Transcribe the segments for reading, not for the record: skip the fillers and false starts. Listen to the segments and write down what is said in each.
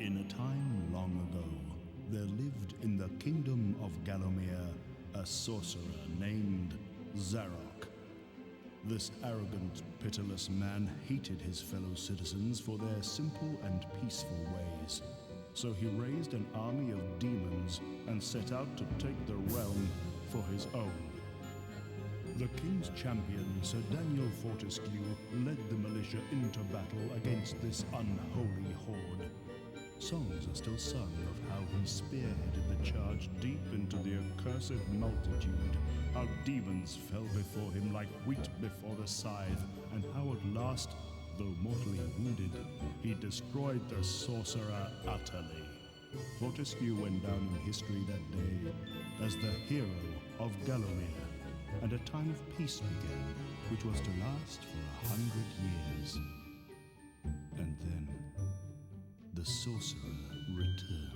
In a time long ago, there lived in the kingdom of Gallowmere a sorcerer named Zarok. This arrogant, pitiless man hated his fellow citizens for their simple and peaceful ways. So he raised an army of demons and set out to take the realm for his own. The king's champion, Sir Daniel Fortescue, led the militia into battle against this unholy horde. Songs are still sung of how he spearheaded the charge deep into the accursed multitude, how demons fell before him like wheat before the scythe, and how at last, though mortally wounded, he destroyed the sorcerer utterly. Fortescue went down in history that day as the hero of Gallowmere, and a time of peace began, which was to last for 100 years. And then the sorcerer returned.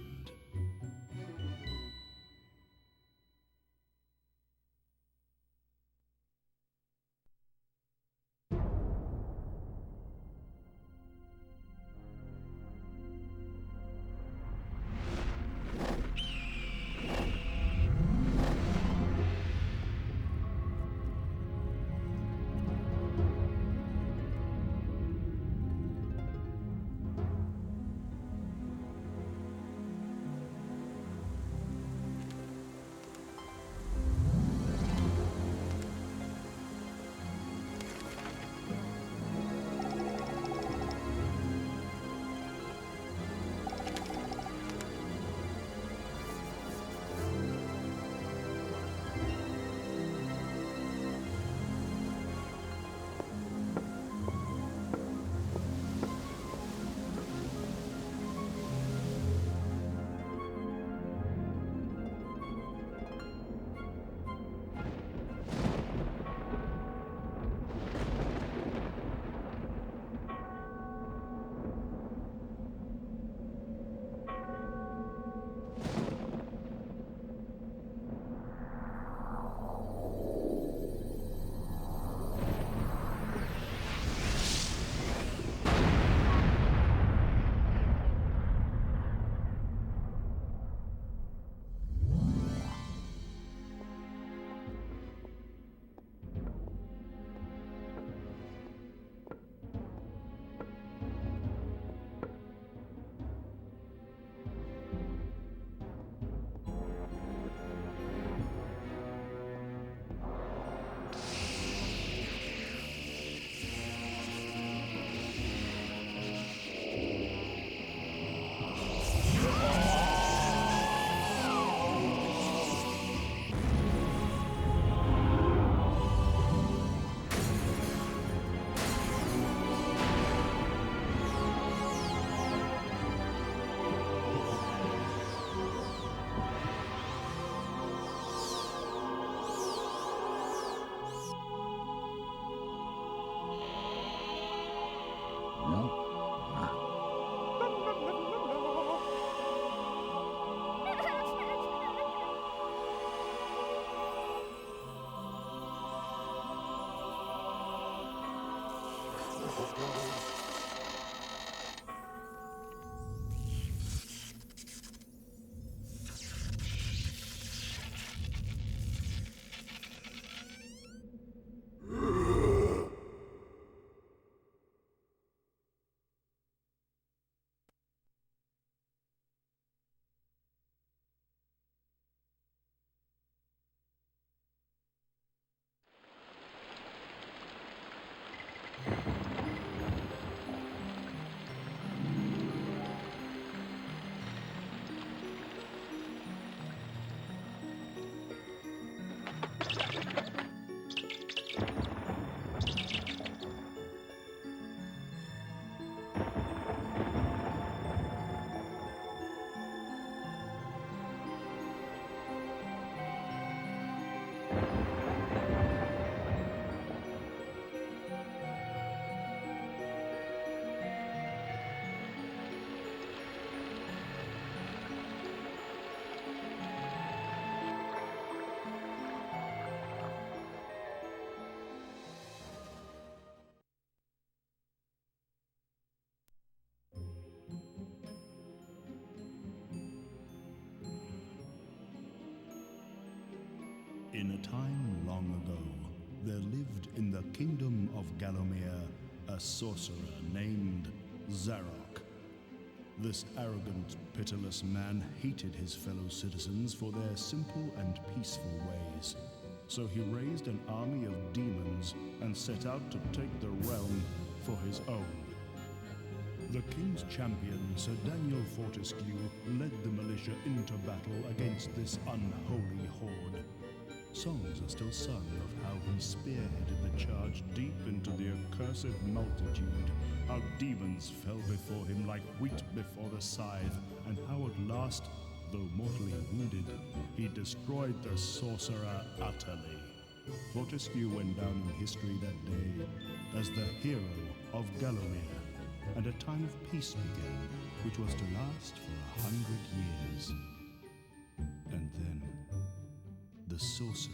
In a time long ago, there lived in the kingdom of Gallomere a sorcerer named Zarok. This arrogant, pitiless man hated his fellow citizens for their simple and peaceful ways. So he raised an army of demons and set out to take the realm for his own. The king's champion, Sir Daniel Fortescue, led the militia into battle against this unholy horde. Songs are still sung of how he spearheaded the charge deep into the accursed multitude, how demons fell before him like wheat before the scythe, and how at last, though mortally wounded, he destroyed the sorcerer utterly. Fortescue went down in history that day as the hero of Gallomere, and a time of peace began, which was to last for 100 years. And then the sorcerer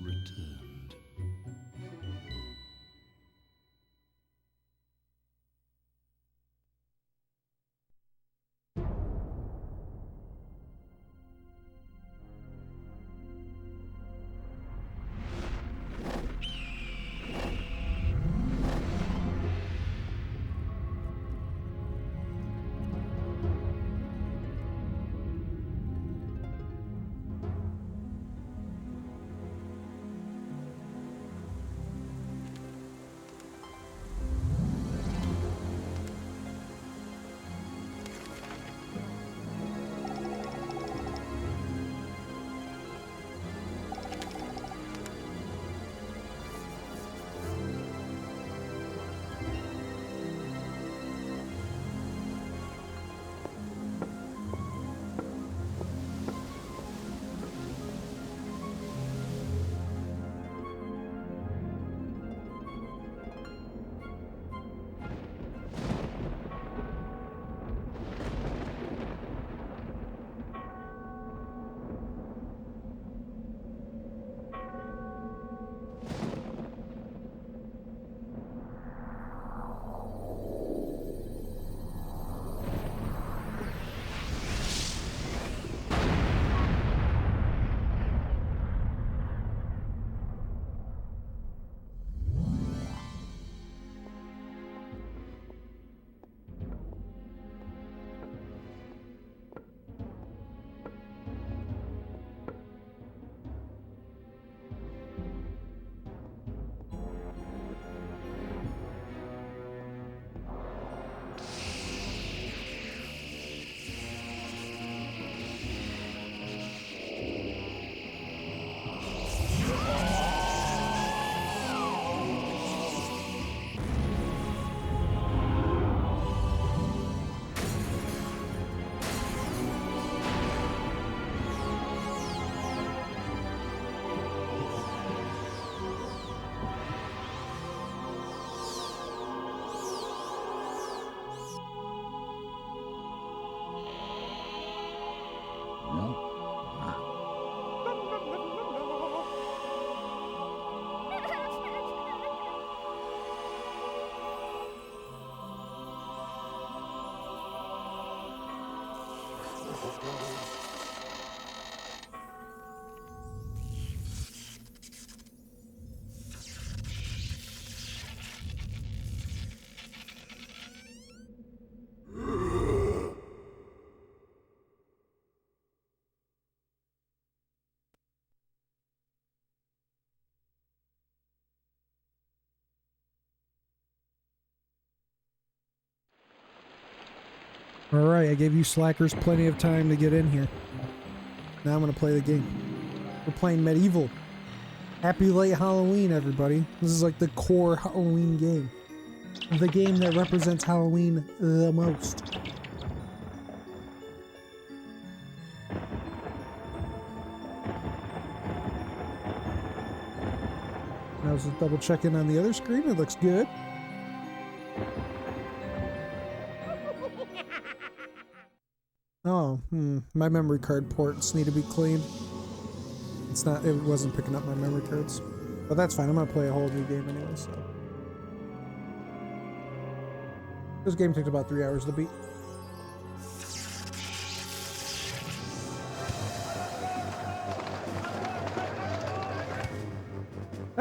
returned. Alright, I gave you slackers plenty of time to get in here. Now I'm going to play the game. We're playing MediEvil. Happy late Halloween, everybody. This is like the core Halloween game. The game that represents Halloween the most. I was just double checking on the other screen. It looks good. Oh, my memory card ports need to be cleaned. It wasn't picking up my memory cards. But that's fine, I'm gonna play a whole new game anyway, so. This game takes about 3 hours to beat.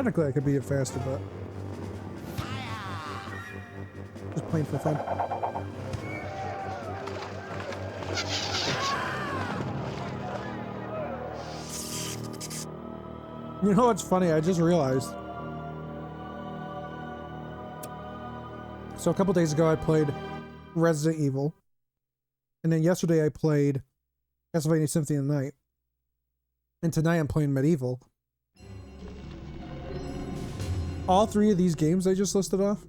Technically, I could beat it faster, but just playing for fun. You know what's funny? I just realized. So a couple days ago, I played Resident Evil, and then yesterday I played Castlevania Symphony of the Night, and tonight I'm playing MediEvil. All three of these games I just listed off.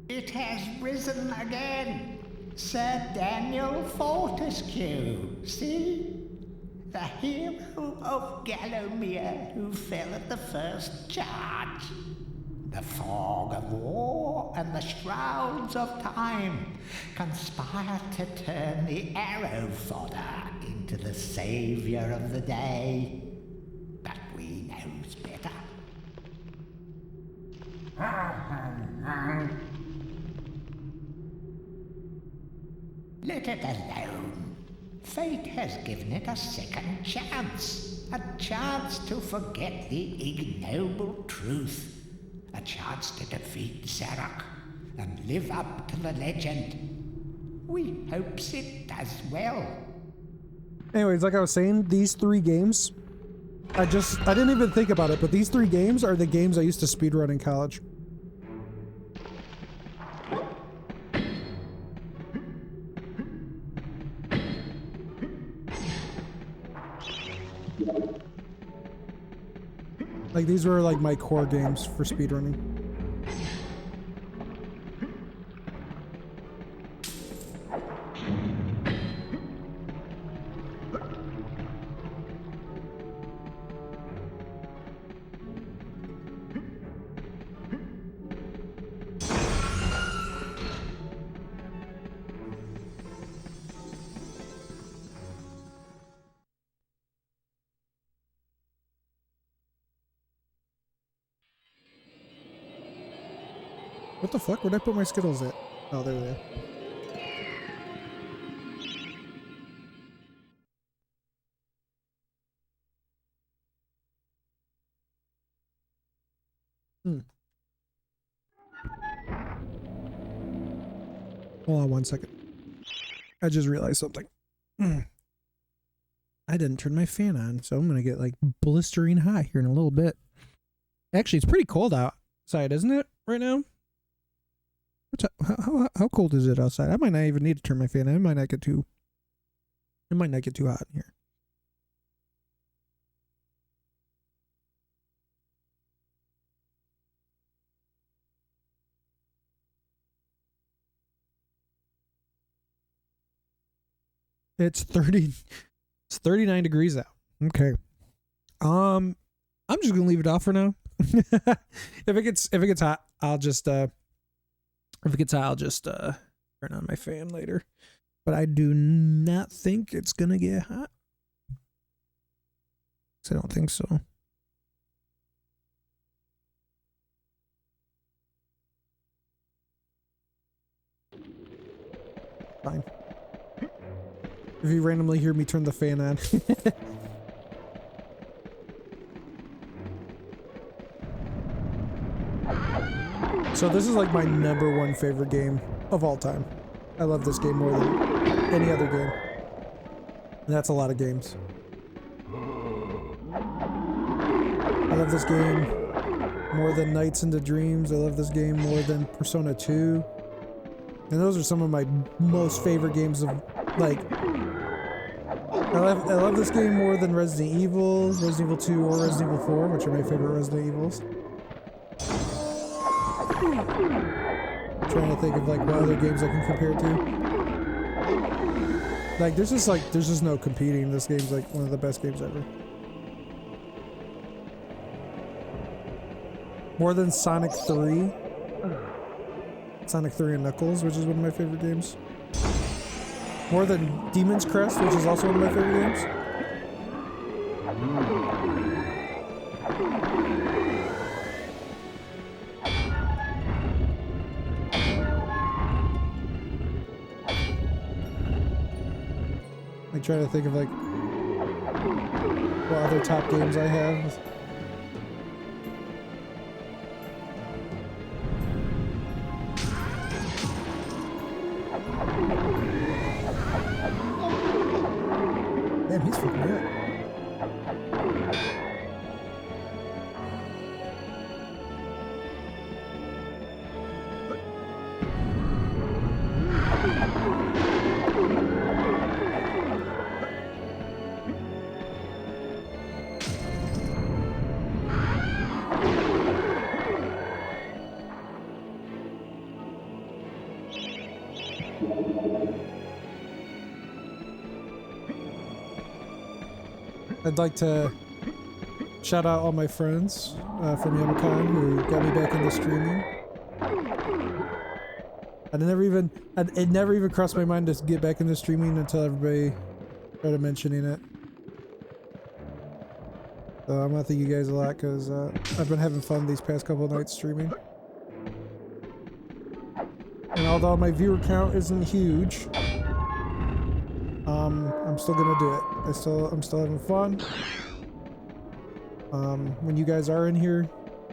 It has risen again. Sir Daniel Fortescue, see? The hero of Gallowmere who fell at the first charge. The fog of war and the shrouds of time conspire to turn the arrow fodder into the saviour of the day. But we knows better. Let it alone. Fate has given it a second chance. A chance to forget the ignoble truth. A chance to defeat Zarok and live up to the legend. We hopes it does well. Anyways, like I was saying, these three games, I didn't even think about it, but these three games are the games I used to speedrun in college. Like, these were like my core games for speedrunning. What the fuck? Where'd I put my Skittles at? Oh, they're there. Hold on one second. I just realized something. I didn't turn my fan on, so I'm gonna get like blistering hot here in a little bit. Actually, it's pretty cold outside, isn't it, right now? How cold is it outside? I might not even need to turn my fan on. It might not get too hot in here. It's 39 degrees out. Okay. I'm just gonna leave it off for now. If it gets hot, I'll just turn on my fan later. But I do not think it's gonna get hot. I don't think so. Fine. If you randomly hear me turn the fan on. So this is like my #1 favorite game of all time. I love this game more than any other game. And that's a lot of games. I love this game more than Nights into Dreams. I love this game more than Persona 2. And those are some of my most favorite games of, like... I love this game more than Resident Evil, Resident Evil 2, or Resident Evil 4, which are my favorite Resident Evils. I'm trying to think of like what other games I can compare it to. Like there's just no competing. This game's like one of the best games ever. More than Sonic 3. Sonic 3 and Knuckles, which is one of my favorite games. More than Demon's Crest, which is also one of my favorite games. I try to think of like what other top games I have. Damn, he's fucking me up. I'd like to shout out all my friends from Youmacon who got me back into streaming. It never even crossed my mind to get back into streaming until everybody started mentioning it. So I want to thank you guys a lot because I've been having fun these past couple of nights streaming. And although my viewer count isn't huge, I'm still gonna do it. I'm still having fun. When you guys are in here,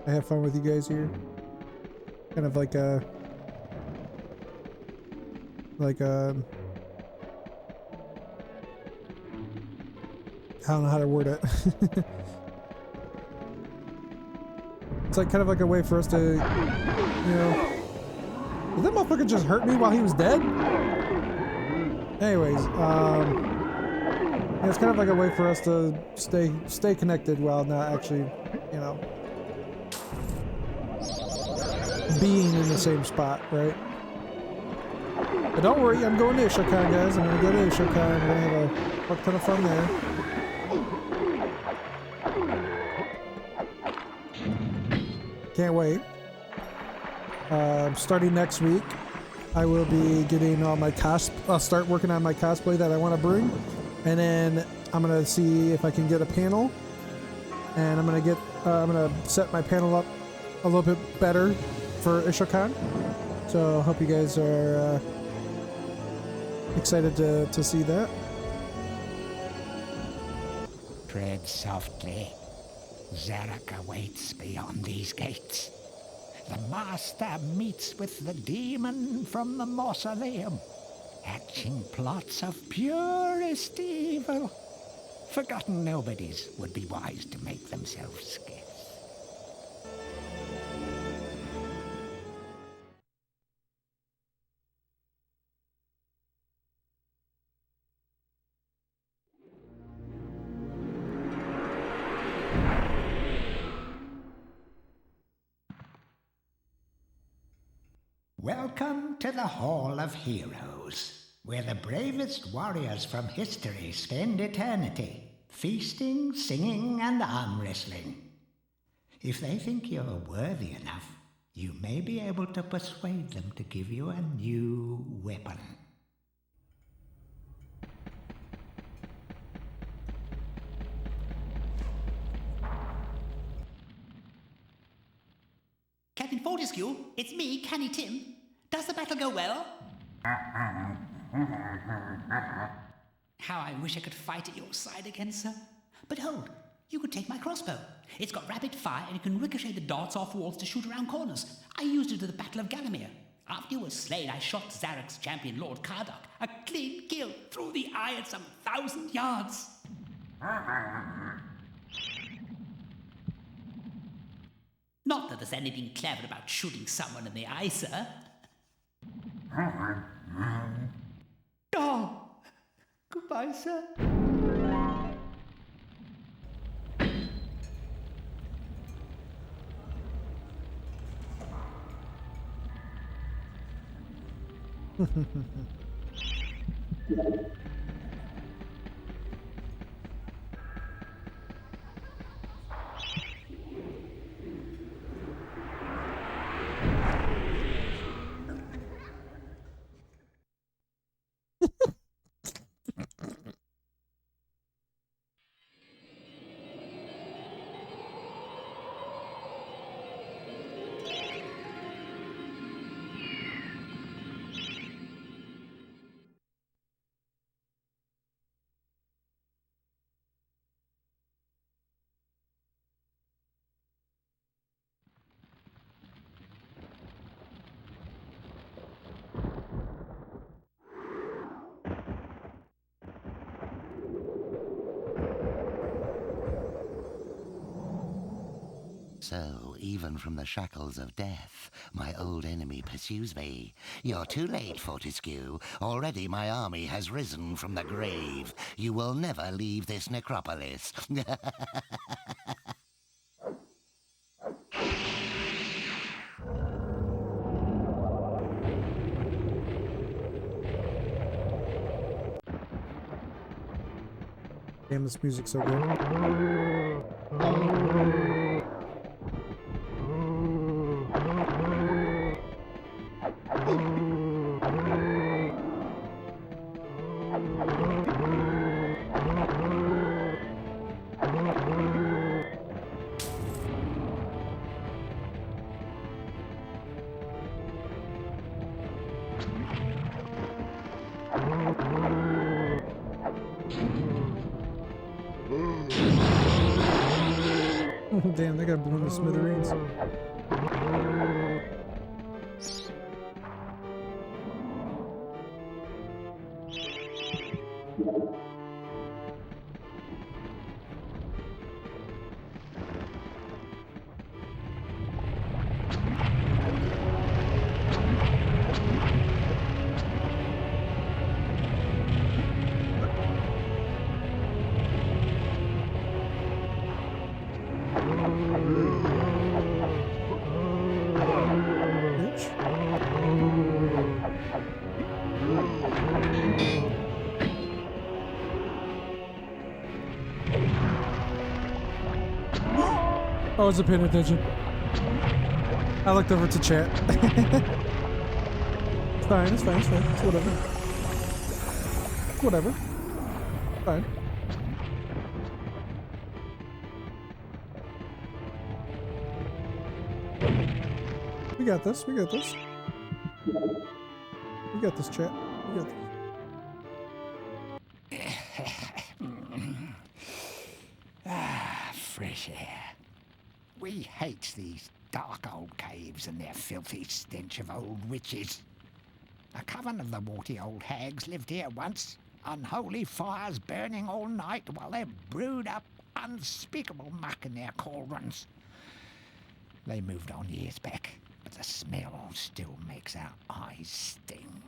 I have fun with you guys here. Kind of like a I don't know how to word it. It's like kind of like a way for us to, you know. Did that motherfucker just hurt me while he was dead? Anyways, yeah, it's kind of like a way for us to stay connected while not actually, you know, being in the same spot, right? But don't worry, I'm going to Youmacon, guys. I'm gonna go to Youmacon. I'm gonna have a fuck ton of fun there. Can't wait. Starting next week, I will be getting all my I'll start working on my cosplay that I want to bring, and then I'm gonna see if I can get a panel, and I'm gonna set my panel up a little bit better for Youmacon. So hope you guys are excited to see that. Tread softly. Zarok awaits beyond these gates. The Master meets with the demon from the mausoleum, hatching plots of purest evil. Forgotten nobodies would be wise to make themselves scarce. Welcome to the Hall of Heroes, where the bravest warriors from history spend eternity, feasting, singing, and arm wrestling. If they think you're worthy enough, you may be able to persuade them to give you a new weapon. Captain Fortescue, it's me, Canny Tim. Does the battle go well? How I wish I could fight at your side again, sir. But hold, you could take my crossbow. It's got rapid fire and it can ricochet the darts off walls to shoot around corners. I used it at the Battle of Gallowmere. After you were slain, I shot Zarok's champion, LordKardok. A clean kill through the eye at some 1,000 yards. Not that there's anything clever about shooting someone in the eye, sir. Oh, goodbye, sir. So, even from the shackles of death, my old enemy pursues me. You're too late, Fortescue. Already my army has risen from the grave. You will never leave this necropolis. Damn, this music's so good. Damn, they got blown to smithereens. I wasn't paying attention. I looked over to chat. It's fine, it's fine, it's fine. It's whatever. It's whatever. Fine. We got this, we got this. We got this, chat. We got this. Fresh air. We hate these dark old caves and their filthy stench of old witches. A coven of the warty old hags lived here once, unholy fires burning all night while they brewed up unspeakable muck in their cauldrons. They moved on years back, but the smell still makes our eyes sting.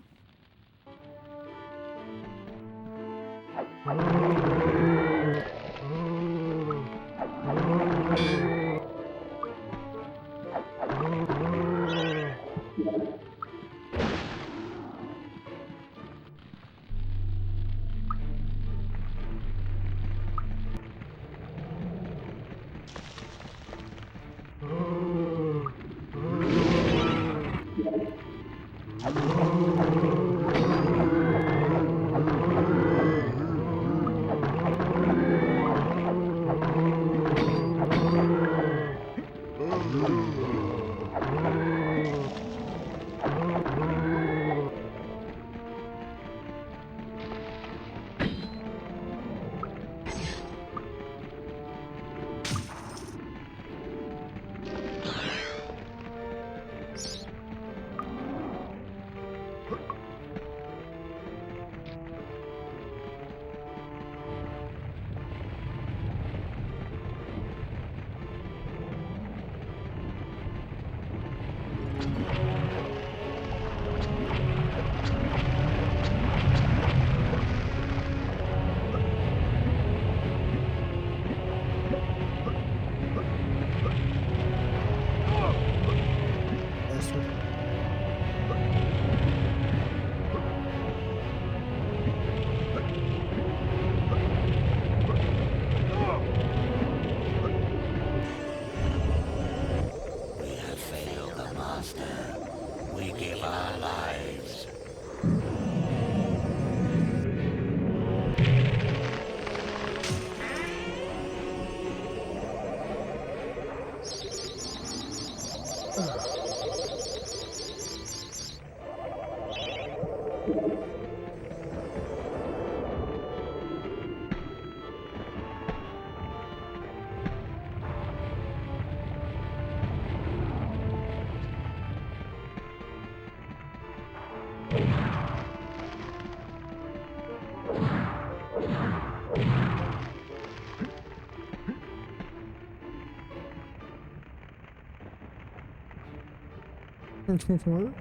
What?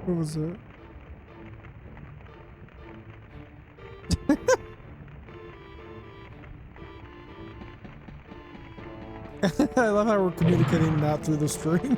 What was that? I love how we're communicating not through the stream.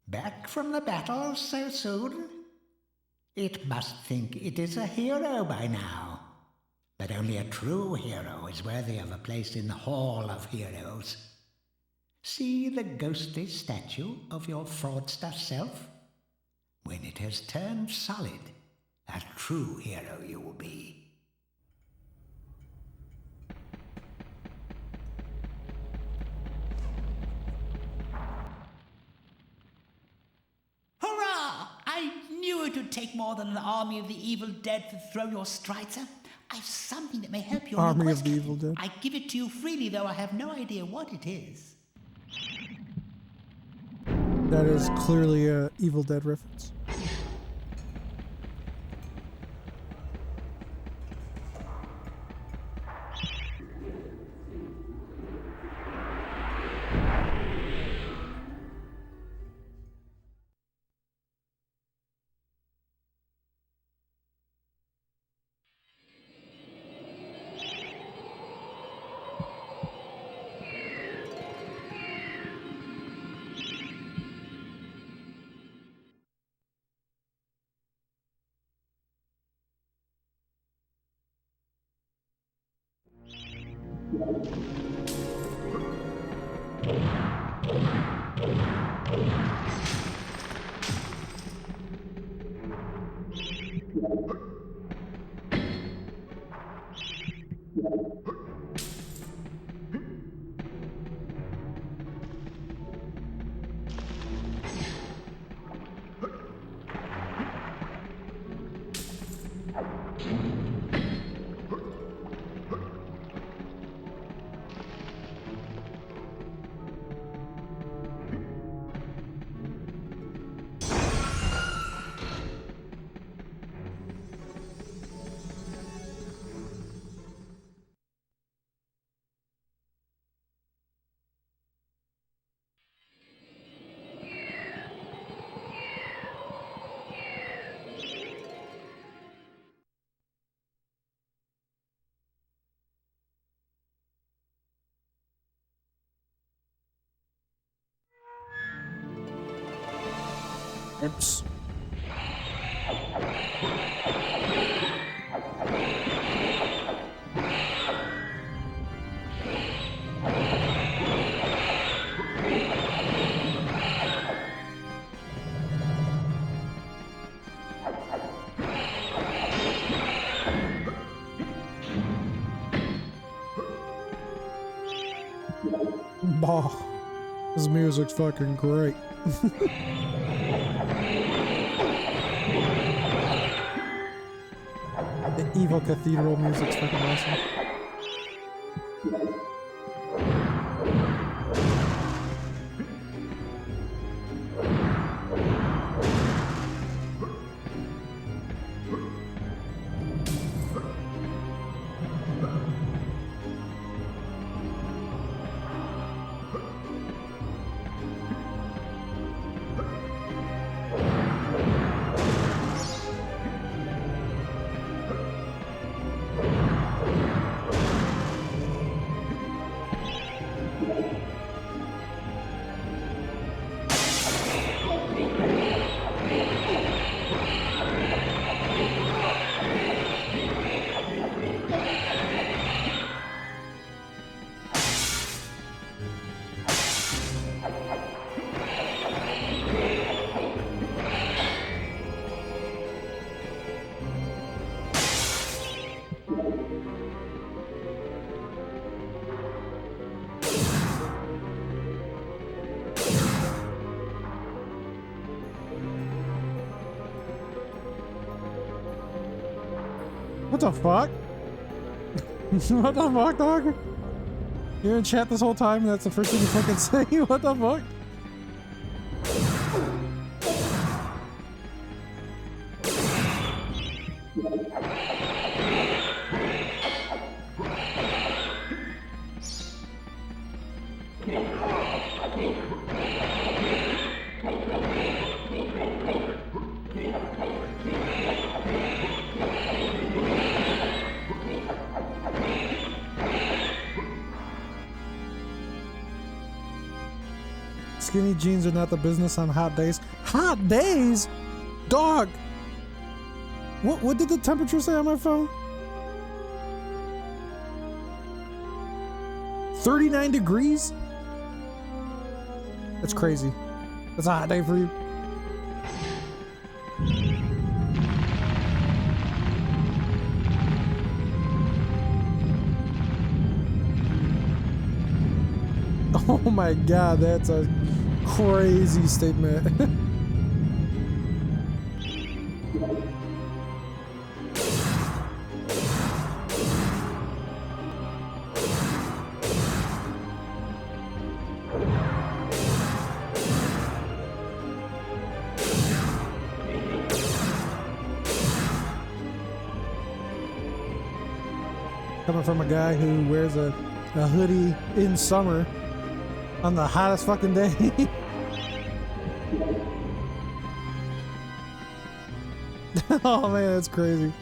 Back from the battle so soon? It must think it is a hero by now. But only a true hero is worthy of a place in the Hall of Heroes. See the ghostly statue of your fraudster self? When it has turned solid, a true hero you will be. Hurrah! I knew it would take more than an army of the evil dead to throw your strider. I've something that may help your Army request, of the Captain. Evil Dead. I give it to you freely, though I have no idea what it is. That is clearly a Evil Dead reference. Oops. Bah. This music's fucking great. The evil cathedral music's fucking awesome. What the fuck? What the fuck, dog? You're in chat this whole time and that's the first thing you fucking say? What the fuck? Skinny jeans are not the business on hot days. Hot days? Dog! What did the temperature say on my phone? 39 degrees? That's crazy. That's a hot day for you. Oh my god, that's a crazy statement. Coming from a guy who wears a hoodie in summer on the hottest fucking day. Oh man, that's crazy.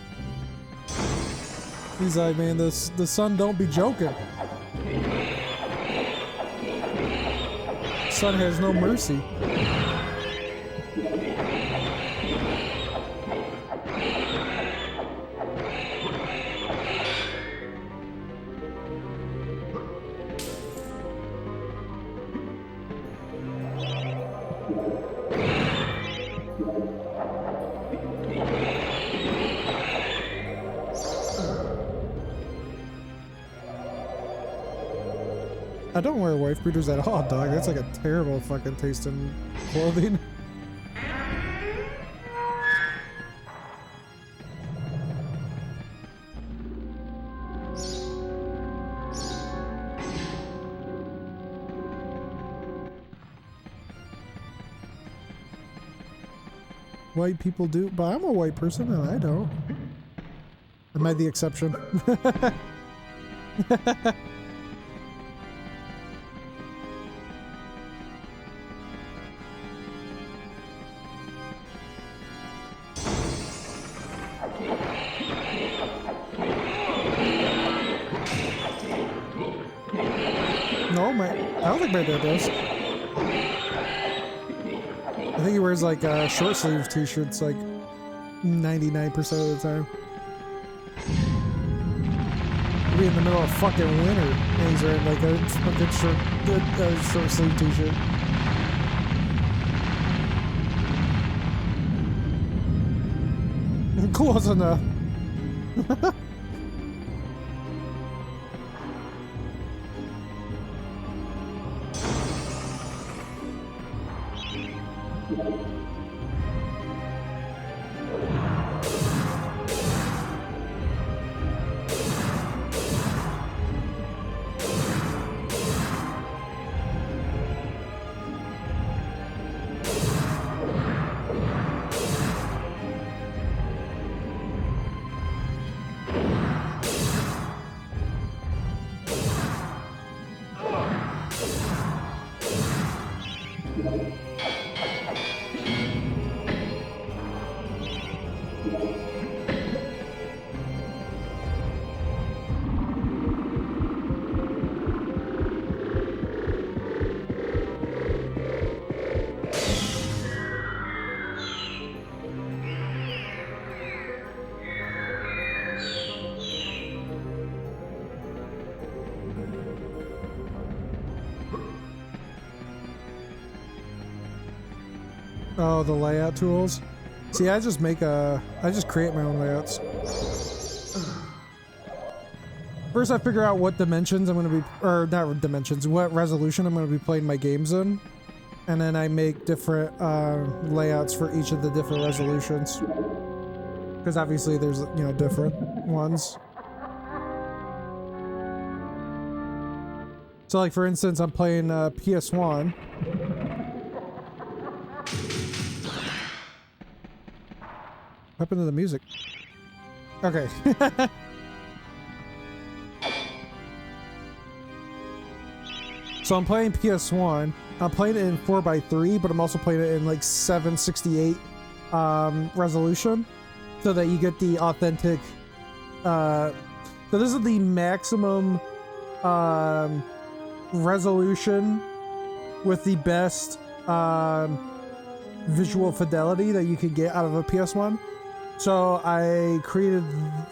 He's like, man, the sun don't be joking. Sun has no mercy. I don't wear wife beaters at all, dog. That's like a terrible fucking taste in clothing. White people do, but I'm a white person and I don't. Am I the exception? No, I don't think my dad does. I think he wears like short sleeve t-shirts like 99% of the time. He'll be in the middle of fucking winter and he's wearing like a fucking short sleeve t-shirt. Close enough. Oh, the layout tools. See, I just create my own layouts. First I figure out what dimensions I'm going to be, or not dimensions, what resolution I'm going to be playing my games in. And then I make different layouts for each of the different resolutions. because obviously there's, you know, different ones. So like for instance, I'm playing PS1. What happened to the music? Okay. So I'm playing PS1. I'm playing it in 4:3, but I'm also playing it in like 768 resolution, so that you get the authentic. So this is the maximum resolution with the best visual fidelity that you could get out of a PS1. So I created,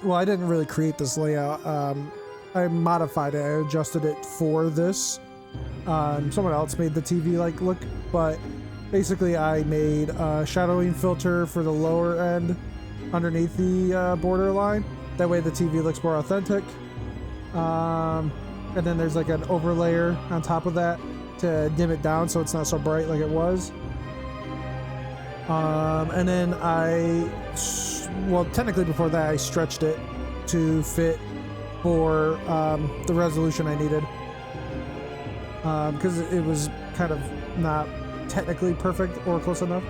well, I didn't really create this layout. I modified it. I adjusted it for this. Someone else made the TV like look, but basically I made a shadowing filter for the lower end underneath the border line. That way the TV looks more authentic. And then there's like an overlayer on top of that to dim it down so it's not so bright like it was. And then well, technically before that I stretched it to fit for the resolution I needed. Because it was kind of not technically perfect or close enough.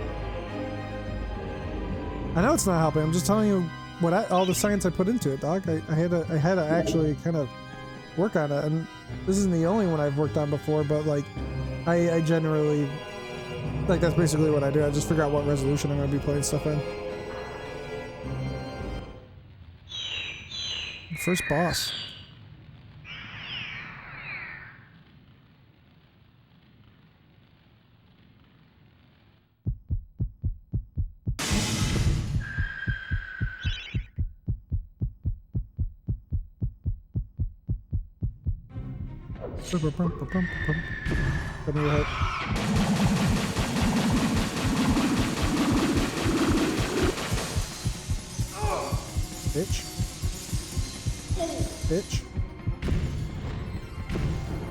I know it's not helping. I'm just telling you what all the science I put into it, dog. I had to actually kind of work on it, and this isn't the only one I've worked on before. But like, I generally like that's basically what I do. I just figure out what resolution I'm gonna be playing stuff in. First boss. Come here, bitch. Bitch.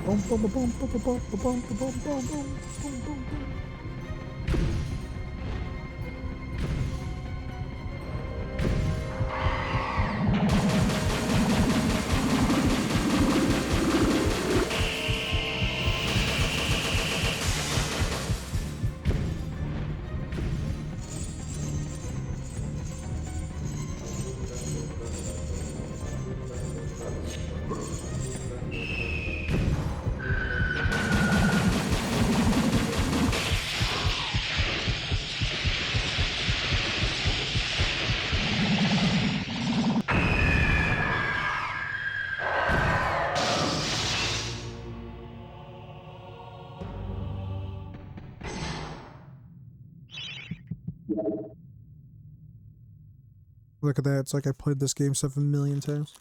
Boom, boom, boom, boom, boom, boom, boom, boom, boom, boom, boom, boom, boom. Look at that, it's like I played this game 7 million times.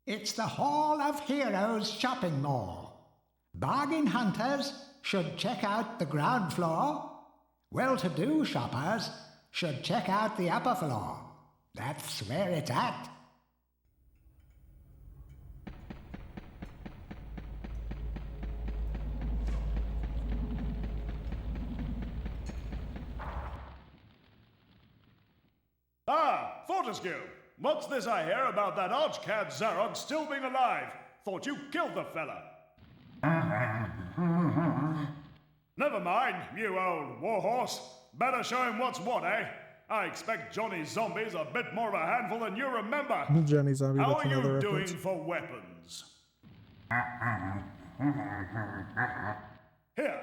It's the Hall of Heroes shopping mall. Bargain hunters should check out the ground floor. Well-to-do shoppers should check out the upper floor. That's where it's at. Ah, Fortescue! What's this I hear about that archcad Zarok still being alive? Thought you killed the fella. Never mind, you old warhorse. Better show him what's what, eh? I expect Johnny's zombies a bit more of a handful than you remember. Johnny Zombie. How are you doing for weapons? Here,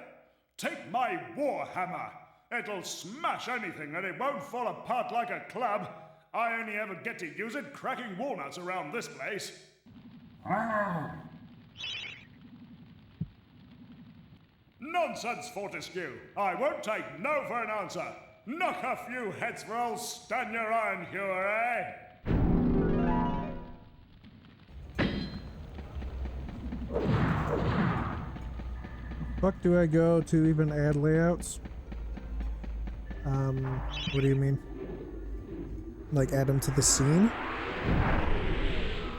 take my warhammer. It'll smash anything and it won't fall apart like a club. I only ever get to use it cracking walnuts around this place. Nonsense, Fortescue. I won't take no for an answer. Knock a few heads for old Stan your iron hewer, eh? Fuck do I go to even add layouts? What do you mean? Like add them to the scene?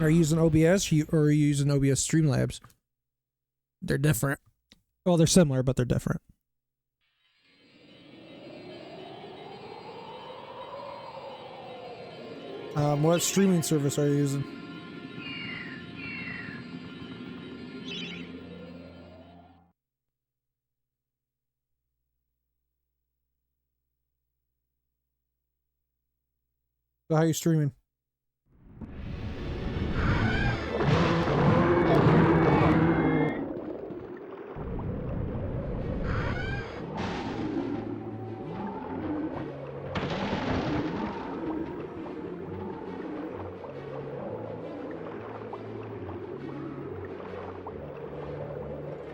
Are you using OBS or are you using OBS Streamlabs? They're different. Well, they're similar, but they're different. What streaming service are you using? So how are you streaming?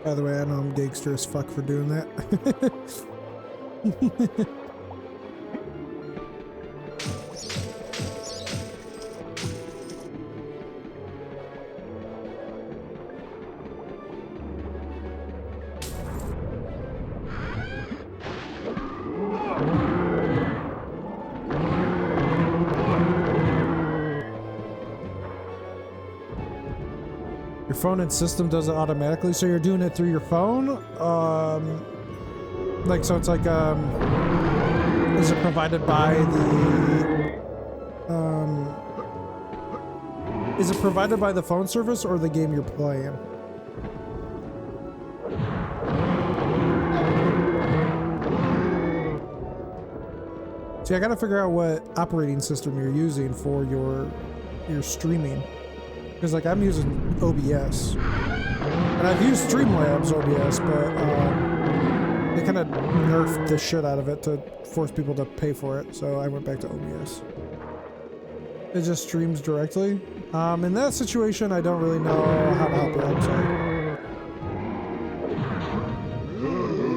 By the way, I know I'm gangster as fuck for doing that. Your phone and system does it automatically, so you're doing it through your phone? Like, so it's like, is it provided by is it provided by the phone service or the game you're playing? See, I gotta figure out what operating system you're using for your streaming. Because, like, I'm using OBS. And I've used Streamlabs OBS, but they kind of nerfed the shit out of it to force people to pay for it. So I went back to OBS. It just streams directly. In that situation, I don't really know how to help you. I'm sorry.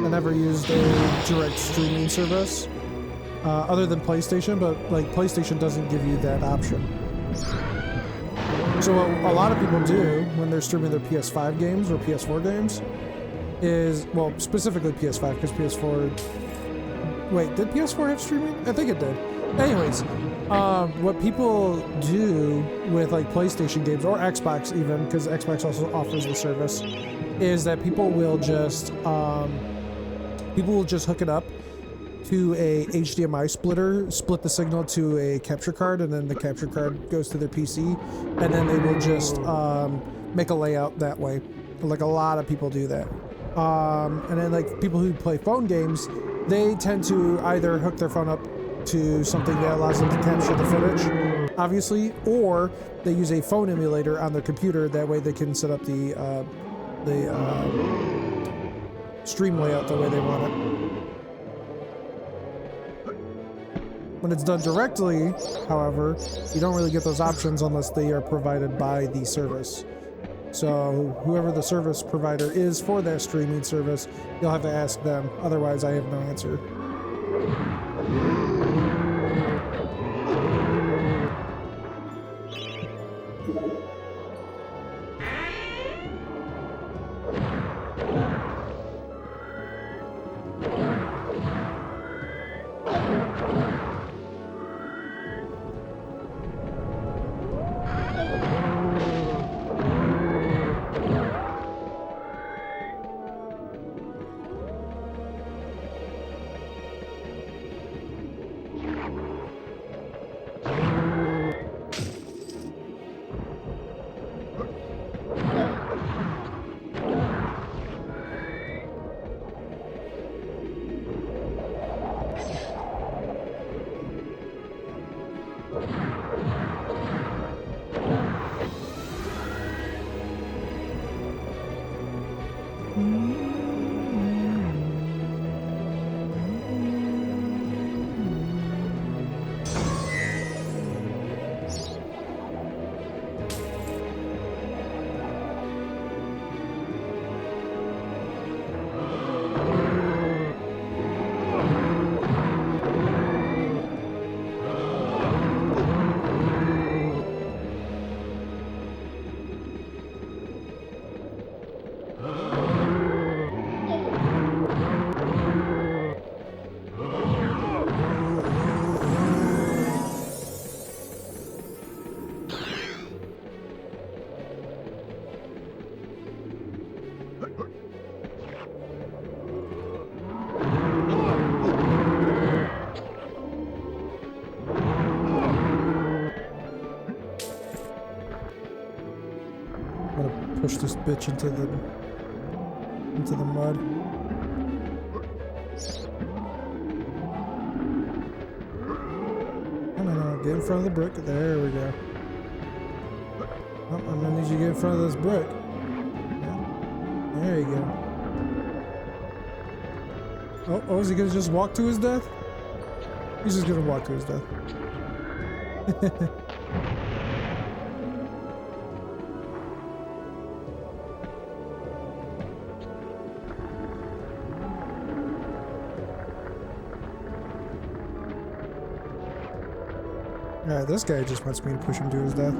I never used a direct streaming service other than PlayStation, but, like, PlayStation doesn't give you that option. So what a lot of people do when they're streaming their PS5 games or PS4 games is, well, specifically PS5, because PS4... Wait, did PS4 have streaming? I think it did. Anyways, what people do with, like, PlayStation games, or Xbox even, because Xbox also offers the service, is that people will just hook it up to a HDMI splitter, split the signal to a capture card, and then the capture card goes to their PC, and then they will just make a layout that way. Like, a lot of people do that. And then, like, people who play phone games, they tend to either hook their phone up to something that allows them to capture the footage, obviously, or they use a phone emulator on their computer. That way they can set up the stream layout the way they want it. When it's done directly, however, you don't really get those options unless they are provided by the service. So whoever the service provider is for that streaming service, you'll have to ask them. Otherwise, I have no answer. Push this bitch into the mud. No, get in front of the brick. There we go. Oh, I'm gonna need you to get in front of this brick. Yeah. There you go. Oh, is he gonna just walk to his death? He's just gonna walk to his death. Alright, this guy just wants me to push him to his death.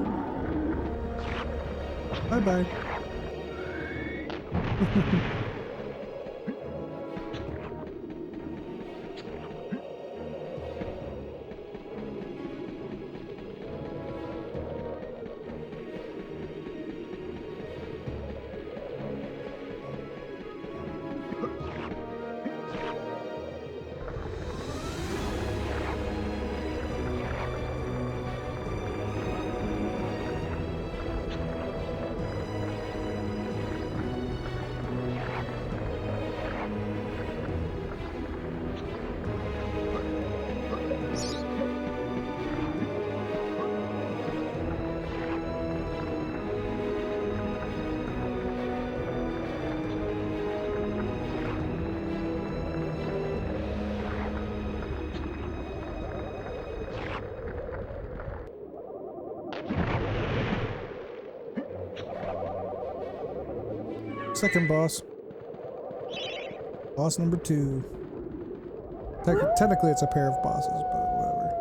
Bye-bye. Second boss. Boss number 2. Technically it's a pair of bosses, but whatever.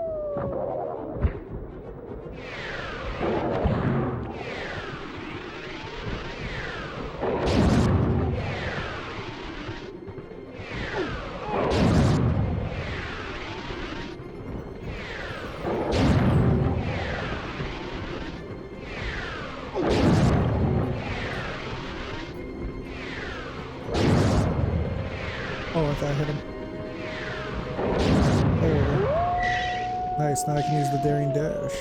Oh, I thought I hit him. There we go. Nice, now I can use the daring dash.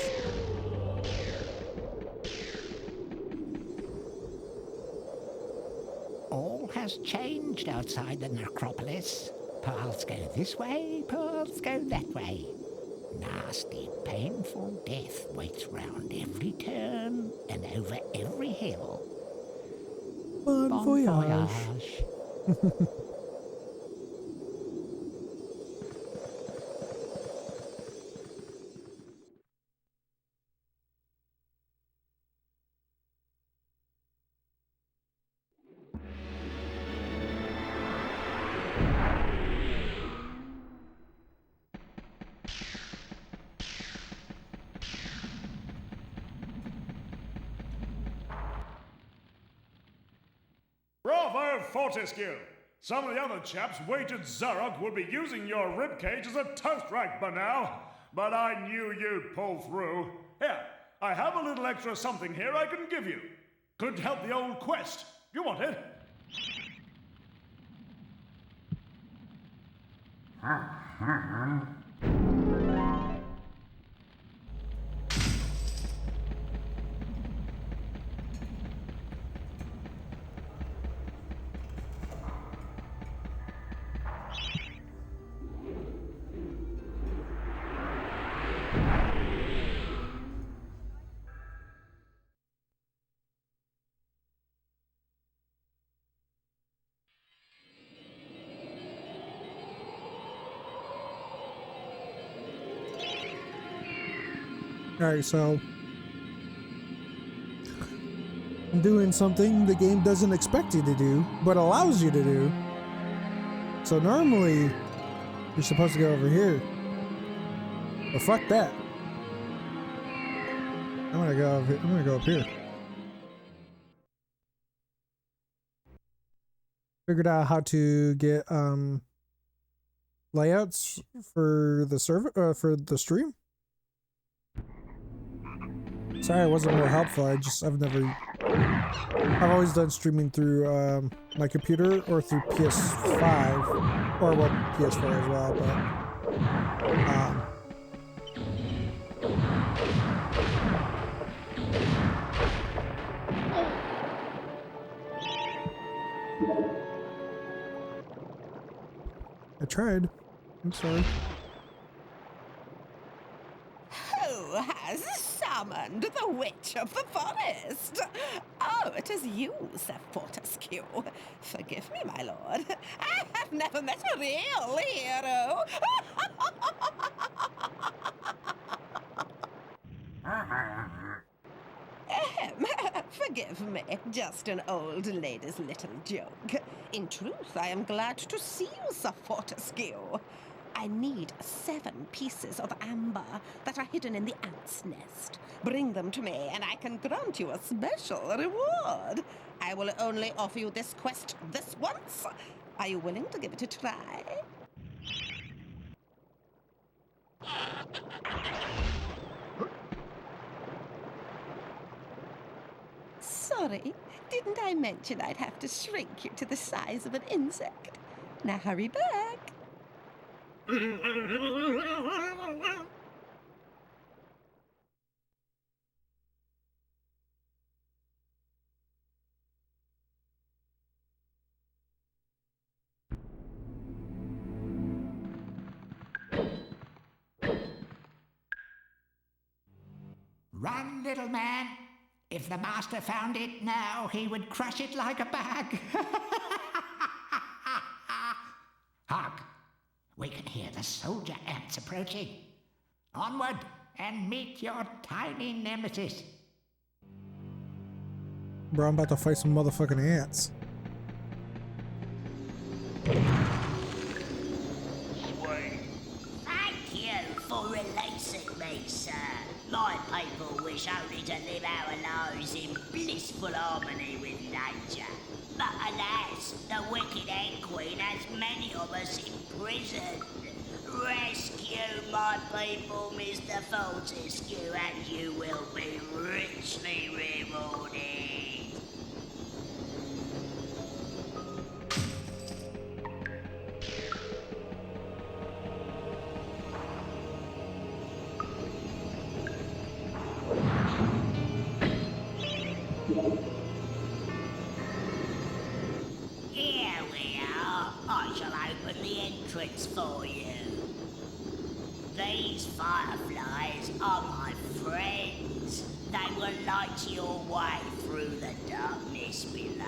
All has changed outside the necropolis. Paths go this way, paths go that way. Nasty, painful death waits round every turn and over every hill. Bon voyage. Bravo, Fortescue! Some of the other chaps wagered Zarok would be using your ribcage as a toast rack by now, but I knew you'd pull through. Here, I have a little extra something here I can give you. Could help the old quest. You want it? Alright, so I'm doing something the game doesn't expect you to do, but allows you to do. So normally you're supposed to go over here. But fuck that. I'm gonna go up here. Figured out how to get layouts for the server for the stream. Sorry, I wasn't more helpful. I've always done streaming through my computer or through PS5 or well PS4 as well, but I tried. I'm sorry. Who has summoned the Witch of the Forest? Oh, it is you, Sir Fortescue. Forgive me, my lord. I have never met a real hero. Forgive me, just an old lady's little joke. In truth, I am glad to see you, Sir Fortescue. I need 7 pieces of amber that are hidden in the ant's nest. Bring them to me, and I can grant you a special reward. I will only offer you this quest this once. Are you willing to give it a try? Sorry, didn't I mention I'd have to shrink you to the size of an insect? Now hurry back. Run, little man. If the master found it now, he would crush it like a bag. Hark! We can hear the soldier ants approaching. Onward and meet your tiny nemesis. Bro, I'm about to fight some motherfucking ants. Thank you for releasing me, sir. My people wish only to live our lives in blissful harmony with nature. But alas, the wicked Ant Queen has many of us imprisoned. Rescue my people, Mr. Fortescue, and you will be richly rewarded. Here we are. I shall open the entrance for you. These fireflies are my friends. They will light your way through the darkness below.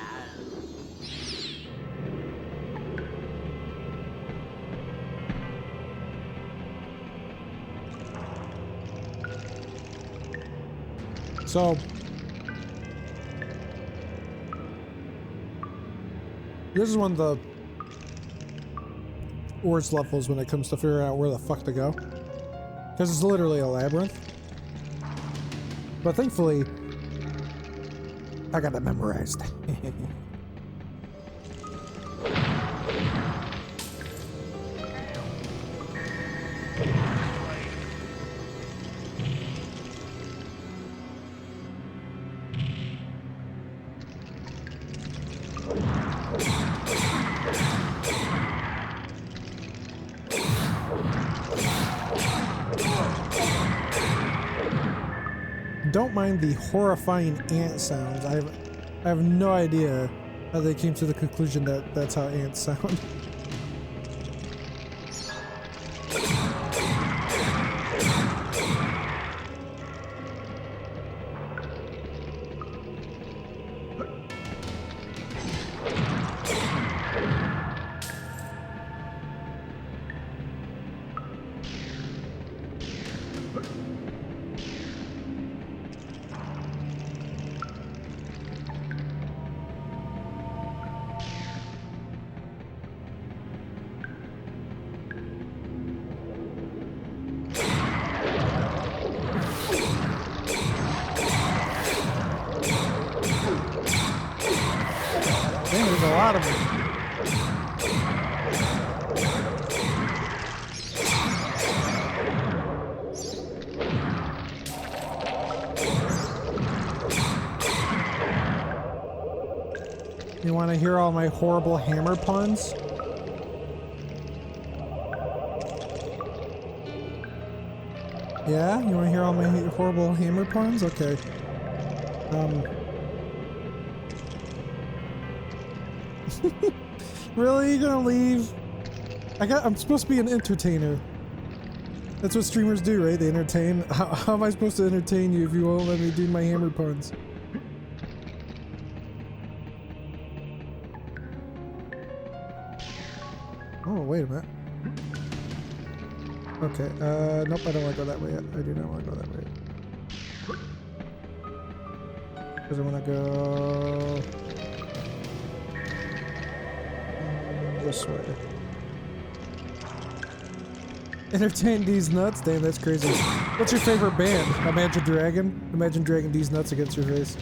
So, this is one of the worst levels when it comes to figuring out where the fuck to go. Because it's literally a labyrinth. But thankfully, I got it memorized. Don't mind the horrifying ant sounds. I have no idea how they came to the conclusion that that's how ants sound. There's a lot of them. You want to hear all my horrible hammer puns? Yeah? You want to hear all my horrible hammer puns? Okay. Really? You gonna leave? I'm supposed to be an entertainer. That's what streamers do, right? They entertain. How am I supposed to entertain you if you won't let me do my hammer puns? Oh, wait a minute. Okay, nope, I don't want to go that way yet. I do not want to go that way yet. Because I want to go... this way. Entertain these nuts? Damn, that's crazy. What's your favorite band? Imagine Dragon? Imagine dragging these nuts against your face.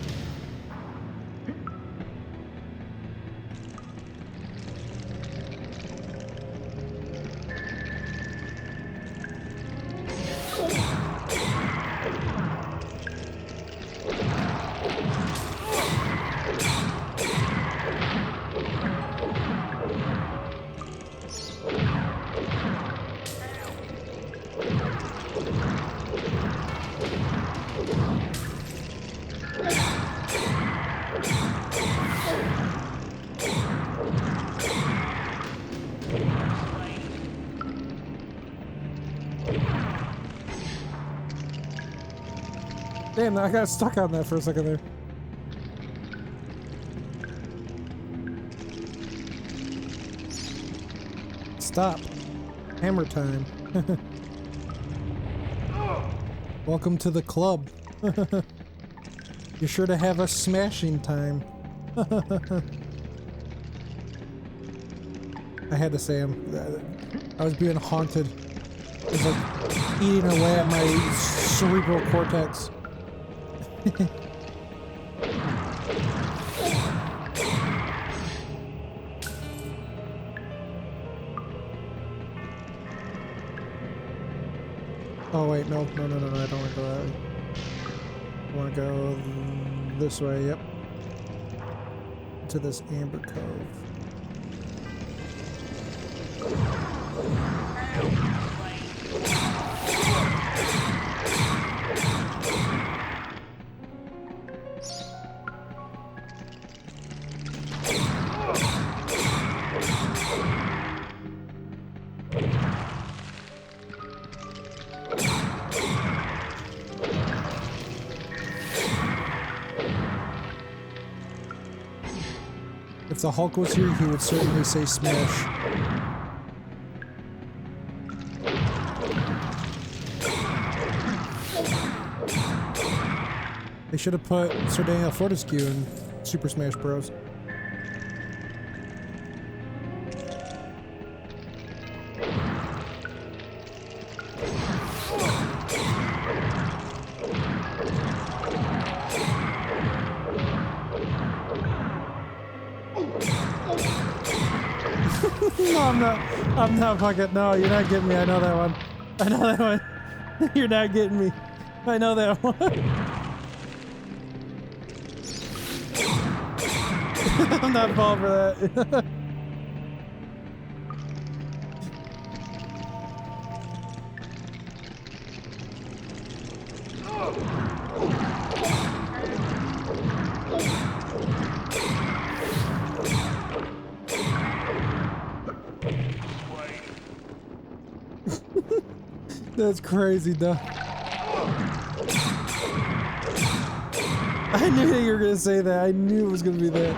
Damn, I got stuck on that for a second there. Stop. Hammer time. Welcome to the club. You're sure to have a smashing time. I had to say I was being haunted. It was like eating away at my cerebral cortex. Oh wait, no, I don't want to go that way. I want to go this way, yep. To this amber cove. If the Hulk was here, he would certainly say smash. They should have put Sir Daniel Fortescue in Super Smash Bros. No, I'm not fucking, no, you're not getting me, I know that one. I know that one. You're not getting me. I know that one. I'm not falling for that. That's crazy, though. I knew that you were gonna say that. I knew it was gonna be that.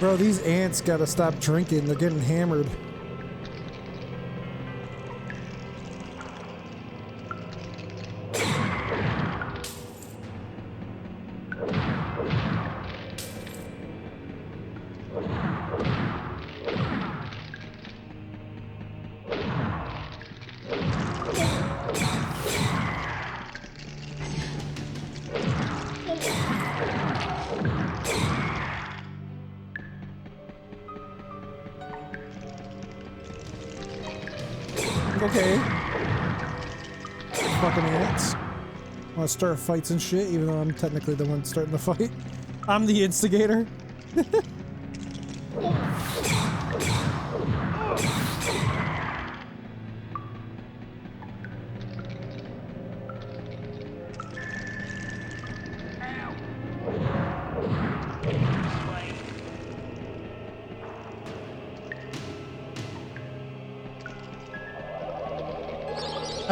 Bro, these ants gotta stop drinking. They're getting hammered. Okay. Fucking ants. Want to start fights and shit, even though I'm technically the one starting the fight. I'm the instigator.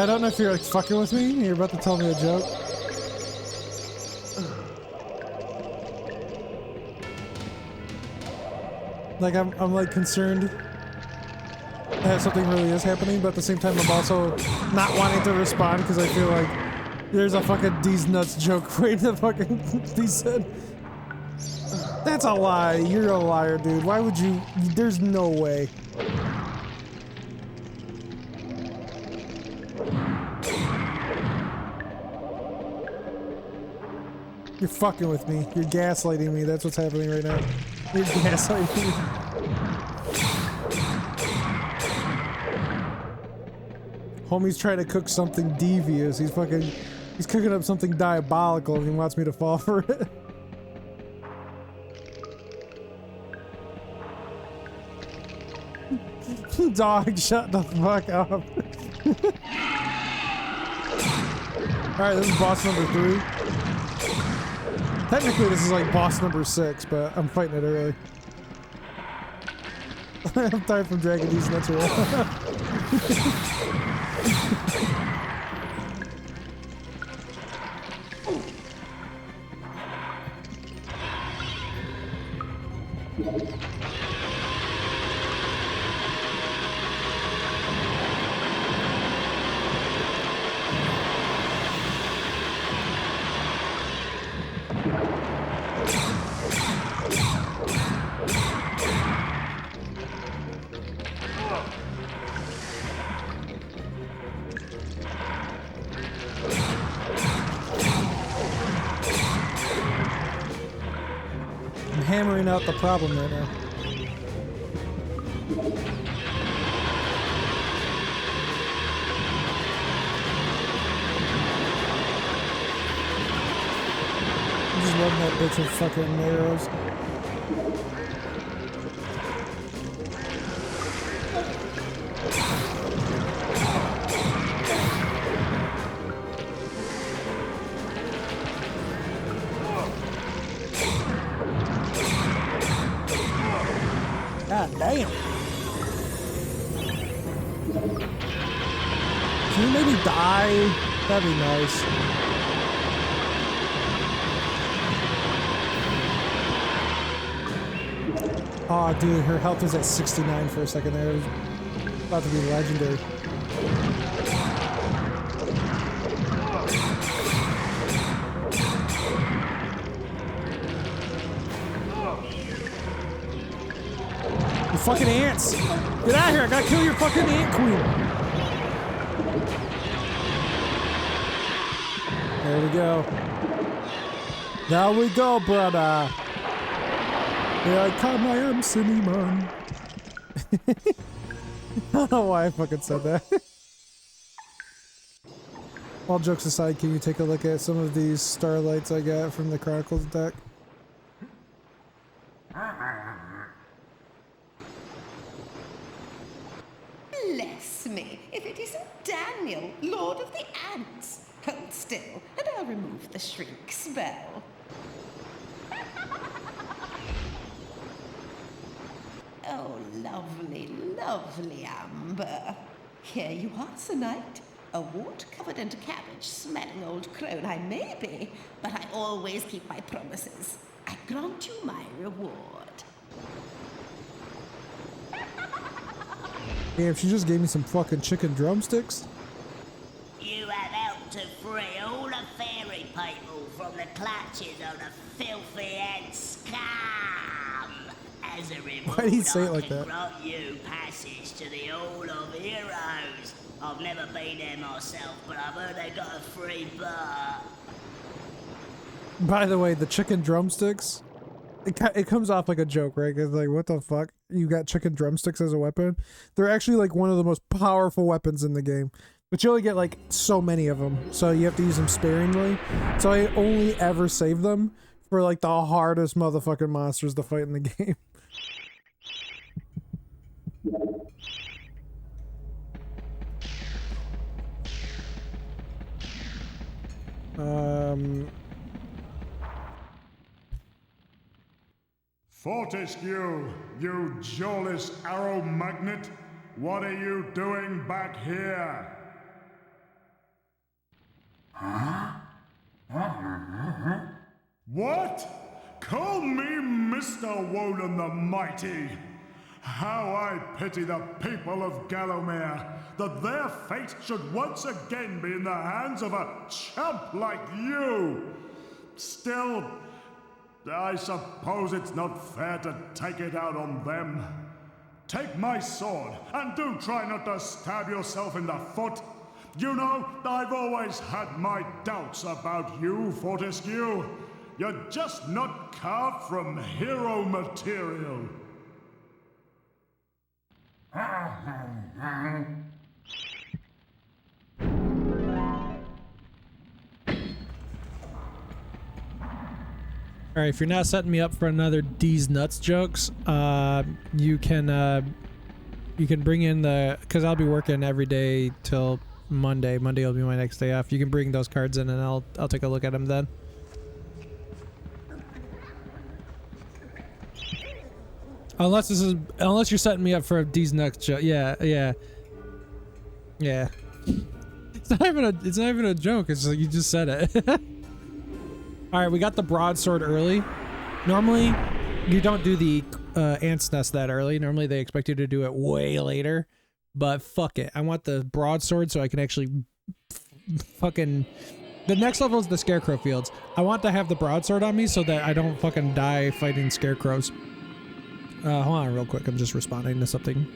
I don't know if you're like fucking with me. You're about to tell me a joke. Like I'm like concerned that something really is happening, but at the same time I'm also not wanting to respond because I feel like there's a fucking D's nuts joke waiting to fucking be said. That's a lie. You're a liar, dude. Why would you? There's no way. You're fucking with me. You're gaslighting me. That's what's happening right now. You're gaslighting me. Homie's trying to cook something devious. He's cooking up something diabolical and he wants me to fall for it. Dog, shut the fuck up. Alright, this is boss number 3. Technically this is like boss number 6, but I'm fighting it early. I'm tired from dragging these nuts around. Hammering out the problem right now. I'm just loving that bitch with fucking arrows. God damn. Can you maybe die? That'd be nice. Oh, dude, her health was at 69 for a second there. It was about to be legendary. You fucking ants! Get out of here! I gotta kill your fucking ant queen! There we go. There we go, brother! Here I come, I am Cinnamon. I don't know why I fucking said that. All jokes aside, can you take a look at some of these starlights I got from the Chronicles deck? Bless me, if it isn't Daniel, Lord of the Ants. Hold still, and I'll remove the shrink spell. Oh, lovely, lovely Amber. Here you are tonight. A wart-covered and cabbage-smelling old crone I may be, but I always keep my promises. I grant you my reward. Damn, she just gave me some fucking chicken drumsticks. You have helped to free all the fairy people from the clutches of the filthy and scum. As a reward, Why did he say it like I can that? grant you passage to the Hall of Heroes. I've never been there myself, but I've heard they got a free bar. By the way, the chicken drumsticks, it comes off like a joke, right? Because like, what the fuck? You got chicken drumsticks as a weapon? They're actually like one of the most powerful weapons in the game. But you only get like so many of them, so you have to use them sparingly. So I only ever save them for like the hardest motherfucking monsters to fight in the game. Fortescue, you jawless arrow magnet, what are you doing back here? What? Call me Mr. Woden the Mighty. How I pity the people of Gallowmere, that their fate should once again be in the hands of a chump like you. Still, I suppose it's not fair to take it out on them. Take my sword, and do try not to stab yourself in the foot. You know, I've always had my doubts about you, Fortescue. You're just not carved from hero material. All right, if you're not setting me up for another D's nuts jokes, you can bring in the, because I'll be working every day till Monday. Monday will be my next day off. You can bring those cards in, and I'll take a look at them then. Unless you're setting me up for a D's nuts joke. Yeah. It's not even a joke. It's like you just said it. All right, we got the broadsword early. Normally, you don't do the ant's nest that early. Normally, they expect you to do it way later. But fuck it. I want the broadsword so I can actually fucking... The next level is the scarecrow fields. I want to have the broadsword on me so that I don't fucking die fighting scarecrows. Hold on real quick. I'm just responding to something.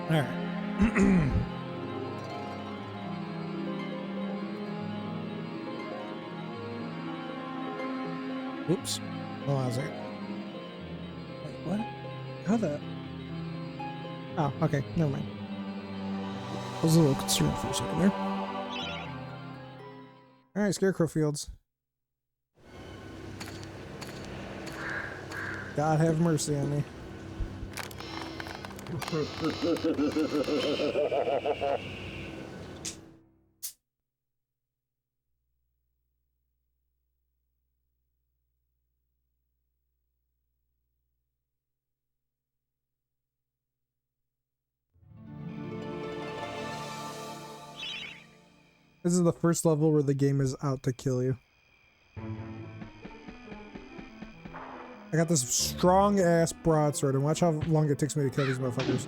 All right. Oops. Hold on a second. Wait, what? How the? Oh, okay. Never mind. I was a little concerned for a second there. All right, Scarecrow Fields. God have mercy on me. This is the first level where the game is out to kill you. I got this strong ass broadsword, and watch how long it takes me to kill these motherfuckers.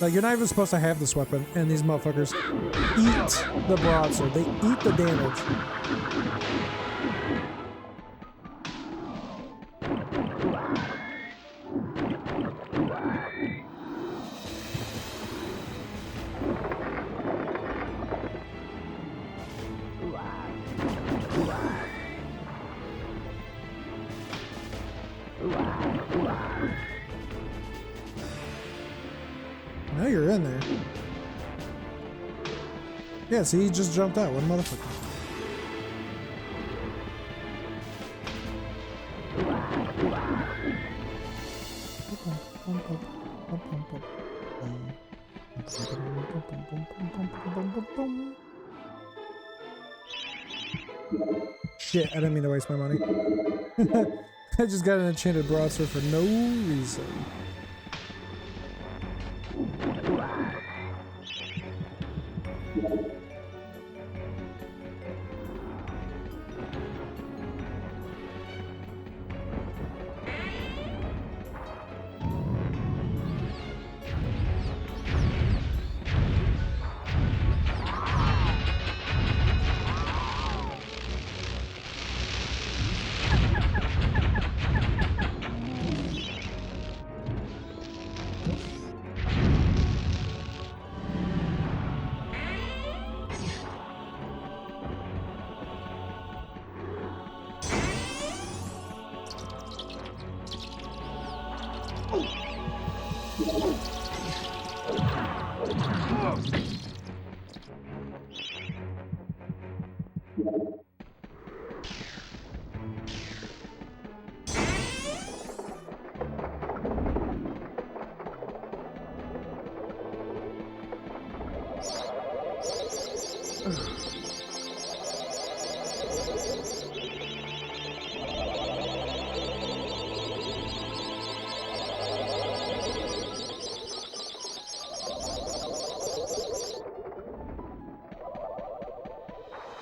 Like, you're not even supposed to have this weapon, and these motherfuckers eat the broadsword. They eat the damage. Now you're in there. Yeah, see, he just jumped out. What a motherfucker. Shit, I didn't mean to waste my money. I just got an enchanted broadsword for no reason.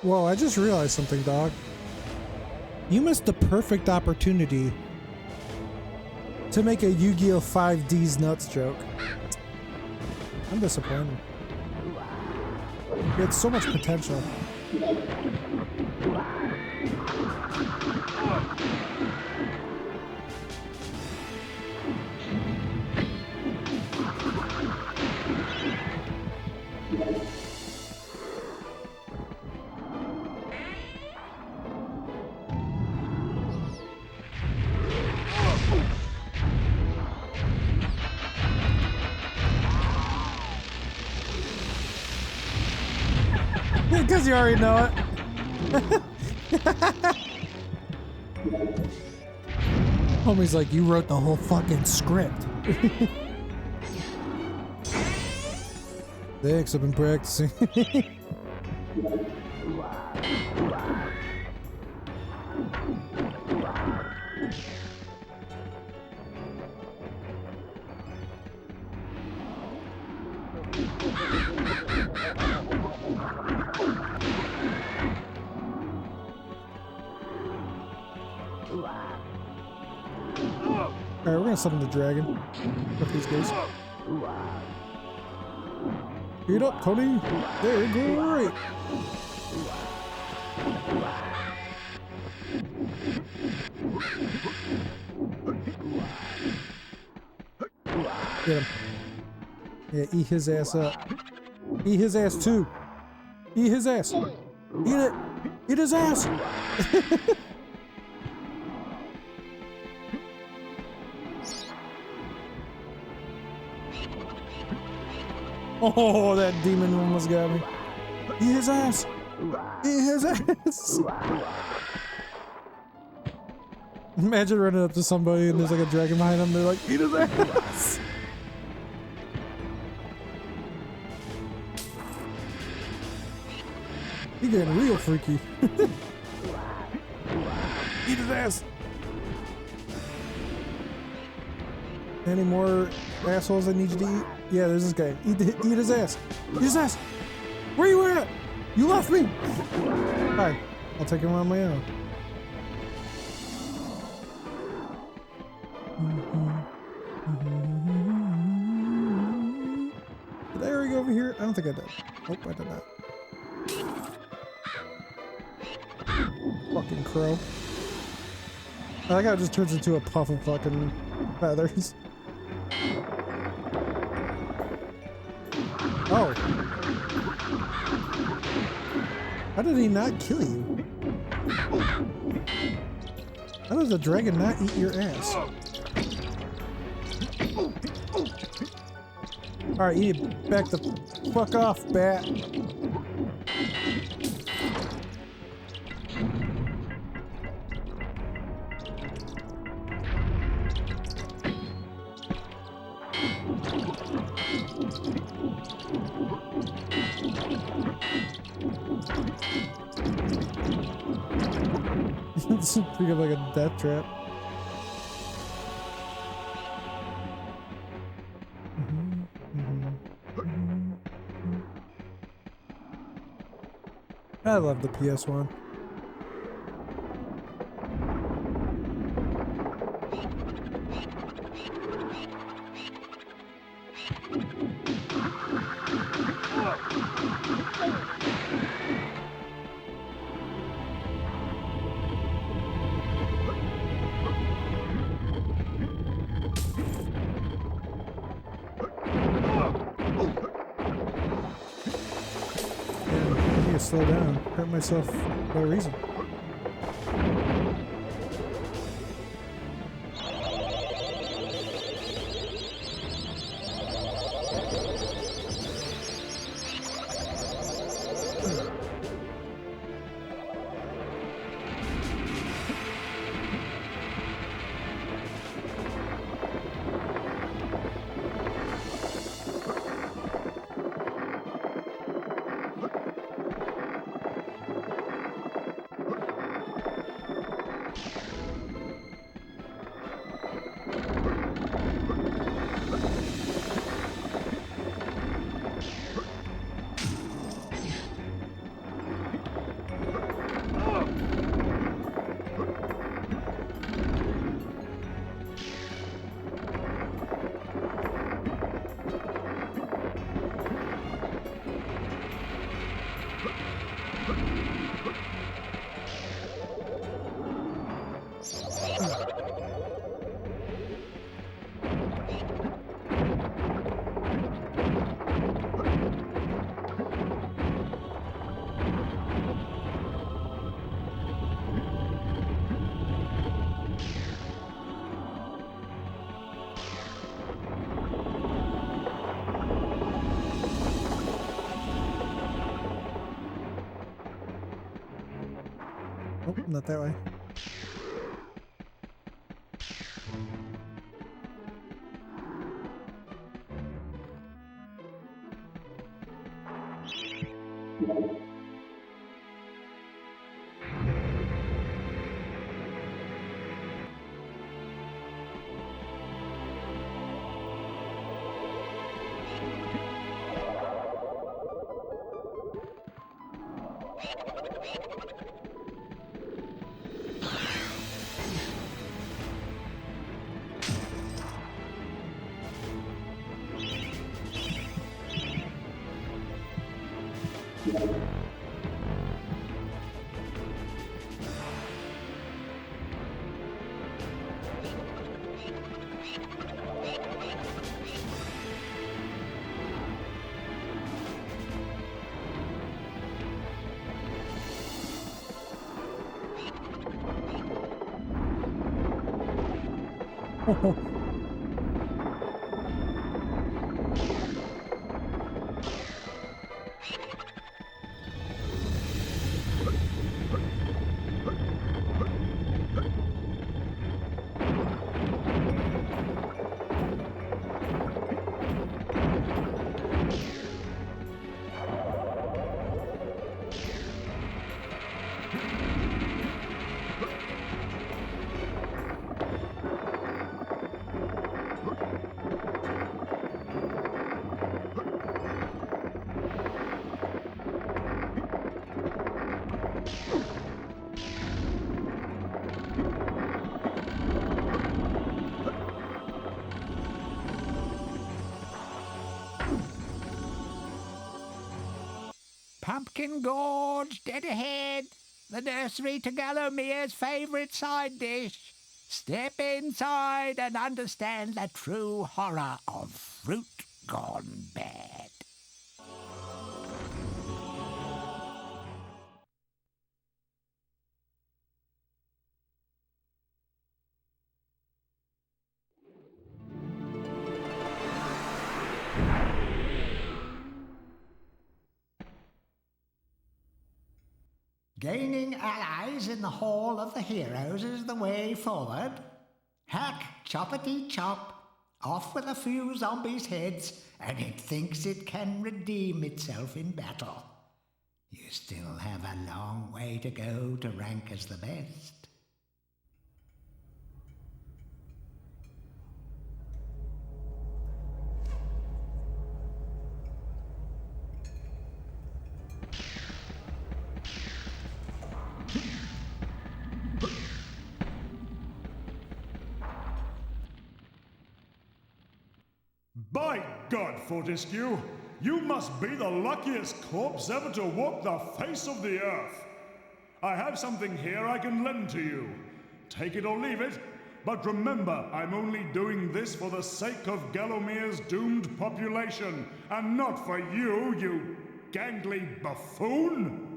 Whoa, I just realized something, dog. You missed the perfect opportunity to make a Yu-Gi-Oh! 5D's nuts joke. I'm disappointed. You had so much potential. Because you already know it. Homie's like, you wrote the whole fucking script. Thanks, I've been practicing. Alright, we're gonna summon the dragon. With these guys. Get up, Tony! There you go, right! Get him. Yeah, eat his ass up. Eat his ass too. Eat his ass. Eat it. Eat his ass. Oh, that demon almost got me. Eat his ass. Eat his ass. Imagine running up to somebody and there's like a dragon behind them. They're like, eat his ass. You're getting real freaky. Eat his ass. Any more assholes I need you to eat? Yeah, there's this guy. Eat his ass. Eat his ass. Where you at? You left me. Hi. I'll take him on my own. Did I already go over here? I don't think I did. Nope, I did not. Fucking crow. I like how it just turns into a puff of fucking feathers. Oh. How did he not kill you? How does a dragon not eat your ass? Alright, you need to back the fuck off, bat. This is pretty like a death trap. I love the PS1. Slow down. Hurt myself for no reason. Oh, not that way. Pumpkin Gorge, dead ahead. The nursery to Galomia's favourite side dish. Step inside and understand the true horror of fruit gone bad. Gaining allies in the Hall of the Heroes is the way forward. Hack, choppity chop. Off with a few zombies' heads, and it thinks it can redeem itself in battle. You still have a long way to go to rank as the best. By God, Fortescue, you must be the luckiest corpse ever to walk the face of the earth. I have something here I can lend to you. Take it or leave it, but remember, I'm only doing this for the sake of Galomia's doomed population, and not for you, you gangly buffoon!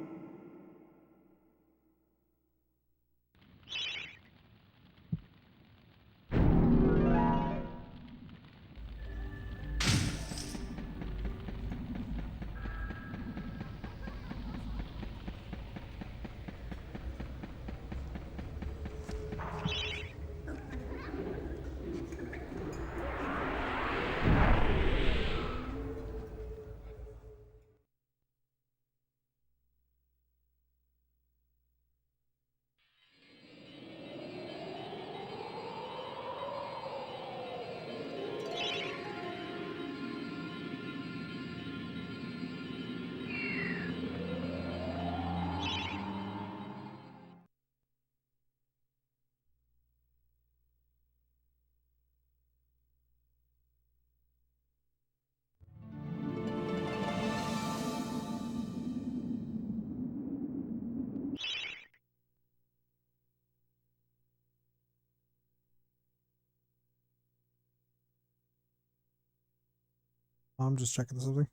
I'm just checking something.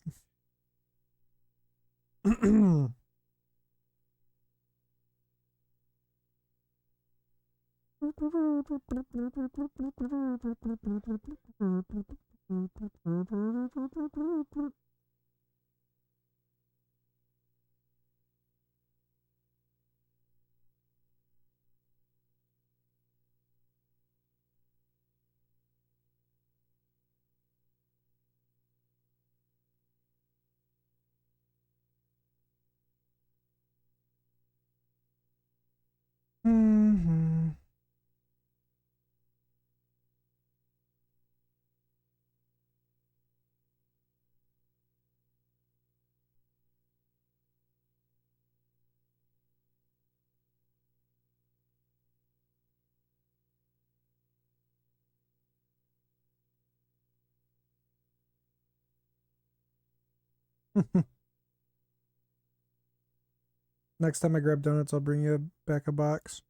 Next time I grab donuts, I'll bring you back a box.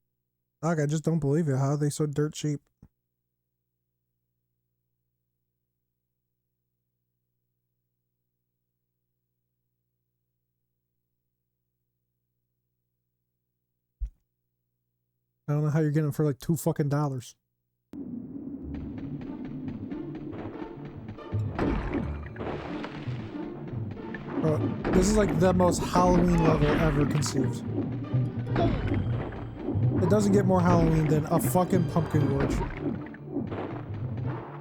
Doc, I just don't believe it. How are they so dirt cheap? I don't know how you're getting them for like $2 fucking. Bro, this is like the most Halloween level ever conceived. It doesn't get more Halloween than a fucking pumpkin gorge.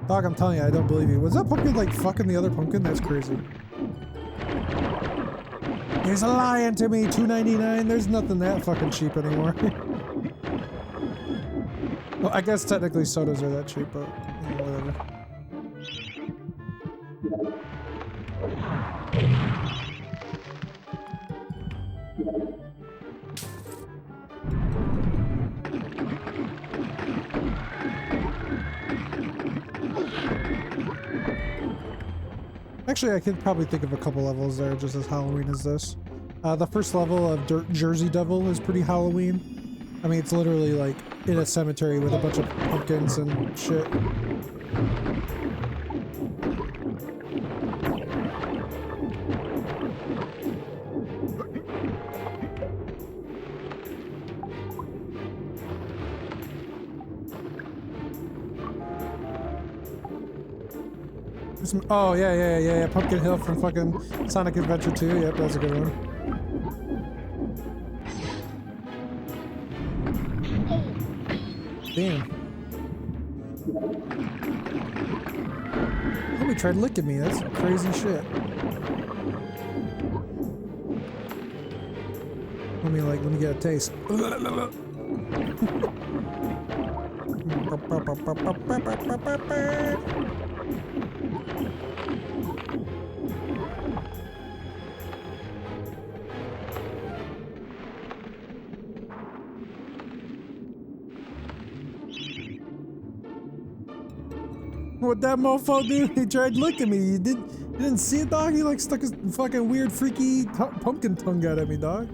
Dog, I'm telling you, I don't believe you. Was that pumpkin like fucking the other pumpkin? That's crazy. He's lying to me, $2.99. There's nothing that fucking cheap anymore. Well, I guess technically sodas are that cheap, but you know, whatever. Actually, I could probably think of a couple levels that are just as Halloween as this. The first level of Jersey Devil is pretty Halloween. I mean, it's literally like in a cemetery with a bunch of pumpkins and shit. Oh, yeah. Pumpkin Hill from fucking Sonic Adventure 2. Yep, that was a good one. Damn. Homie tried licking me. That's crazy shit. Let me get a taste. What that mofo do? He tried licking me. You didn't see it, dog? He like stuck his fucking weird freaky pumpkin tongue out at me, dog.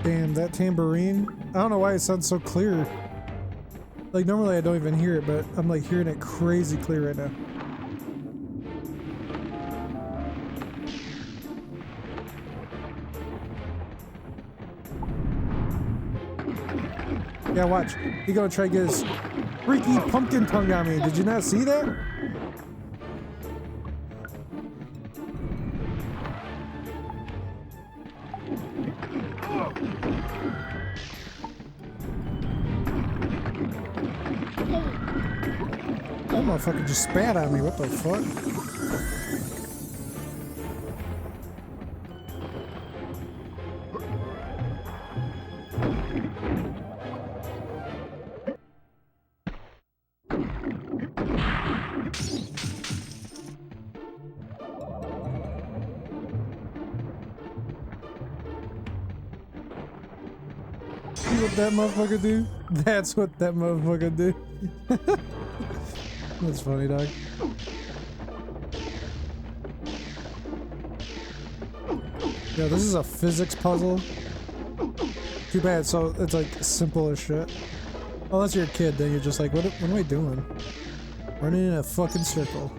Damn, that tambourine. I don't know why it sounds so clear. Like, normally I don't even hear it, but I'm like hearing it crazy clear right now. Yeah, watch. He's gonna try to get his freaky pumpkin tongue on me. Did you not see that? That motherfucker just spat on me. What the fuck? See what that motherfucker do? That's what that motherfucker do. That's funny, dog. Yeah, this is a physics puzzle. Too bad, so it's like simple as shit. Unless you're a kid, then you're just like, what am I doing? Running in a fucking circle.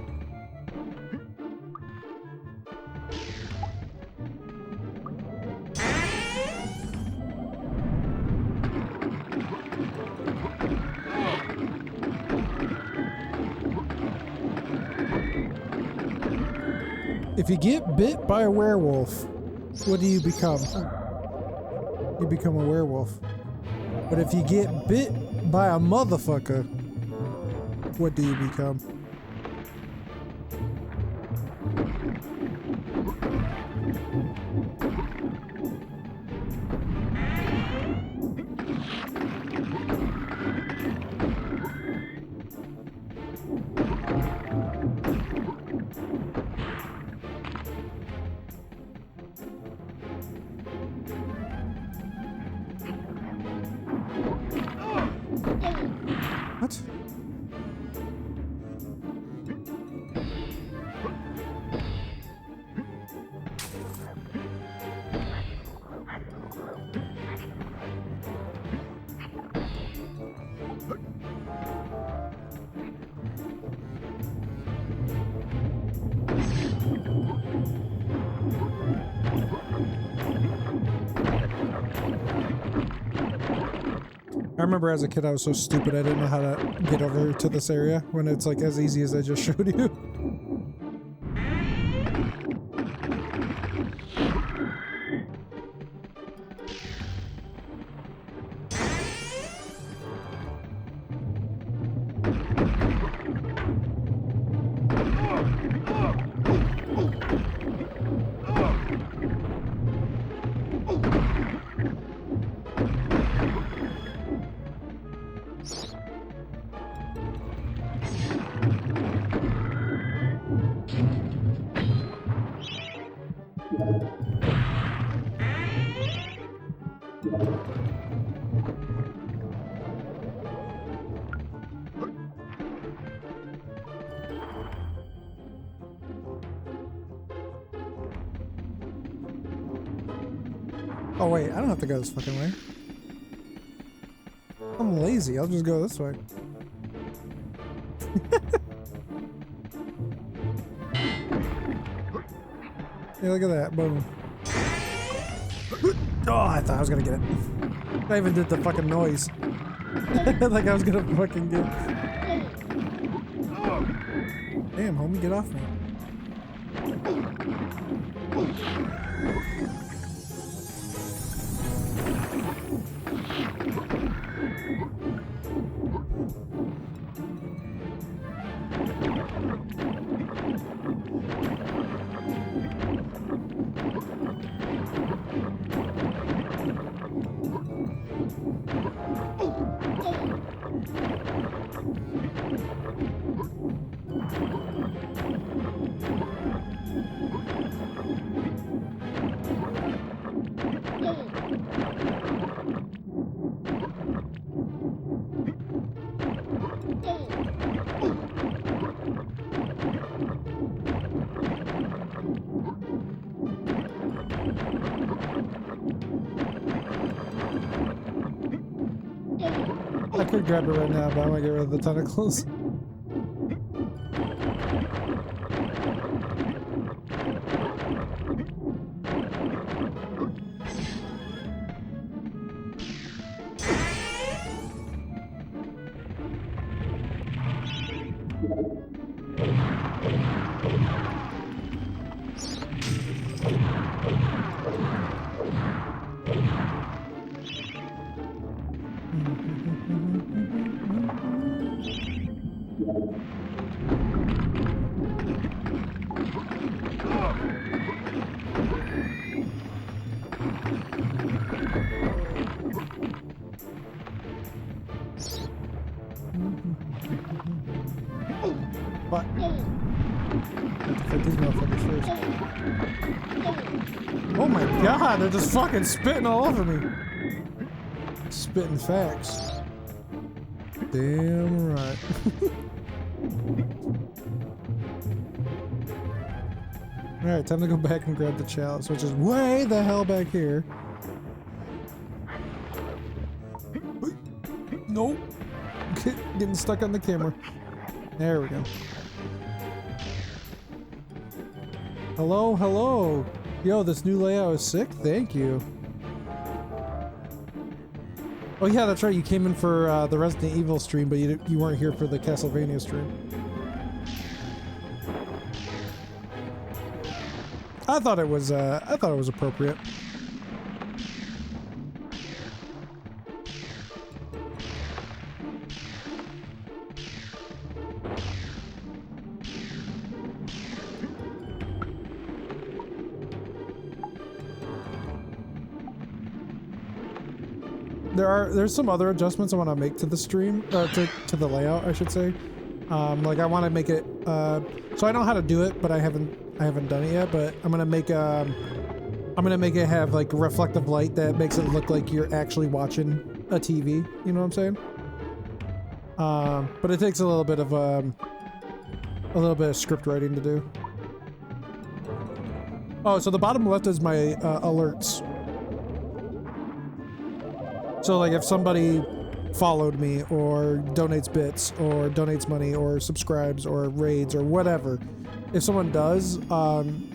If you get bit by a werewolf, what do you become? You become a werewolf. But if you get bit by a motherfucker, what do you become? remember as a kid I was so stupid I didn't know how to get over to this area when it's like as easy as I just showed you. Oh wait, I don't have to go this fucking way. I'm lazy, I'll just go this way. Yeah, look at that, boom. Oh, I thought I was gonna get it. I even did the fucking noise. Like I was gonna fucking get it. Damn, homie, get off me. I could grab it right now, but I want to get rid of the tentacles. What? I have to fight these motherfuckers first. Oh my god, they're just fucking spitting all over me. Spitting facts. Damn right. Alright, time to go back and grab the chalice, which is way the hell back here. Nope. Getting stuck on the camera. There we go. Hello, hello. Yo, this new layout is sick. Thank you. Oh yeah, that's right. You came in for the Resident Evil stream, but you weren't here for the Castlevania stream. I thought it was appropriate. There's some other adjustments I want to make to the stream, to the layout, I should say. Like I want to make it, so I know how to do it, but I haven't done it yet. But I'm gonna make it have like reflective light that makes it look like you're actually watching a TV. You know what I'm saying? But it takes a little bit of script writing to do. Oh, so the bottom left is my alerts. So like if somebody followed me or donates bits or donates money or subscribes or raids or whatever, if someone does,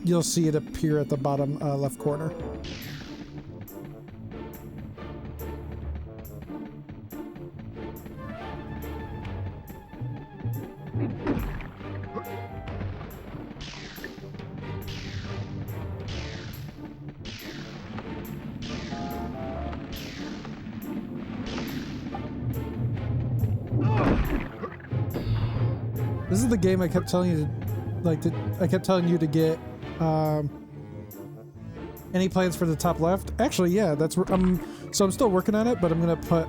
you'll see it appear at the bottom left corner. This is the game I kept telling you I kept telling you to get. Any plans for the top left? Actually, yeah, that's where I'm still working on it, but I'm gonna put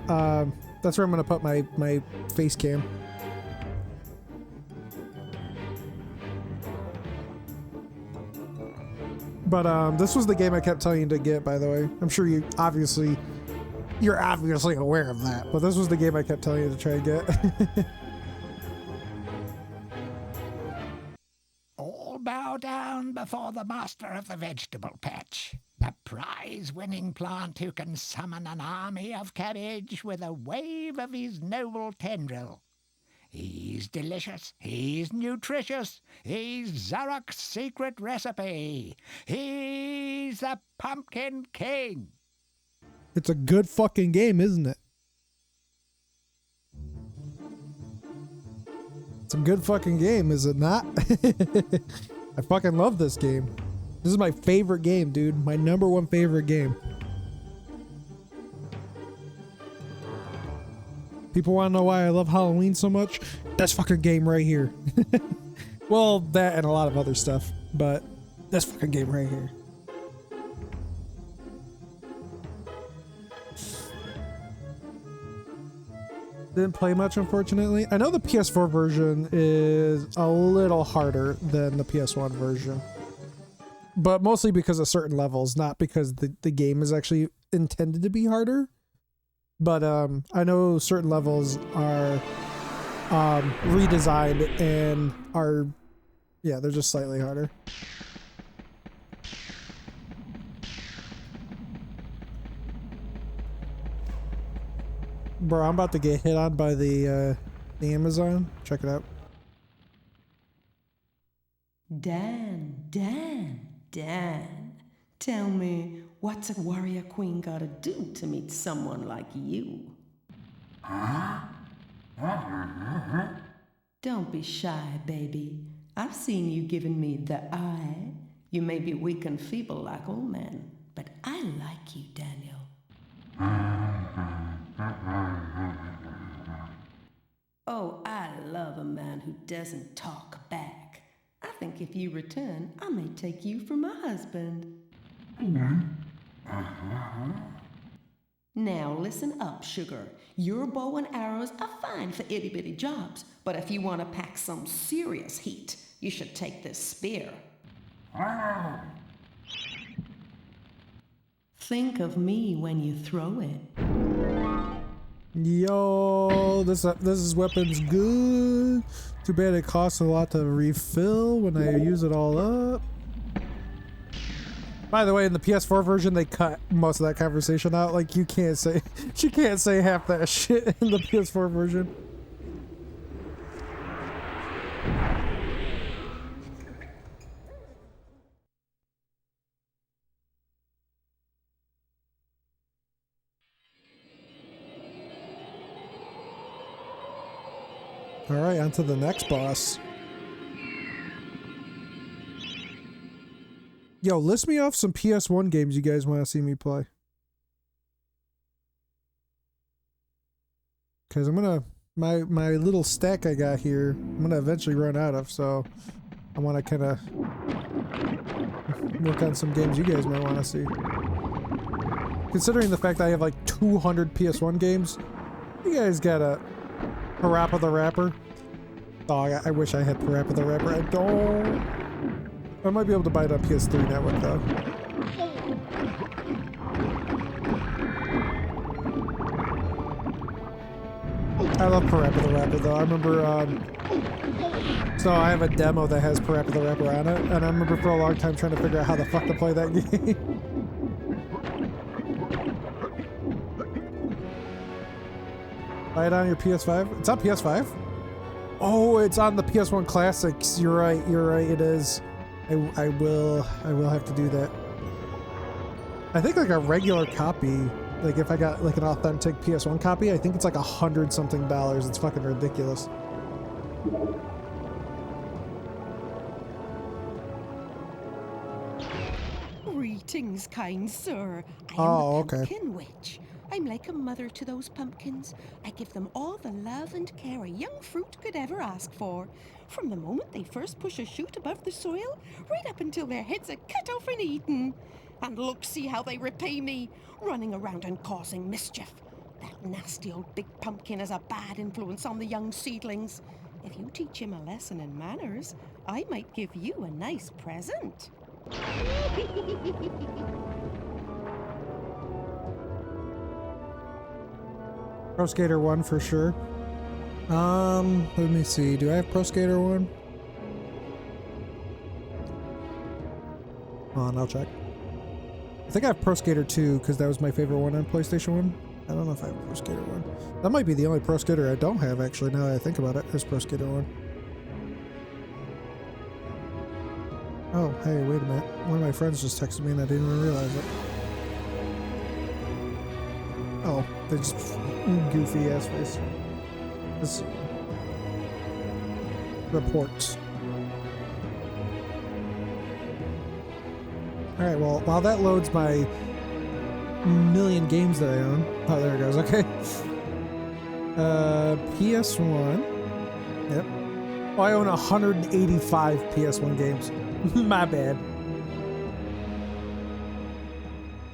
that's where I'm gonna put my face cam. But this was the game I kept telling you to get, by the way. I'm sure you're obviously aware of that, but this was the game I kept telling you to try and get. All bow down before the master of the vegetable patch, the prize-winning plant who can summon an army of cabbage with a wave of his noble tendril. He's delicious, he's nutritious, he's Zarok's secret recipe. He's the Pumpkin King. It's a good fucking game, isn't it? It's a good fucking game, is it not? I fucking love this game. This is my favorite game, dude. My #1 favorite game. People want to know why I love Halloween so much? This fucking game right here. Well, that and a lot of other stuff, but this fucking game right here. Didn't play much, unfortunately. I know the PS4 version is a little harder than the PS1 version, but mostly because of certain levels, not because the game is actually intended to be harder. But I know certain levels are redesigned and are, yeah, they're just slightly harder. Bro, I'm about to get hit on by the Amazon. Check it out. Dan. Tell me, what's a warrior queen gotta do to meet someone like you? Don't be shy, baby. I've seen you giving me the eye. You may be weak and feeble like old men, but I like you, Daniel. Oh, I love a man who doesn't talk back. I think if you return, I may take you for my husband. Now listen up, sugar. Your bow and arrows are fine for itty-bitty jobs, but if you want to pack some serious heat, you should take this spear. Think of me when you throw it. Yo, this weapon's good. Too bad it costs a lot to refill when I use it all up. By the way, in the PS4 version, they cut most of that conversation out. Like, she can't say half that shit in the PS4 version. All right, on to the next boss. Yo, list me off some PS1 games you guys want to see me play. Because I'm gonna, my little stack I got here, I'm gonna eventually run out of, so I want to kind of work on some games you guys might want to see. Considering the fact that I have like 200 PS1 games, you guys got a Parappa the Rapper. Oh, I wish I had Parappa the Rapper. I don't. I might be able to buy it on PS3 network though. I love Parappa the Rapper though. I remember, so I have a demo that has Parappa the Rapper on it, and I remember for a long time trying to figure out how the fuck to play that game. Buy it on your PS5? It's on PS5? Oh, it's on the PS1 Classics. You're right, it is. I will have to do that. I think like a regular copy, like if I got like an authentic PS1 copy, I think it's like $100-something. It's fucking ridiculous. Greetings, kind sir. I am Oh, the okay. Pumpkin Witch. I'm like a mother to those pumpkins. I give them all the love and care a young fruit could ever ask for. From the moment they first push a shoot above the soil, right up until their heads are cut off and eaten. And look, see how they repay me, running around and causing mischief. That nasty old big pumpkin has a bad influence on the young seedlings. If you teach him a lesson in manners, I might give you a nice present. Pro Skater 1 for sure. Let me see. Do I have Pro Skater 1? Hold on, I'll check. I think I have Pro Skater 2 because that was my favorite one on PlayStation 1. I don't know if I have Pro Skater 1. That might be the only Pro Skater I don't have, actually, now that I think about it, is Pro Skater 1. Oh, hey, wait a minute. One of my friends just texted me and I didn't even realize it. Oh, they just goofy ass face. Let's see. Reports. Alright, well, while that loads my million games that I own. Oh, there it goes, okay. PS1. Yep. Oh, I own 185 PS1 games. My bad.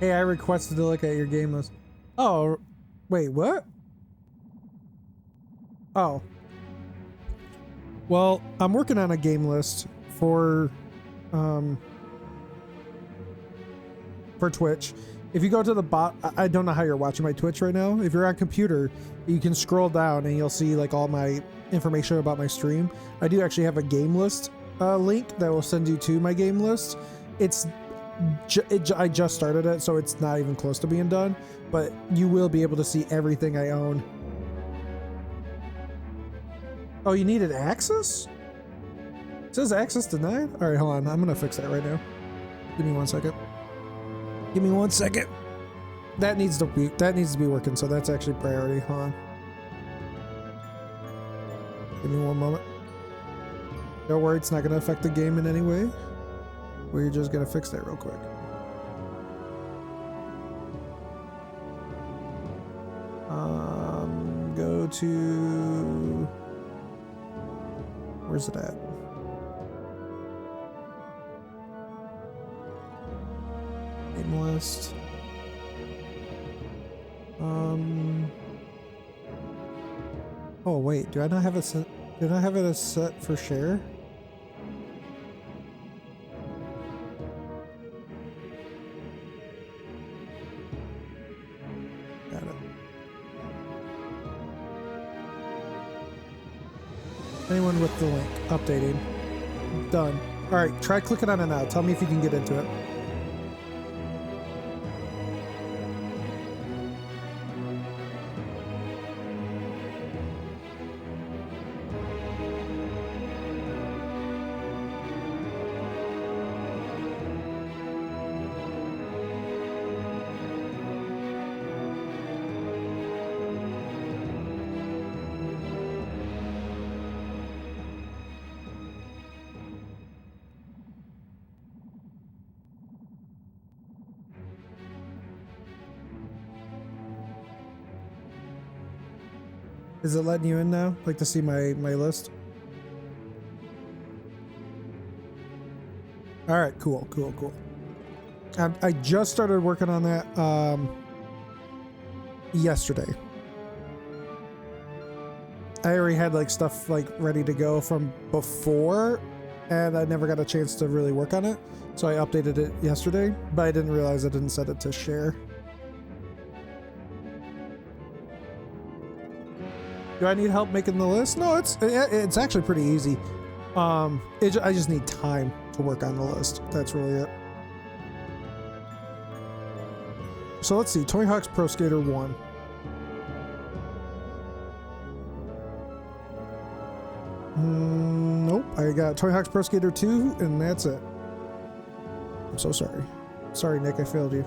Hey, I requested to look at your game list. Oh, wait, what? Oh. Well, I'm working on a game list for Twitch. If you go to the I don't know how you're watching my Twitch right now. If you're on computer, you can scroll down and you'll see like all my information about my stream. I do actually have a game list link that will send you to my game list. I just started it, so it's not even close to being done, but you will be able to see everything I own. Oh, you needed access? It says access denied? All right, hold on. I'm gonna fix that right now. Give me 1 second. Give me 1 second. That needs to be working, so that's actually priority. Hold on. Give me 1 moment. Don't worry, it's not gonna affect the game in any way. We're just gonna fix that real quick. Go to... Where's it at? Game list. Oh wait, do I not have a set? Did I have it as set for share? Got it. Anyone with the link? Updating. Done. Alright, try clicking on it now. Tell me if you can get into it. Is it letting you in now? Like to see my list? All right, cool. I just started working on that yesterday. I already had like stuff like ready to go from before, and I never got a chance to really work on it. So I updated it yesterday, but I didn't realize I didn't set it to share. Do I need help making the list? No, it's actually pretty easy. I just need time to work on the list. That's really it. So let's see. Tony Hawk's Pro Skater 1. Nope. I got Tony Hawk's Pro Skater 2, and that's it. I'm so sorry. Sorry, Nick. I failed you.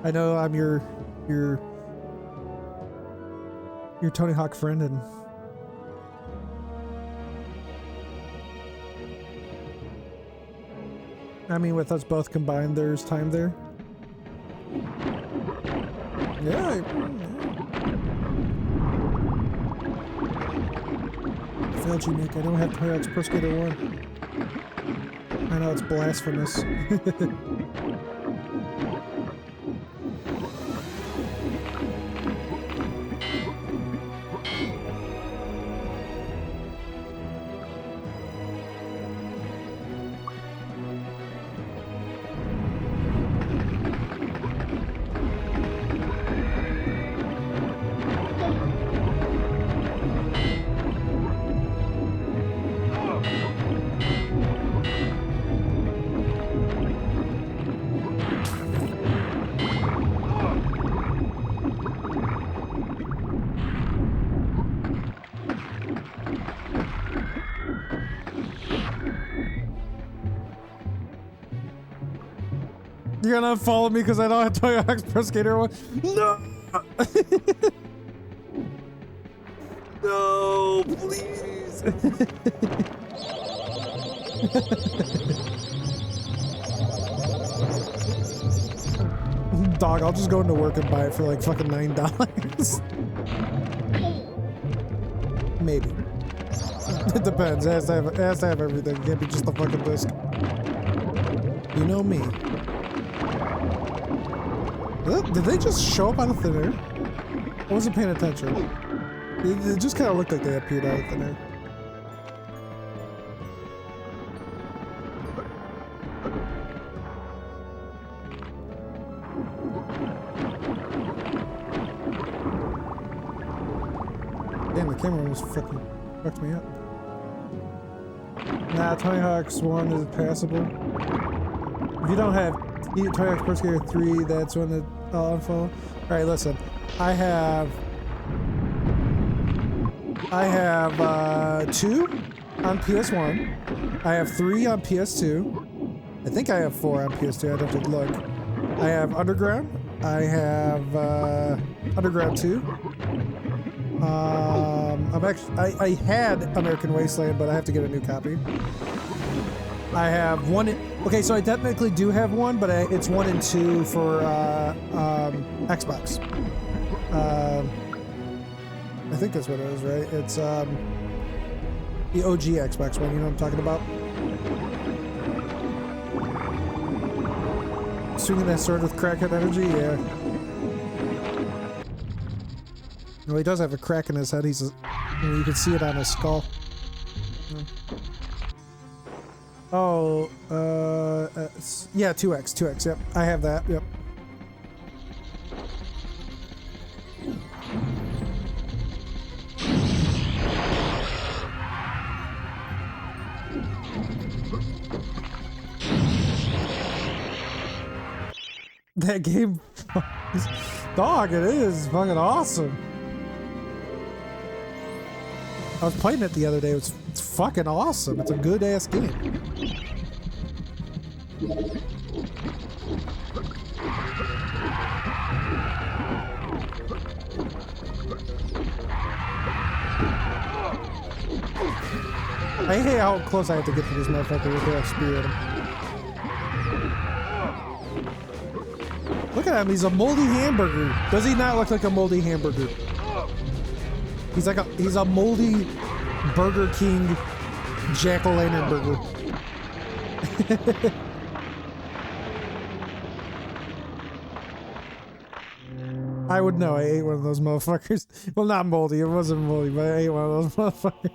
I know I'm your Tony Hawk friend, and I mean, with us both combined, there's time there. Yeah. failed you, Nick. I don't have Toy Hawk's Pro Skater 1. I know it's blasphemous. You're gonna unfollow me because I don't have Toy Hawk's Pro Skater 1? No! No, please! Dog, I'll just go into work and buy it for like fucking $9. Maybe. It depends. It has to have everything. It can't be just the fucking disc. You know me. Did they just show up out of thin air? I wasn't paying attention. It just kind of looked like they appeared out of thin air. Damn, the camera almost fucking fucked me up. Nah, Tony Hawk's 1 is passable. If you don't have Tony Hawk's Pro Skater 3, that's when it unfollow. Alright, listen. I have 2 on PS1. I have 3 on PS2. I think I have 4 on PS2. I'd have to look. I have Underground. I have Underground 2. I had American Wasteland, but I have to get a new copy. I have 1. Okay, so I technically do have 1, but it's 1 and 2 for Xbox. I think that's what it is, right? It's the OG Xbox one. You know what I'm talking about? Swinging that sword with crackhead energy, yeah. Well, he does have a crack in his head. You can see it on his skull. Oh, yeah, 2X, yep. I have that, yep. That game, dog, it is fucking awesome. I was playing it the other day. It's fucking awesome. It's a good ass game. I hate how close I have to get to this motherfucker with that spear at him. Look at him. He's a moldy hamburger. Does he not look like a moldy hamburger? He's a moldy Burger King jack-o'-lantern burger. I would know. I ate one of those motherfuckers. Well, not moldy. It wasn't moldy, but I ate one of those motherfuckers.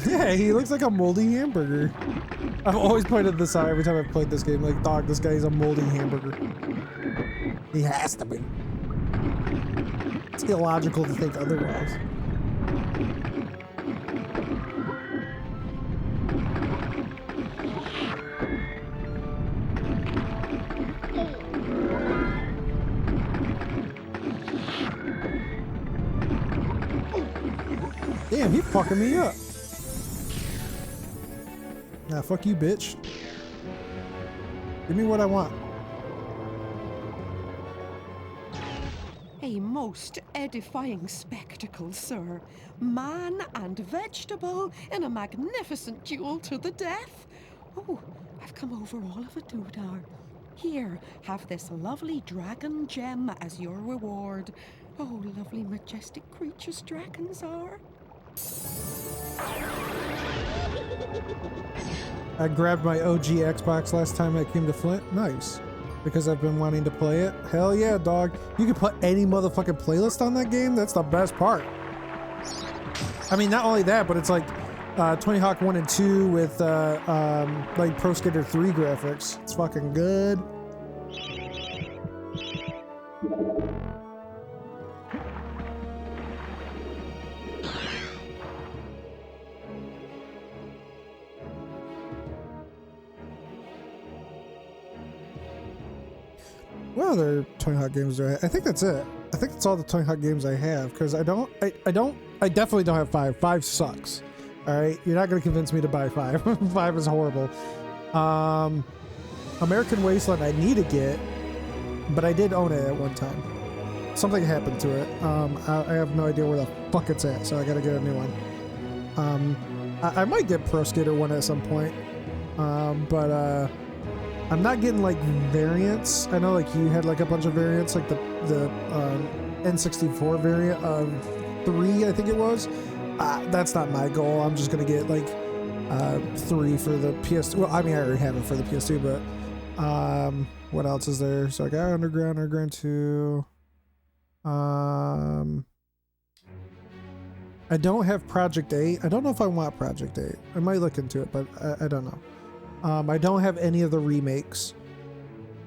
Yeah, he looks like a moldy hamburger. I've always pointed this out every time I've played this game. Like, dog, this guy's a moldy hamburger. He has to be. It's illogical to think otherwise. Damn, he fucking me up. Nah, fuck you, bitch. Give me what I want. A most edifying spectacle, sir. Man and vegetable in a magnificent duel to the death. Oh, I've come over all of a doodah. Here, have this lovely dragon gem as your reward. Oh, lovely, majestic creatures dragons are. I grabbed my OG Xbox last time I came to Flint. Nice. Because I've been wanting to play it. Hell yeah, dog. You can put any motherfucking playlist on that game. That's the best part. I mean, not only that, but it's like Tony Hawk 1 and 2 with like Pro Skater 3 graphics. It's fucking good. What other Tony Hawk games do I have? I think that's it. I think that's all the Tony Hawk games I have, because I definitely don't have 5. 5 sucks. Alright? You're not gonna convince me to buy 5. 5 is horrible. American Wasteland I need to get, but I did own it at one time. Something happened to it. I have no idea where the fuck it's at, so I gotta get a new one. I might get Pro Skater 1 at some point. But I'm not getting like variants. I know like you had like a bunch of variants, like the N64 variant of 3, I think it was. That's not my goal. I'm just gonna get like 3 for the PS2. Well, I mean, I already have it for the PS2, but what else is there? So I got Underground 2. I don't have Project 8. I don't know if I want Project 8. I might look into it, but I don't know. I don't have any of the remakes.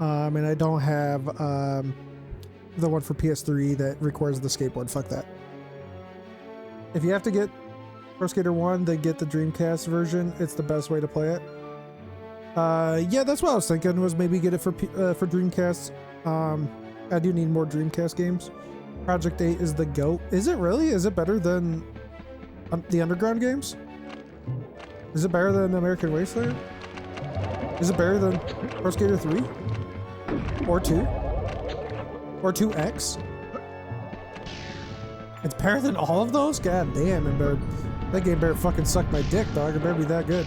And I don't have the one for PS3 that requires the skateboard. Fuck that. If you have to get Pro Skater 1, then get the Dreamcast version. It's the best way to play it. Yeah, that's what I was thinking, was maybe get it for Dreamcast. I do need more Dreamcast games. Project 8 is the GOAT. Is it really? Is it better than the Underground games? Is it better than American Wasteland? Is it better than Pro Skater 3? Or 2? Or 2X? It's better than all of those? God damn, that game better fucking suck my dick, dog. It better be that good.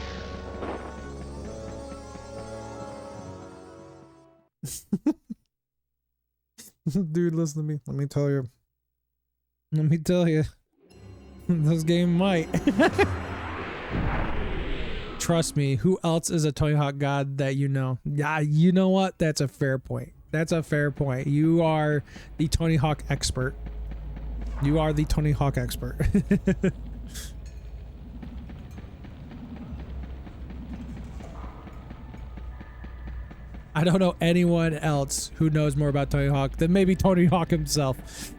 Dude, listen to me. Let me tell you. This game might. Trust me, who else is a Tony Hawk god that you know? Yeah, you know what? That's a fair point. You are the Tony Hawk expert. I don't know anyone else who knows more about Tony Hawk than maybe Tony Hawk himself.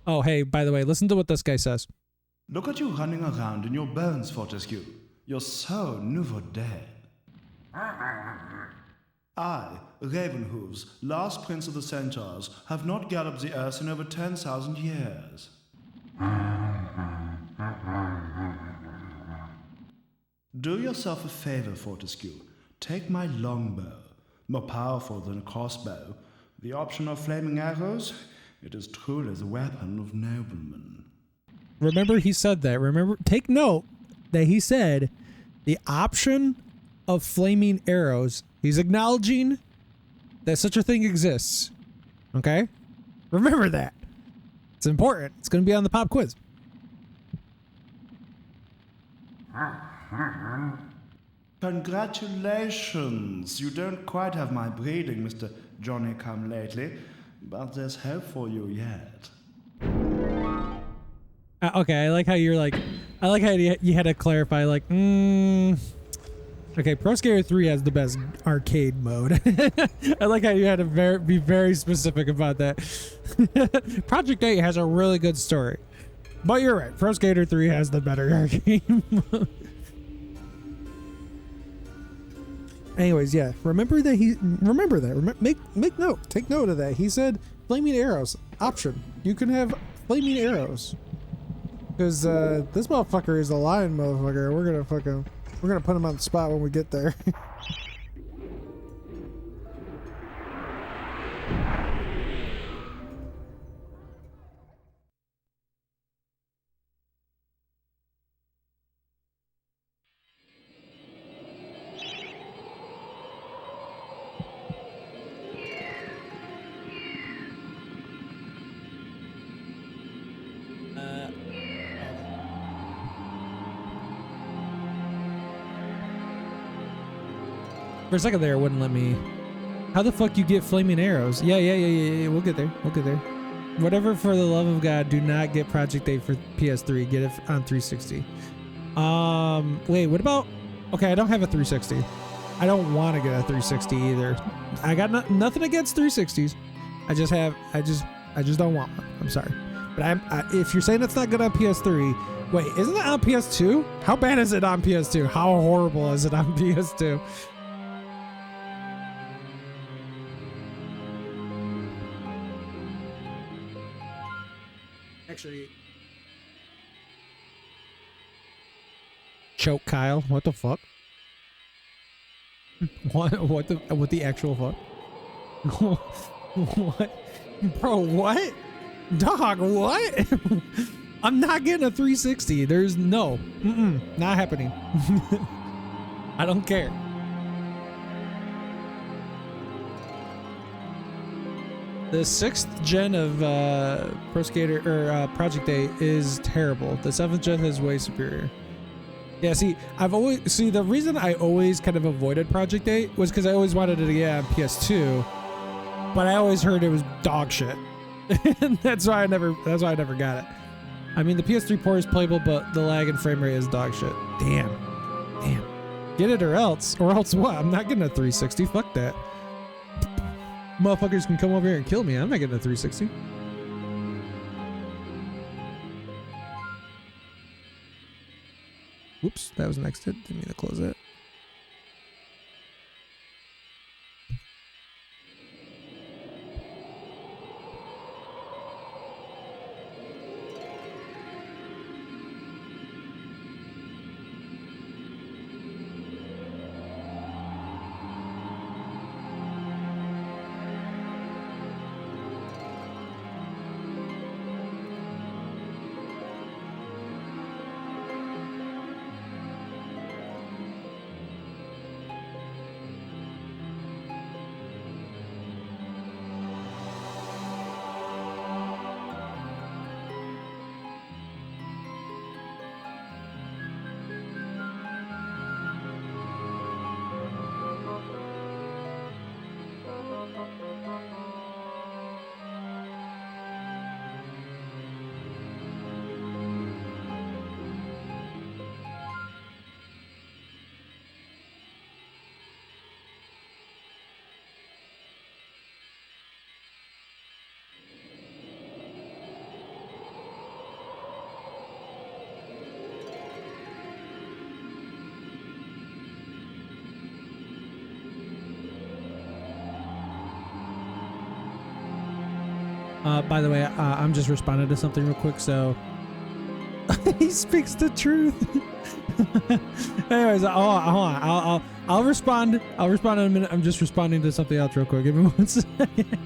Oh, hey, by the way, listen to what this guy says. Look at you running around in your bones, Fortescue. You're so nouveau dead. I, Ravenhooves, last prince of the centaurs, have not galloped the earth in over 10,000 years. Do yourself a favor, Fortescue. Take my longbow, more powerful than a crossbow. The option of flaming arrows, it is truly the weapon of noblemen. Remember he said that. Take note that he said the option of flaming arrows. He's acknowledging that such a thing exists. Okay? Remember that. It's important. It's going to be on the pop quiz. Congratulations! You don't quite have my breeding, Mr. Johnny-come-lately, but there's hope for you yet. Okay, I like how you had to clarify, like, okay, Pro Skater 3 has the best arcade mode. I like how you had to be very specific about that. Project 8 has a really good story. But you're right, Pro Skater 3 has the better arcade mode. Anyways, yeah, make note, take note of that. He said flaming arrows, option. You can have flaming arrows. Because this motherfucker is a lion motherfucker. We're gonna put him on the spot when we get there. For a second there, it wouldn't let me. How the fuck you get flaming arrows? Yeah. We'll get there. We'll get there. Whatever, for the love of God, do not get Project 8 for PS3. Get it on 360. Wait, what about? Okay, I don't have a 360. I don't want to get a 360 either. I got nothing against 360s. I just don't want one. I'm sorry, but if you're saying it's not good on PS3, wait, isn't it on PS2? How bad is it on PS2? How horrible is it on PS2? Actually, choke Kyle. What the fuck? What the actual fuck? What? Bro, what? Dog, what? I'm not getting a 360. There's no. Not happening. I don't care. The 6th gen of Pro Skater or Project 8 is terrible. The 7th gen is way superior. Yeah, see, the reason I always kind of avoided Project 8 was because I always wanted it to get on PS2, but I always heard it was dog shit. And that's why I never got it. I mean, the PS3 port is playable, but the lag and frame rate is dog shit. Damn. Get it or else what? I'm not getting a 360. Fuck that. Motherfuckers can come over here and kill me. I'm not getting a 360. Whoops, that was an exit. Didn't mean to close it. By the way, I'm just responding to something real quick, so he speaks the truth. Anyways, hold on. I'll respond. I'll respond in a minute. I'm just responding to something else real quick. Give me 1 second.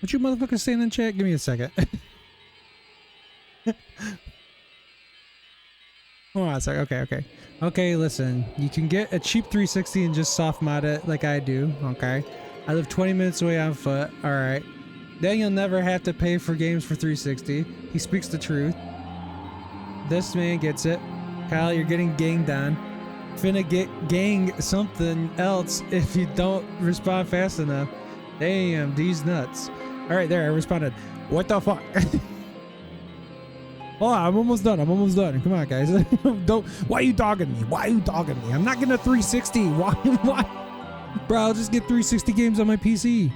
What you motherfuckers saying in chat? Give me a second. Hold on a second. Okay. Okay, listen. You can get a cheap 360 and just soft mod it like I do. Okay. I live 20 minutes away on foot. Alright. Then you'll never have to pay for games for 360. He speaks the truth. This man gets it. Kyle, you're getting ganged on. Finna get gang something else if you don't respond fast enough. Damn, these nuts. Alright, there, I responded. What the fuck? Oh, I'm almost done. Come on, guys. Don't. Why are you dogging me? I'm not getting a 360. Why? Bro, I'll just get 360 games on my PC.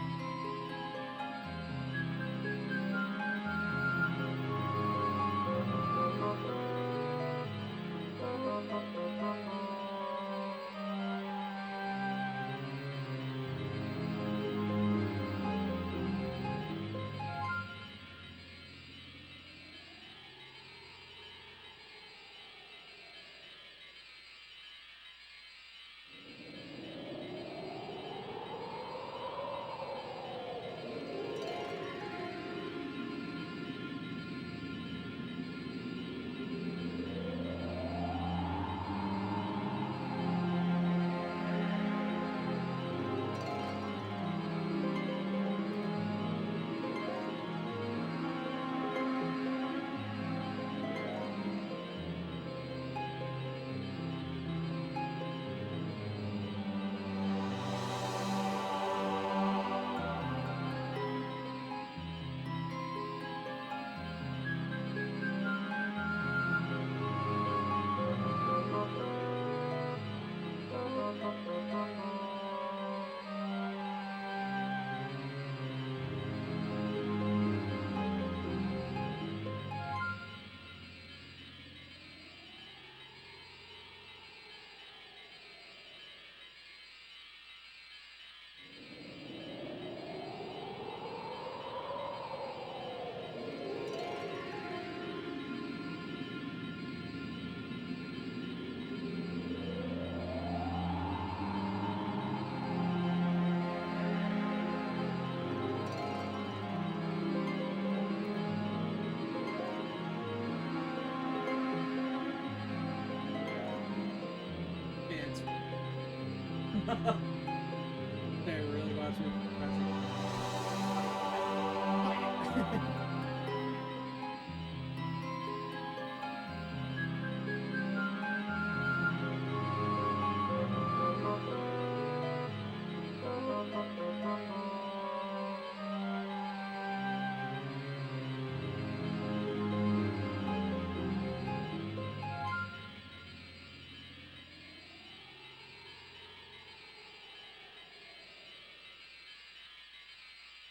They really watch me.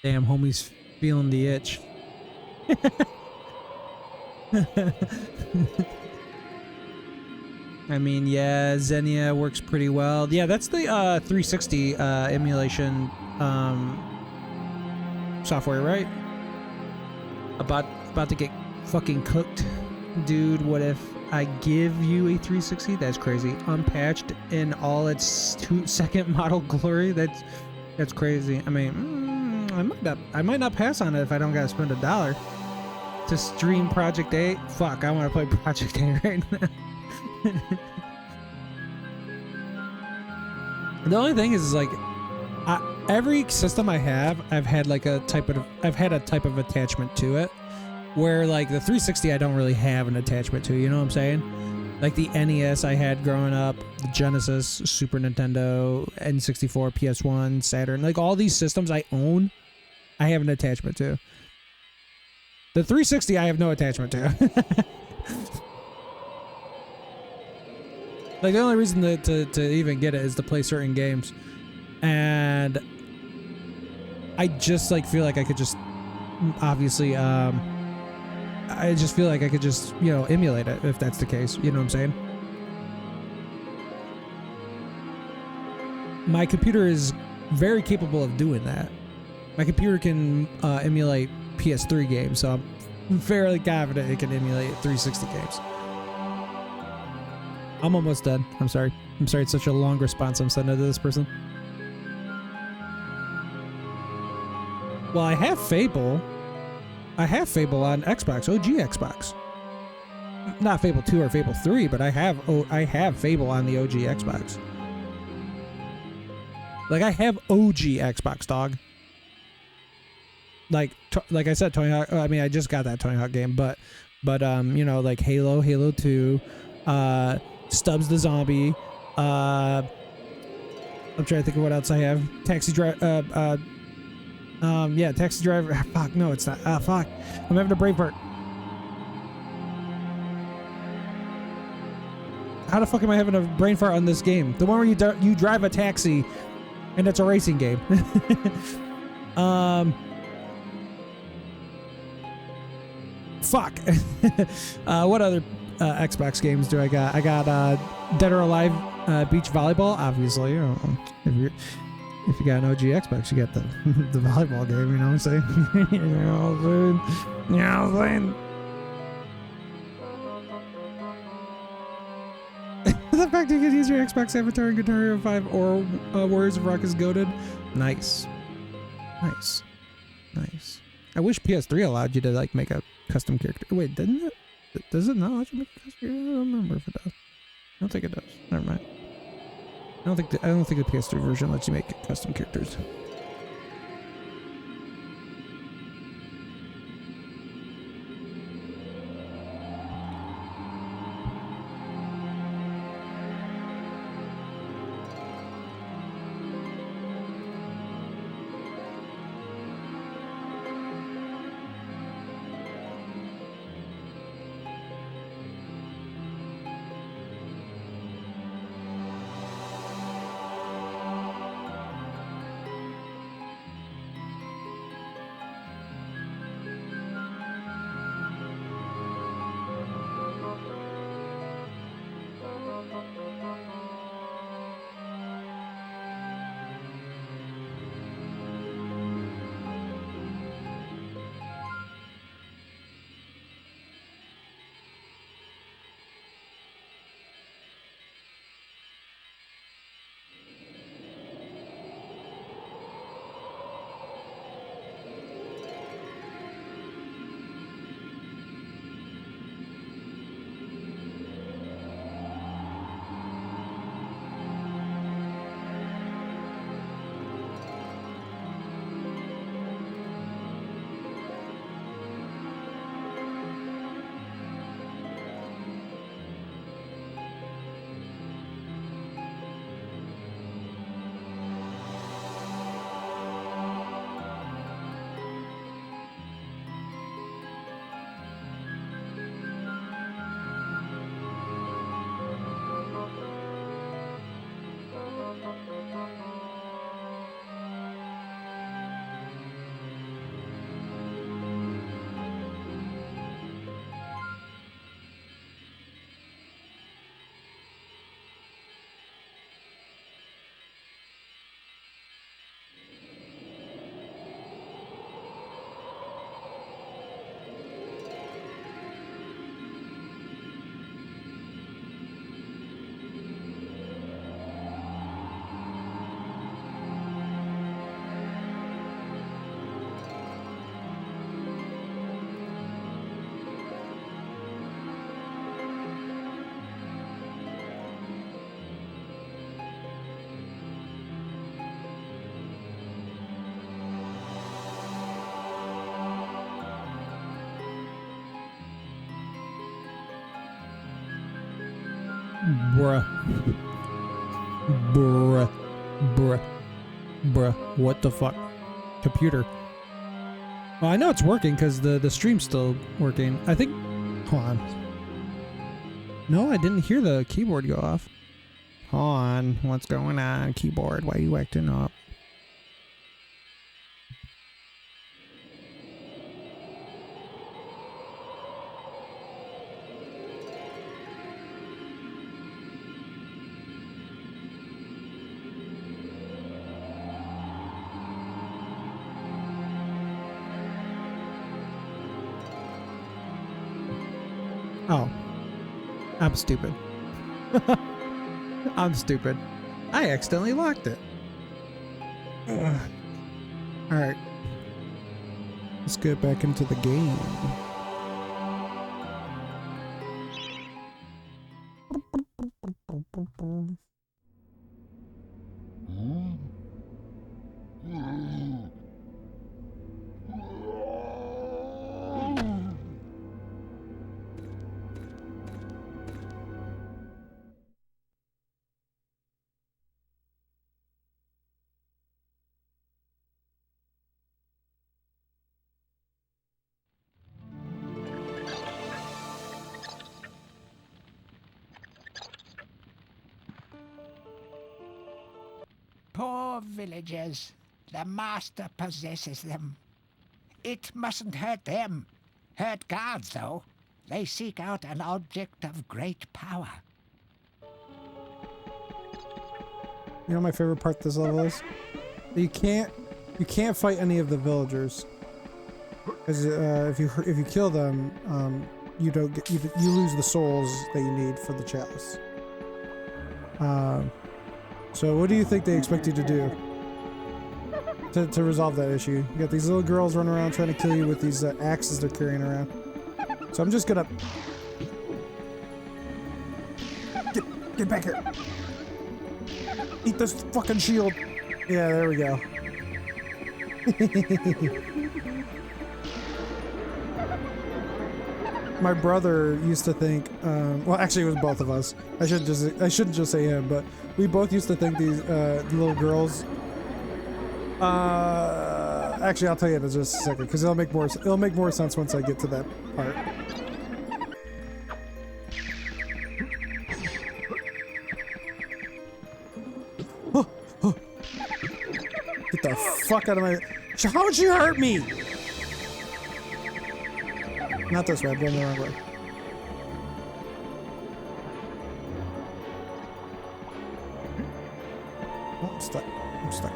Damn, homie's feeling the itch. I mean, yeah, Xenia works pretty well. Yeah, that's the 360 emulation software, right? About to get fucking cooked. Dude, what if I give you a 360? That's crazy. Unpatched in all its 2-second model glory. That's crazy. I mean, I might not pass on it if I don't gotta spend $1 to stream Project 8. Fuck, I want to play Project 8 right now. The only thing is like, every system I have, I've had a type of attachment to it. Where like the 360, I don't really have an attachment to. You know what I'm saying? Like the NES I had growing up, the Genesis, Super Nintendo, N64, PS1, Saturn, like all these systems I own, I have an attachment to. The 360 I have no attachment to. Like the only reason to even get it is to play certain games. And I just like feel like I could just obviously I just feel like I could just, you know, emulate it if that's the case. You know what I'm saying? My computer is very capable of doing that. My computer can emulate PS3 games, so I'm fairly confident it can emulate 360 games. I'm almost done. I'm sorry. It's such a long response I'm sending to this person. Well, I have Fable. I have Fable on Xbox, OG Xbox. Not Fable 2 or Fable 3, but I have Fable on the OG Xbox. Like, I have OG Xbox, dog. Like I said, Tony Hawk. I mean, I just got that Tony Hawk game, but you know, like Halo, Halo 2, Stubbs the Zombie. I'm trying to think of what else I have. Taxi Driver. Yeah, Taxi Driver. Fuck, no, it's not. Fuck. I'm having a brain fart. How the fuck am I having a brain fart on this game? The one where you drive a taxi, and it's a racing game. Fuck. What other Xbox games do I got? I got Dead or Alive Beach Volleyball, obviously. If you got an OG Xbox, you got the the volleyball game, you know what I'm saying? You know what I'm saying? The fact you can use your Xbox avatar in Guitar Hero 5 or Warriors of Rock is goated. Nice. Nice. Nice. I wish PS3 allowed you to like make a custom character. Wait, didn't it? Does it not let you make a custom character? I don't remember if it does. I don't think it does. Never mind. I don't think the PS3 version lets you make custom characters. Bruh. Bruh. Bruh. Bruh. What the fuck? Computer. Well, I know it's working because the stream's still working. I think... Hold on. No, I didn't hear the keyboard go off. Hold on. What's going on, keyboard? Why are you acting up? Oh. I'm stupid. I'm stupid. I accidentally locked it. Alright. Let's get back into the game. Poor villagers. The master possesses them. It mustn't hurt them. Hurt guards, though. They seek out an object of great power. You know what my favorite part of this level is? You can't fight any of the villagers. Because if you kill them, you lose the souls that you need for the chalice. So what do you think they expect you to do to resolve that issue? You got these little girls running around trying to kill you with these axes they're carrying around. So I'm just gonna get back here. Eat this fucking shield. Yeah, there we go. My brother used to think, well, actually, it was both of us. I shouldn't just say him, but we both used to think these little girls. Actually, I'll tell you in just a second because it'll make more sense once I get to that part. Get the fuck out of my! How'd you hurt me? Not this way, I'm going the wrong way. Oh, I'm stuck. I'm stuck.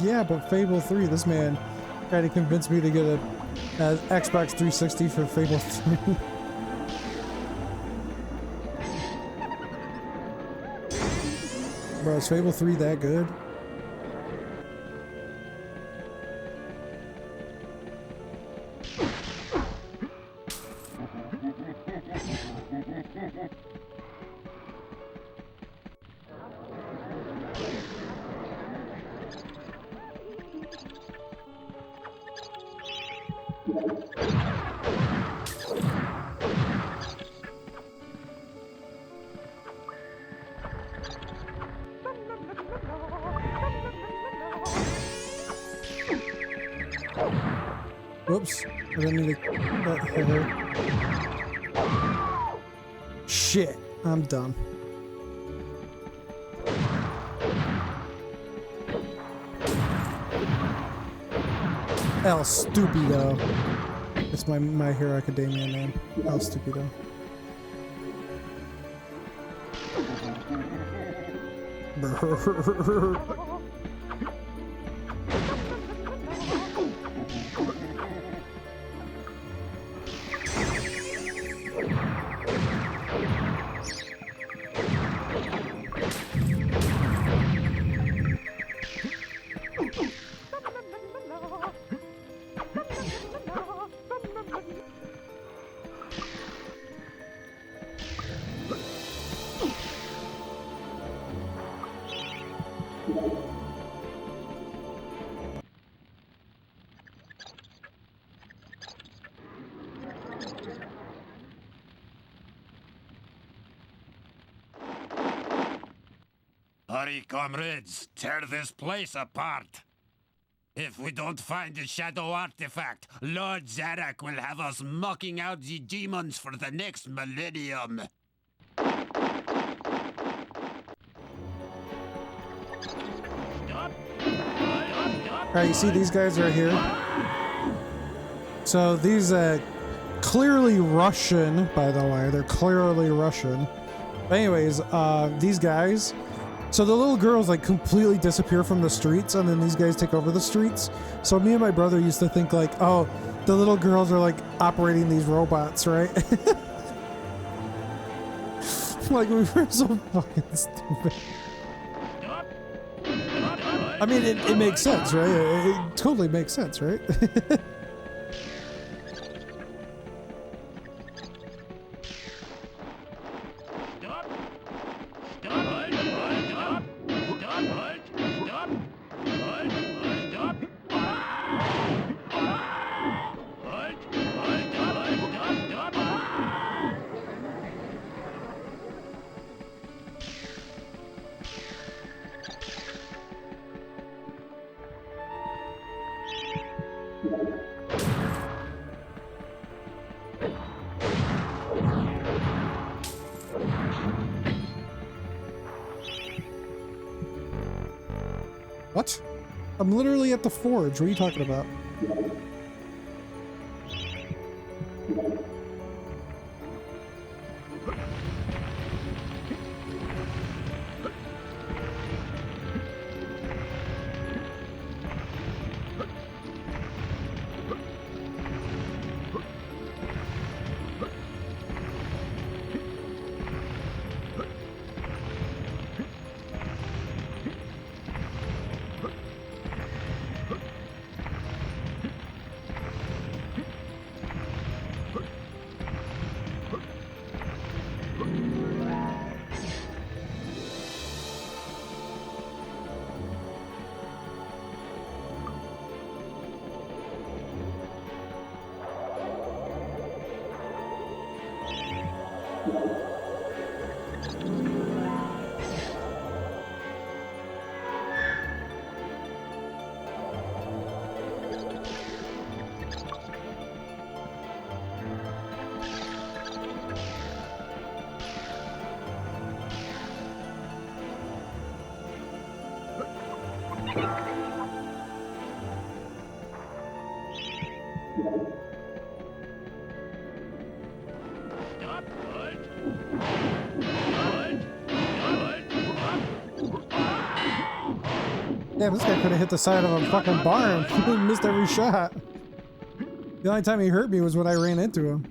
Yeah, but Fable 3, this man tried to convince me to get a Xbox 360 for Fable 3. Bro, is Fable 3 that good? Whoops. I didn't need to hit her. Shit. I'm done. El Stupido. It's my Hero Academia name. El Stupido. Hurry, comrades, tear this place apart. If we don't find the shadow artifact, Lord Zarok will have us mocking out the demons for the next millennium. Alright, you see these guys right here? So these, clearly Russian, by the way. They're clearly Russian. But anyways, these guys, So the little girls like completely disappear from the streets, and then these guys take over the streets. So me and my brother used to think like, oh, the little girls are like operating these robots, right? Like we were so fucking stupid. I mean, it makes sense, right? It totally makes sense, right? What? I'm literally at the forge. What are you talking about? Damn, this guy could have hit the side of a fucking barn. He missed every shot. The only time he hurt me was when I ran into him.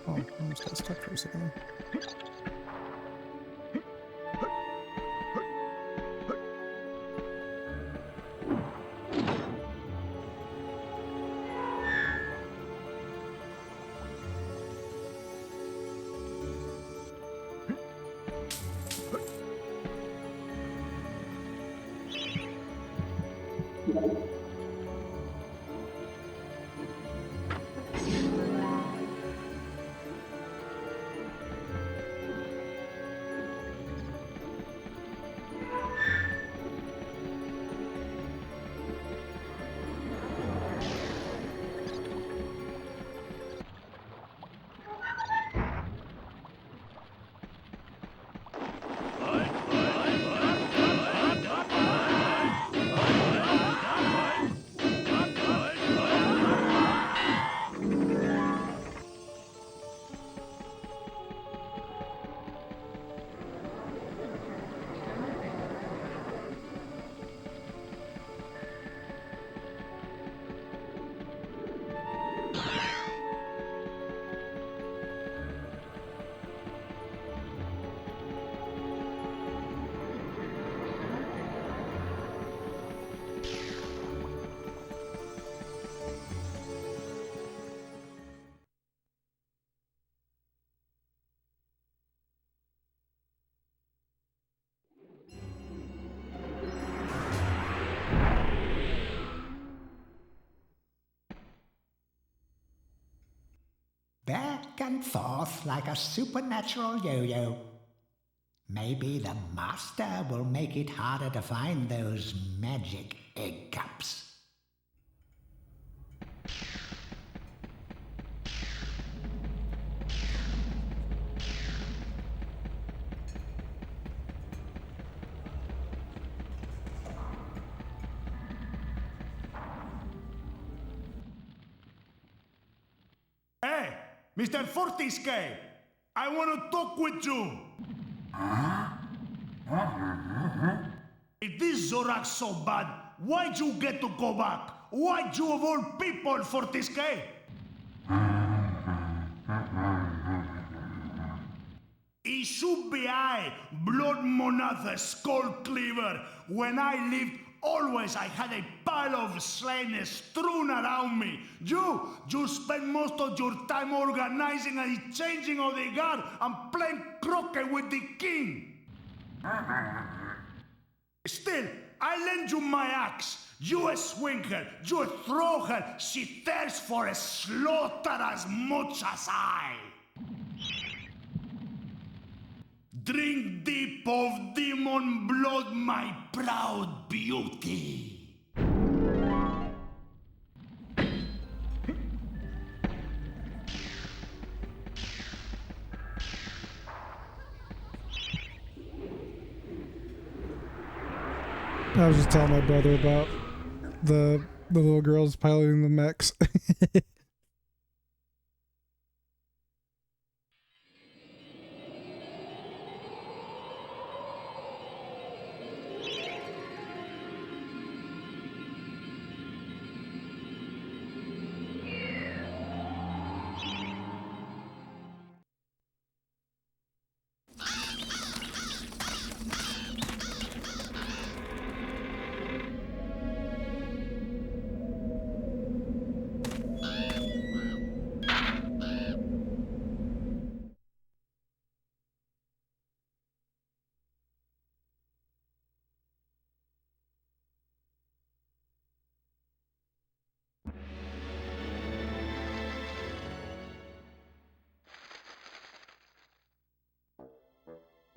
Oh, I almost got stuck for a second. Back and forth like a supernatural yo-yo. Maybe the master will make it harder to find those magic egg cups. Hey, Mr. Fortescue, I want to talk with you. If this Zorak's so bad, why'd you get to go back? Why'd you of all people, Fortescue? It should be I, Blood Monathe, Skull Cleaver. When I lived, always I had a pile of slain strewn around me. You spend most of your time organizing and changing of the guard and playing croquet with the king. Still, I lend you my axe. You swing her, you throw her. She thirsts for a slaughter as much as I. Drink deep of demon blood, my proud beauty. I was just telling my brother about the little girls piloting the mechs.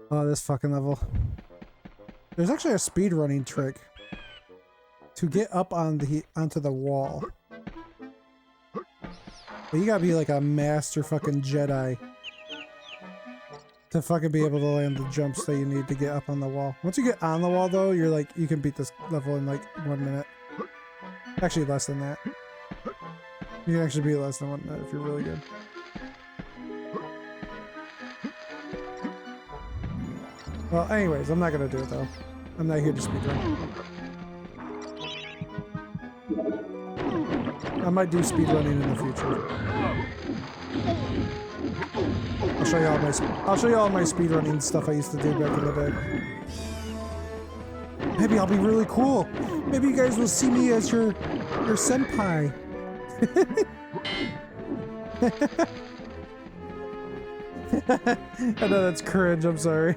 Oh, this fucking level. There's actually a speedrunning trick to get up on onto the wall. But you gotta be like a master fucking Jedi to fucking be able to land the jumps that you need to get up on the wall. Once you get on the wall though, you're like, you can beat this level in like 1 minute. Actually less than that. You can actually beat less than 1 minute if you're really good. Well, anyways, I'm not gonna do it though. I'm not here to speedrun. I might do speedrunning in the future. I'll show you all my speedrunning stuff I used to do back in the day. Maybe I'll be really cool. Maybe you guys will see me as your senpai. I know that's cringe, I'm sorry.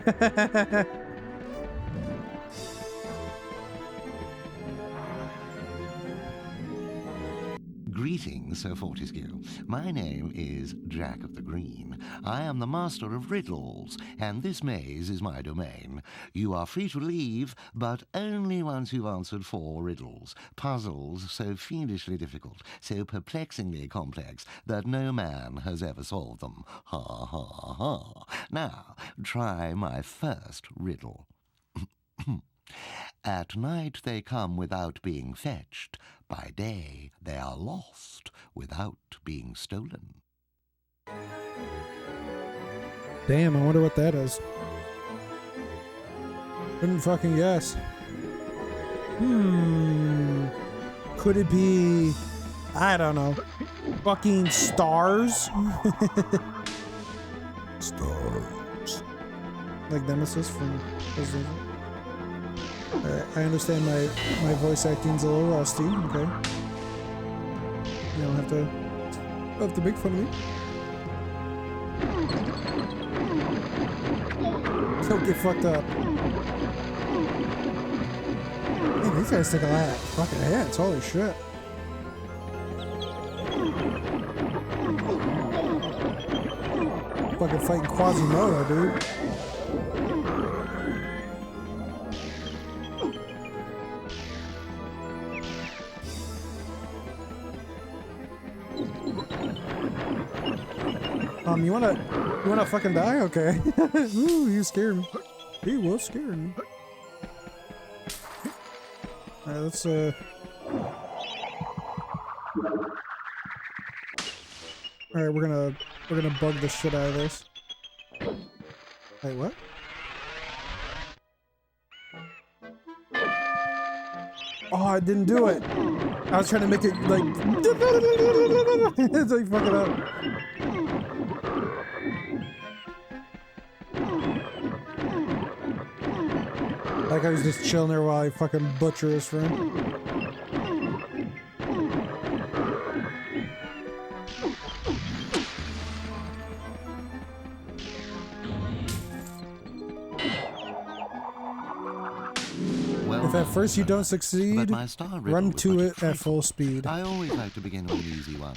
Greetings, Sir Fortescue. My name is Jack of the Green. I am the master of riddles, and this maze is my domain. You are free to leave, but only once you've answered 4 riddles. Puzzles so fiendishly difficult, so perplexingly complex, that no man has ever solved them. Ha ha ha. Now, try my first riddle. At night they come without being fetched. By day they are lost without being stolen. Damn, I wonder what that is. Couldn't fucking guess. Could it be... I don't know. Fucking stars? Stars. Like Nemesis from Resident Evil. Alright, I understand my voice acting's a little rusty, okay. You don't have to make fun of me. Don't get fucked up. Man, these guys take a lot of fucking hits, holy shit. Fucking fighting Quasimodo, dude. You wanna fucking die? Okay. Ooh, you scared me. He was scaring me. Alright, let's Alright, Alright, we're gonna bug the shit out of this. Wait, what? Oh, I didn't do it. I was trying to make it like it's like fuck it up. Like I was just chilling there while I fucking butcher his friend. If at first you don't succeed, run to it at full speed. I always like to begin with an easy one.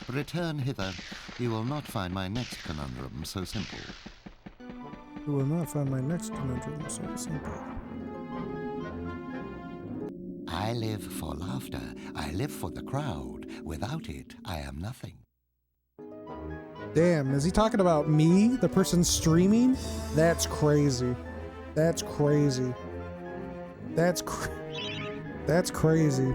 Return hither. You will not find my next conundrum so simple. You will not find my next conundrum so simple. I live for laughter. I live for the crowd. Without it, I am nothing. Damn, is he talking about me, the person streaming? That's crazy. That's crazy. That's crazy.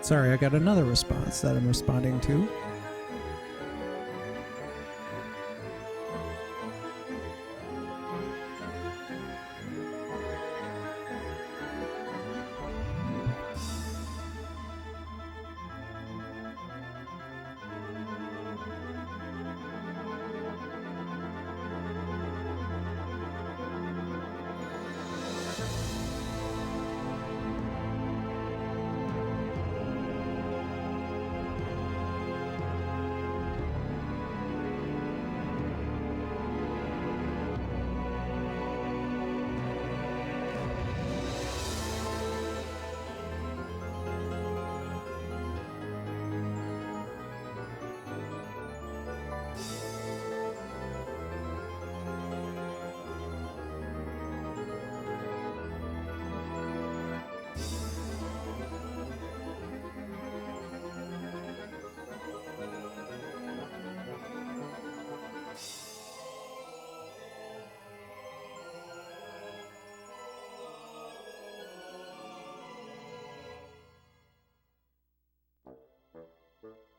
Sorry, I got another response that I'm responding to.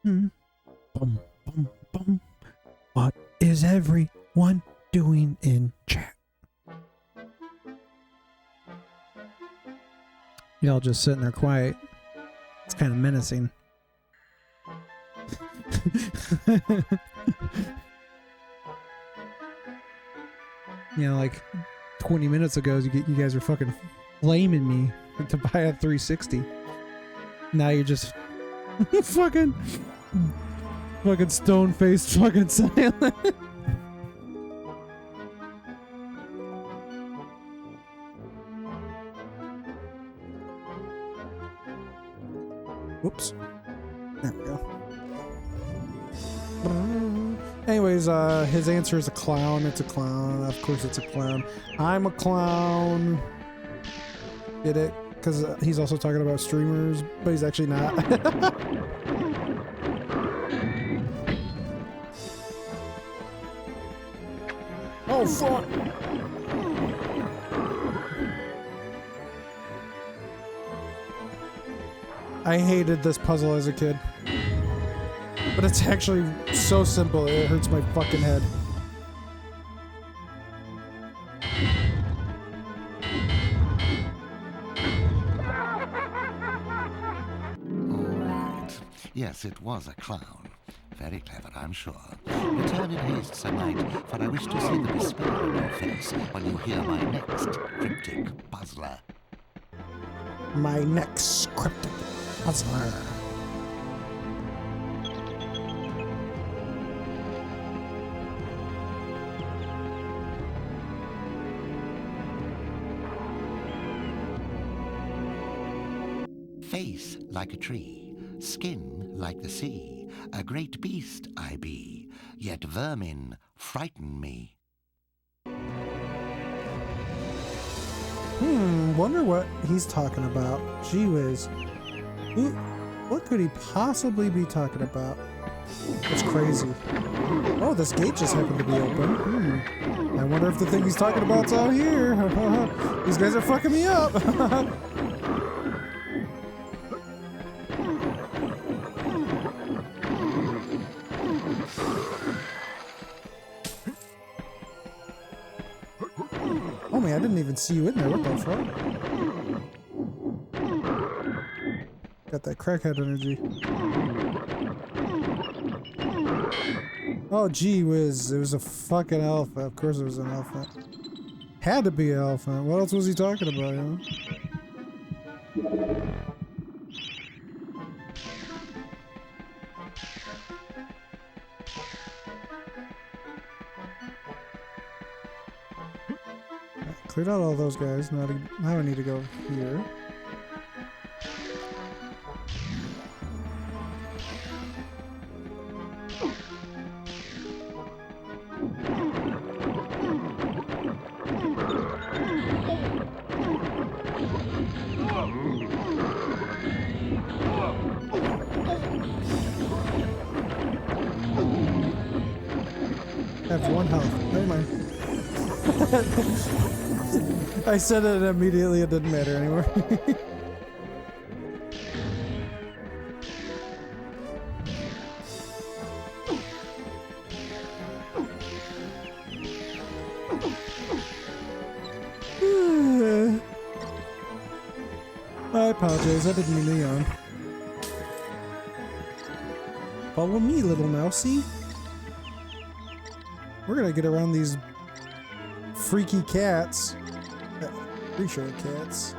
Bum, bum, bum. What is everyone doing in chat? Y'all just sitting there quiet. It's kind of menacing. You know, like 20 minutes ago, you guys were fucking flaming me to buy a 360. Now you're just fucking stone-faced fucking silent. Whoops. There we go. Anyways, his answer is a clown. It's a clown. Of course it's a clown. I'm a clown. Get it? Because he's also talking about streamers, but he's actually not. Oh, fuck! I hated this puzzle as a kid. But it's actually so simple, it hurts my fucking head. Alright. Yes, it was a clown. Very clever, I'm sure. Return in haste, Sir Knight, for I wish to see the despair on your face when you hear my next cryptic puzzler. My next cryptic puzzler. Face like a tree, skin like the sea, a great beast I be, yet vermin frighten me. Wonder what he's talking about. Gee whiz. What could he possibly be talking about? That's crazy. Oh, this gate just happened to be open. I wonder if the thing he's talking about's out here. These guys are fucking me up. Oh man, I didn't even see you in there. What the fuck? Got that crackhead energy. Oh gee whiz, it was a fucking elephant. Of course it was an elephant. Had to be an elephant. What else was he talking about, you know? Cleared out all those guys. Now I need to go here. I have one health. Never mind. I said it and immediately it didn't matter anymore. I apologize, I didn't mean to yawn. Follow me, little mousey. We're gonna get around these freaky cats. Pretty sure cats.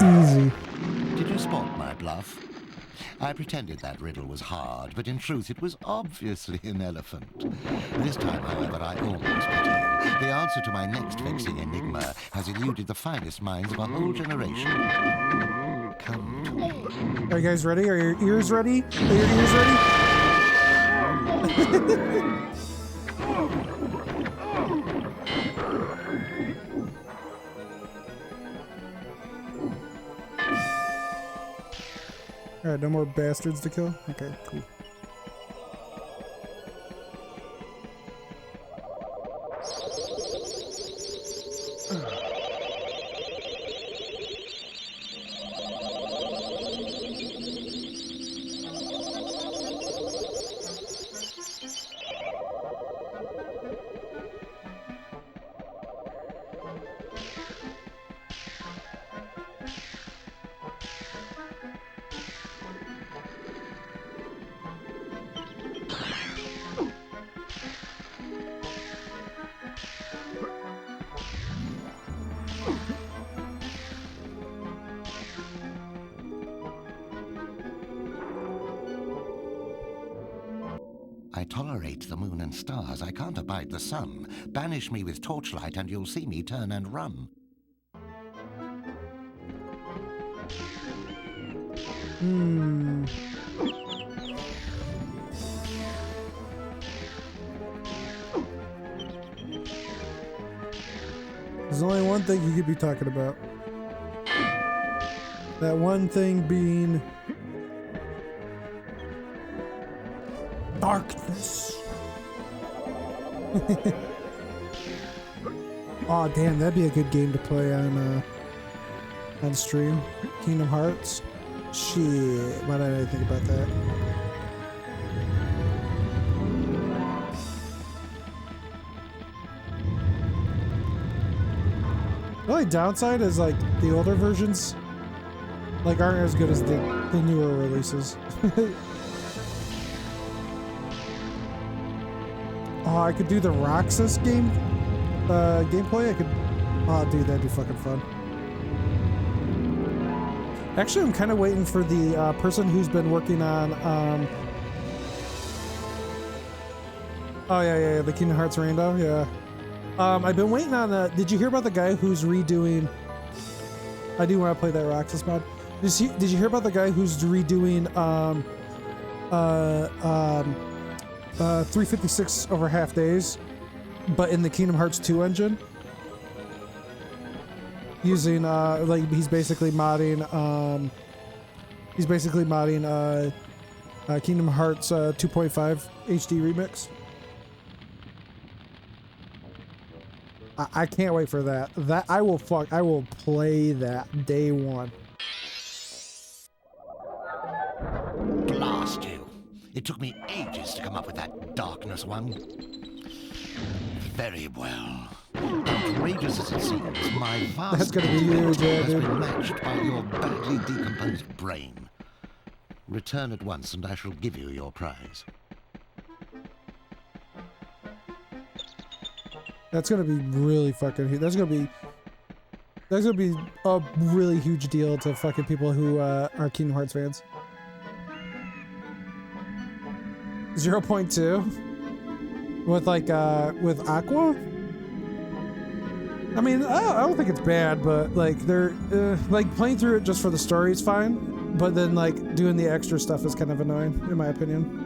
Easy. Did you spot my bluff? I pretended that riddle was hard, but in truth it was obviously an elephant. This time, however, I almost beat you. The answer to my next vexing enigma has eluded the finest minds of a whole generation. Come to me. Are you guys ready? Are your ears ready? Are your ears ready? Alright, no more bastards to kill? Okay, cool. I tolerate the moon and stars. I can't abide the sun. Banish me with torchlight and you'll see me turn and run. There's only one thing you could be talking about. That one thing being darkness. Oh damn, that'd be a good game to play on stream. Kingdom Hearts. Shit, why did I think about that? The only downside is like the older versions like aren't as good as the newer releases. Oh, I could do the Roxas gameplay. I could. Oh, dude, that'd be fucking fun. Actually, I'm kind of waiting for the person who's been working on. Oh yeah, the Kingdom Hearts Rando. Yeah. I've been waiting on. Did you hear about the guy who's redoing? I do want to play that Roxas mod. Did you hear about the guy who's redoing 356 over half days, but in the Kingdom Hearts 2 engine, using like he's basically modding Kingdom Hearts 2.5 HD remix. I can't wait for that. I will play that day one. Blast you. It took me ages to come up with that darkness one. Very well. Outrageous as it seems, my vast That's gonna be huge, yeah, has dude. been matched by your badly decomposed brain. Return at once and I shall give you your prize. That's gonna be really fucking huge. That's gonna be a really huge deal to fucking people who are Kingdom Hearts fans. 0.2 with like with Aqua. I mean, I don't think it's bad, but like they're like playing through it just for the story is fine, but then like doing the extra stuff is kind of annoying, in my opinion.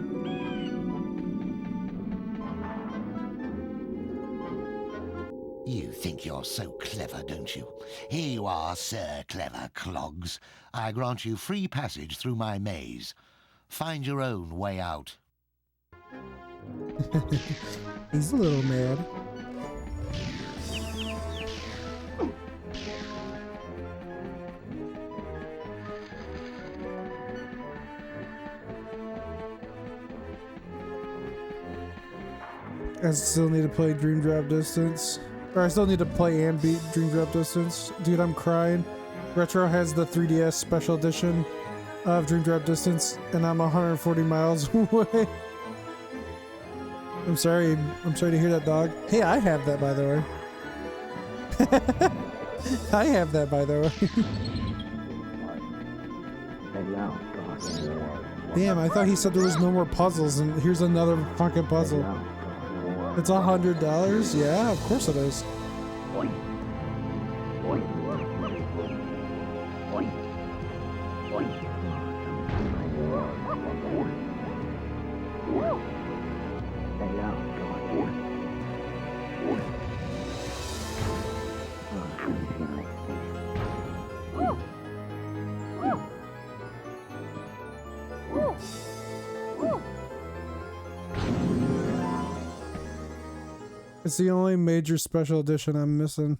You think you're so clever, don't you? Here you are, Sir Clever Clogs. I grant you free passage through my maze. Find your own way out. He's a little mad. I still need to play Dream Drop Distance. Or I still need to play and beat Dream Drop Distance. Dude, I'm crying. Retro has the 3DS special edition of Dream Drop Distance, and I'm 140 miles away. I'm sorry to hear that, dog. Hey, I have that, by the way. I have that, by the way. Damn, I thought he said there was no more puzzles, and here's another fucking puzzle. It's $100? Yeah, of course it is. It's the only major special edition I'm missing.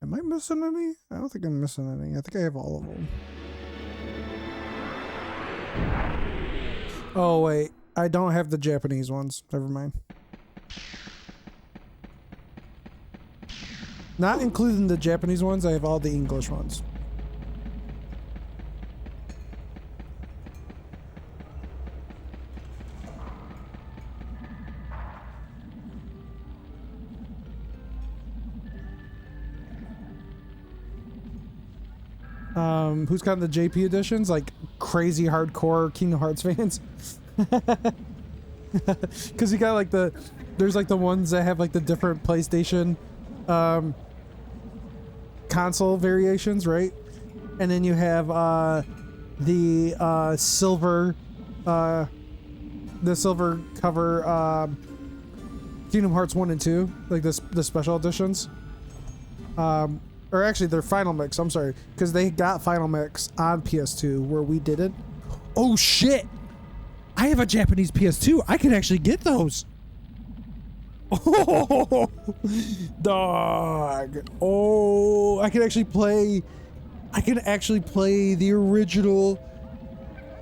Am I missing any? I don't think I'm missing any. I think I have all of them. Oh, wait. I don't have the Japanese ones. Never mind. Not including the Japanese ones, I have all the English ones. Who's got the JP editions? Like crazy hardcore Kingdom Hearts fans? Because you got like there's like the ones that have like the different PlayStation console variations, right? And then you have the silver cover Kingdom Hearts 1 and 2, like the special editions. Or actually they're Final Mix, I'm sorry, because they got Final Mix on PS2 where we didn't. Oh shit! I have a Japanese PS2. I can actually get those. Oh, dog. Oh, I can actually play the original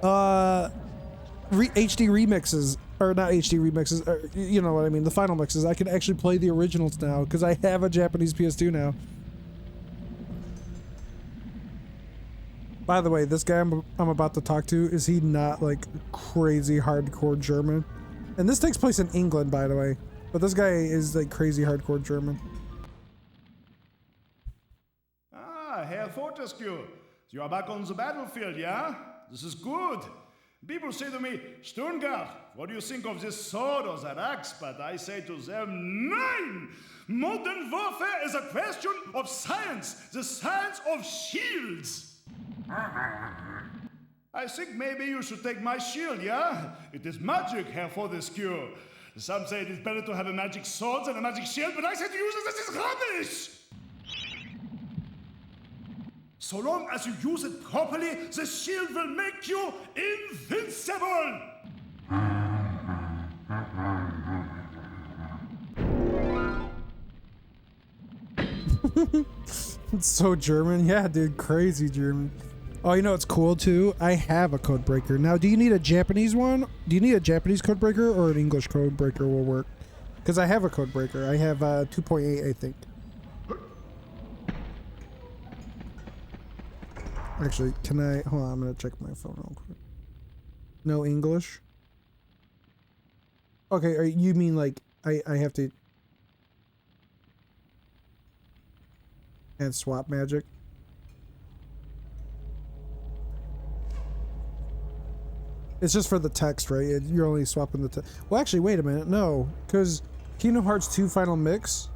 HD remixes, or not HD remixes, or, you know what I mean, the final mixes. I can actually play the originals now because I have a Japanese PS2 now. By the way, this guy I'm about to talk to, is he not like crazy hardcore German? And this takes place in England, by the way. But this guy is like crazy hardcore German. Ah, Herr Fortescue, you are back on the battlefield, yeah? This is good. People say to me, Stungard, what do you think of this sword or that axe? But I say to them, nein! Modern warfare is a question of science, the science of shields. I think maybe you should take my shield, yeah? It is magic, Herr Fortescue. Some say it is better to have a magic sword than a magic shield, but I say to use it, this is rubbish! So long as you use it properly, the shield will make you invincible! It's so German. Yeah, dude, crazy German. Oh, you know what's cool too? I have a code breaker. Now, do you need a Japanese one? Do you need a Japanese code breaker or an English code breaker will work? Because I have a code breaker. I have 2.8, I think. Actually, can I... Hold on, I'm going to check my phone real quick. No English? Okay, you mean like I have to... And swap magic? It's just for the text, right? You're only swapping the text. Well, actually, wait a minute. No, because Kingdom Hearts 2 Final Mix,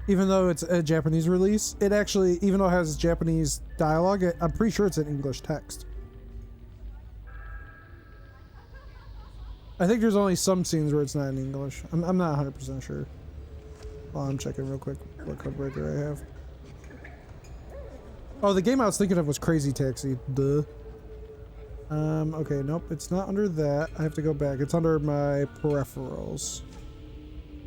even though it's a Japanese release, it actually, even though it has Japanese dialogue, I'm pretty sure it's in English text. I think there's only some scenes where it's not in English. I'm not 100% sure. Well, I'm checking real quick what code breaker I have. Oh, the game I was thinking of was Crazy Taxi. Duh. Okay, nope, it's not under that. I have to go back. It's under my peripherals.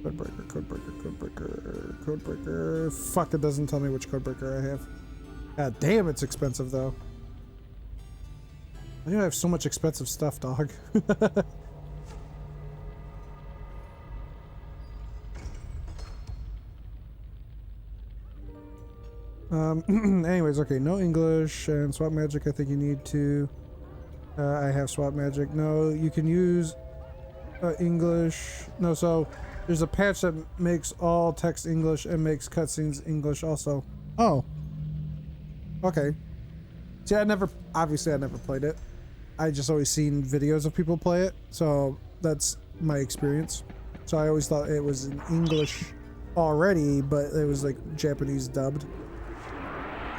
Code breaker, code breaker, code breaker, code breaker. Fuck, it doesn't tell me which code breaker I have. God damn, it's expensive though. I have so much expensive stuff, dog. Anyways, okay, no English and swap magic. I think you need to. I have swap magic. No, you can use English. No, so there's a patch that makes all text English and makes cutscenes English also. Oh. Okay. See, obviously I never played it. I just always seen videos of people play it, so that's my experience. So I always thought it was in English already, but it was like Japanese dubbed.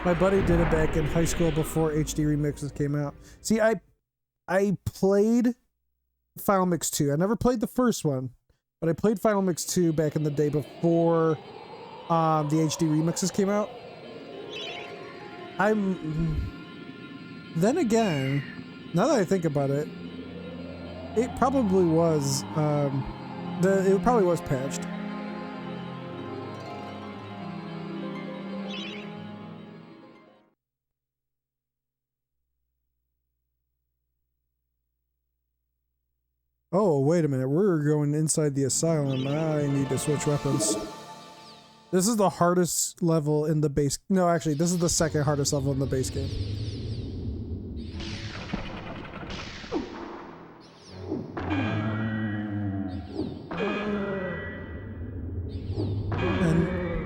My buddy did it back in high school before HD remixes came out. See, I played Final Mix 2. I never played the first one, but I played Final Mix 2 back in the day before the HD remixes came out. Then again, now that I think about it, it probably was it probably was patched. Oh, wait a minute. We're going inside the asylum. I need to switch weapons. This is the hardest level in the base. No, actually, this is the second hardest level in the base game.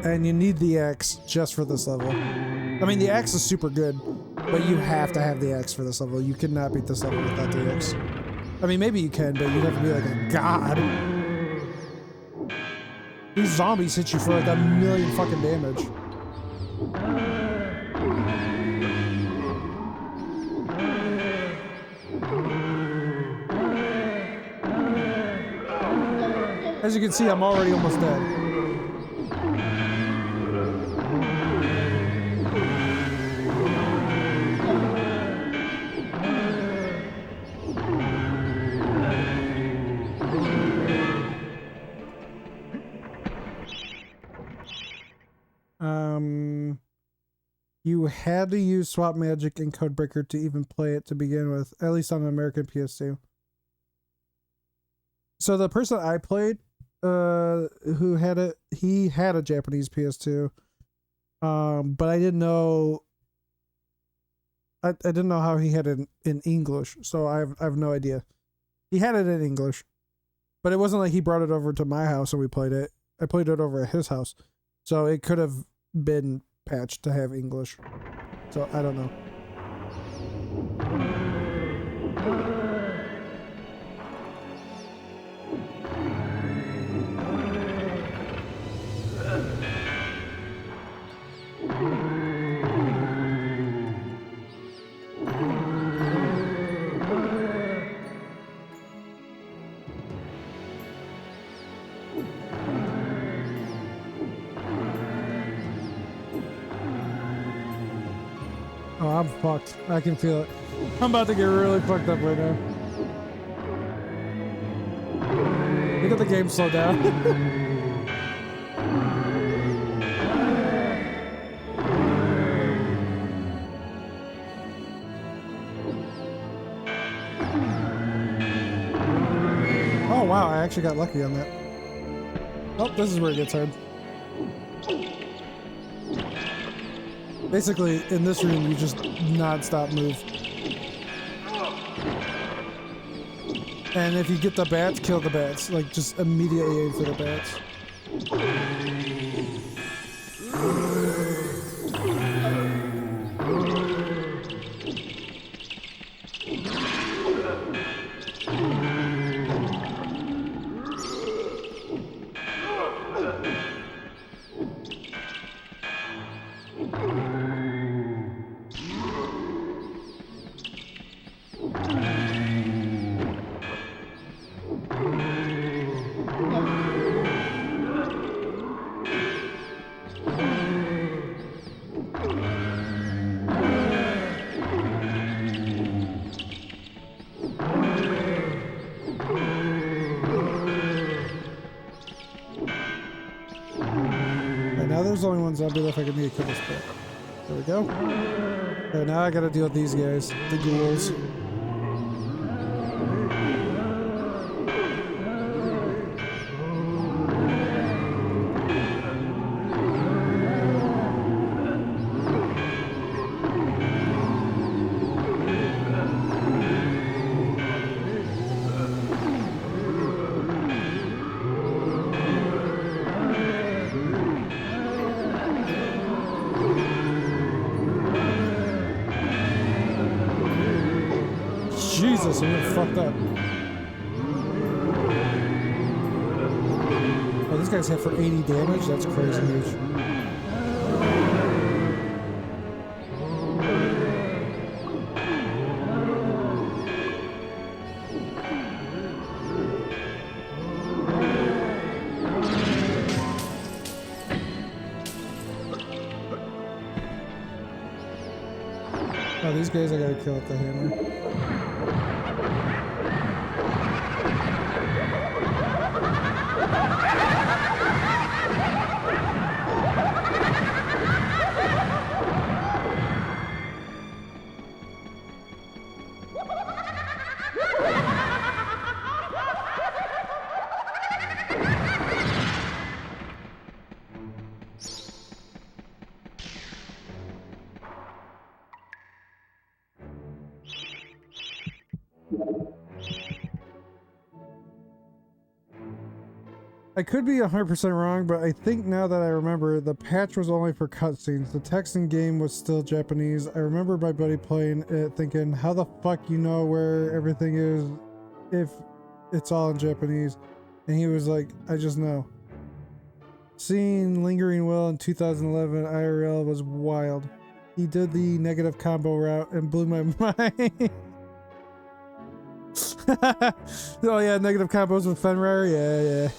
And you need the axe just for this level. I mean, the axe is super good, but you have to have the axe for this level. You cannot beat this level without the axe. I mean, maybe you can, but you have to be like a god. These zombies hit you for like 1,000,000 fucking damage. As you can see, I'm already almost dead. You had to use Swap Magic and Codebreaker to even play it to begin with, at least on the American PS2. So the person I played, who had it, he had a Japanese PS2, but I didn't know. I didn't know how he had it in English, so I have no idea. He had it in English, but it wasn't like he brought it over to my house and we played it. I played it over at his house, so it could have been patched to have English. So I don't know. Oh, I'm fucked. I can feel it. I'm about to get really fucked up right now. Look at the game slow down. Oh wow, I actually got lucky on that. Oh, this is where it gets hard. Basically, in this room, you just non-stop move. And if you get the bats, kill the bats. Like, just immediately aim for the bats. Only one zombie left. I can need to kill this bit. There we go. Okay, now I gotta deal with these guys, the ghouls. Jesus, I'm getting fucked up. Oh, this guy's hit for 80 damage? That's crazy huge. Oh, these guys I gotta kill with the hammer. I could be 100% wrong, but I think now that I remember, the patch was only for cutscenes. The text in game was still Japanese. I remember my buddy playing it thinking, how the fuck you know where everything is if it's all in Japanese? And he was like, I just know. Seeing Lingering Will in 2011 IRL was wild. He did the negative combo route and blew my mind. Oh yeah, negative combos with Fenrir. Yeah.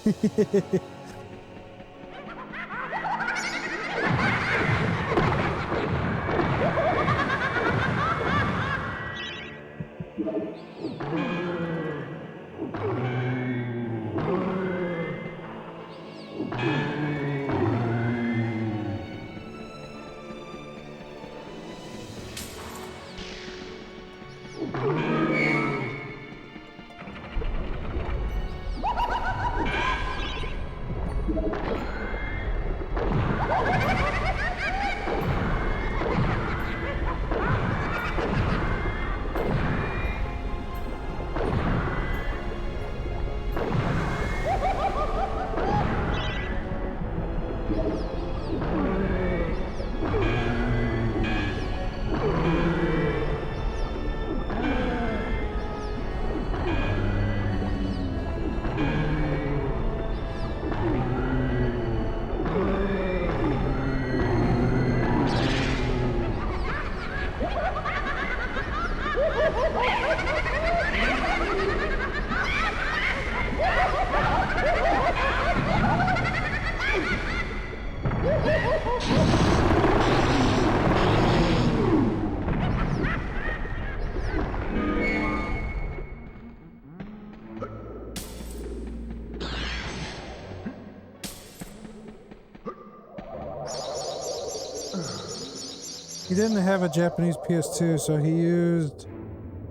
He didn't have a Japanese PS2, so he used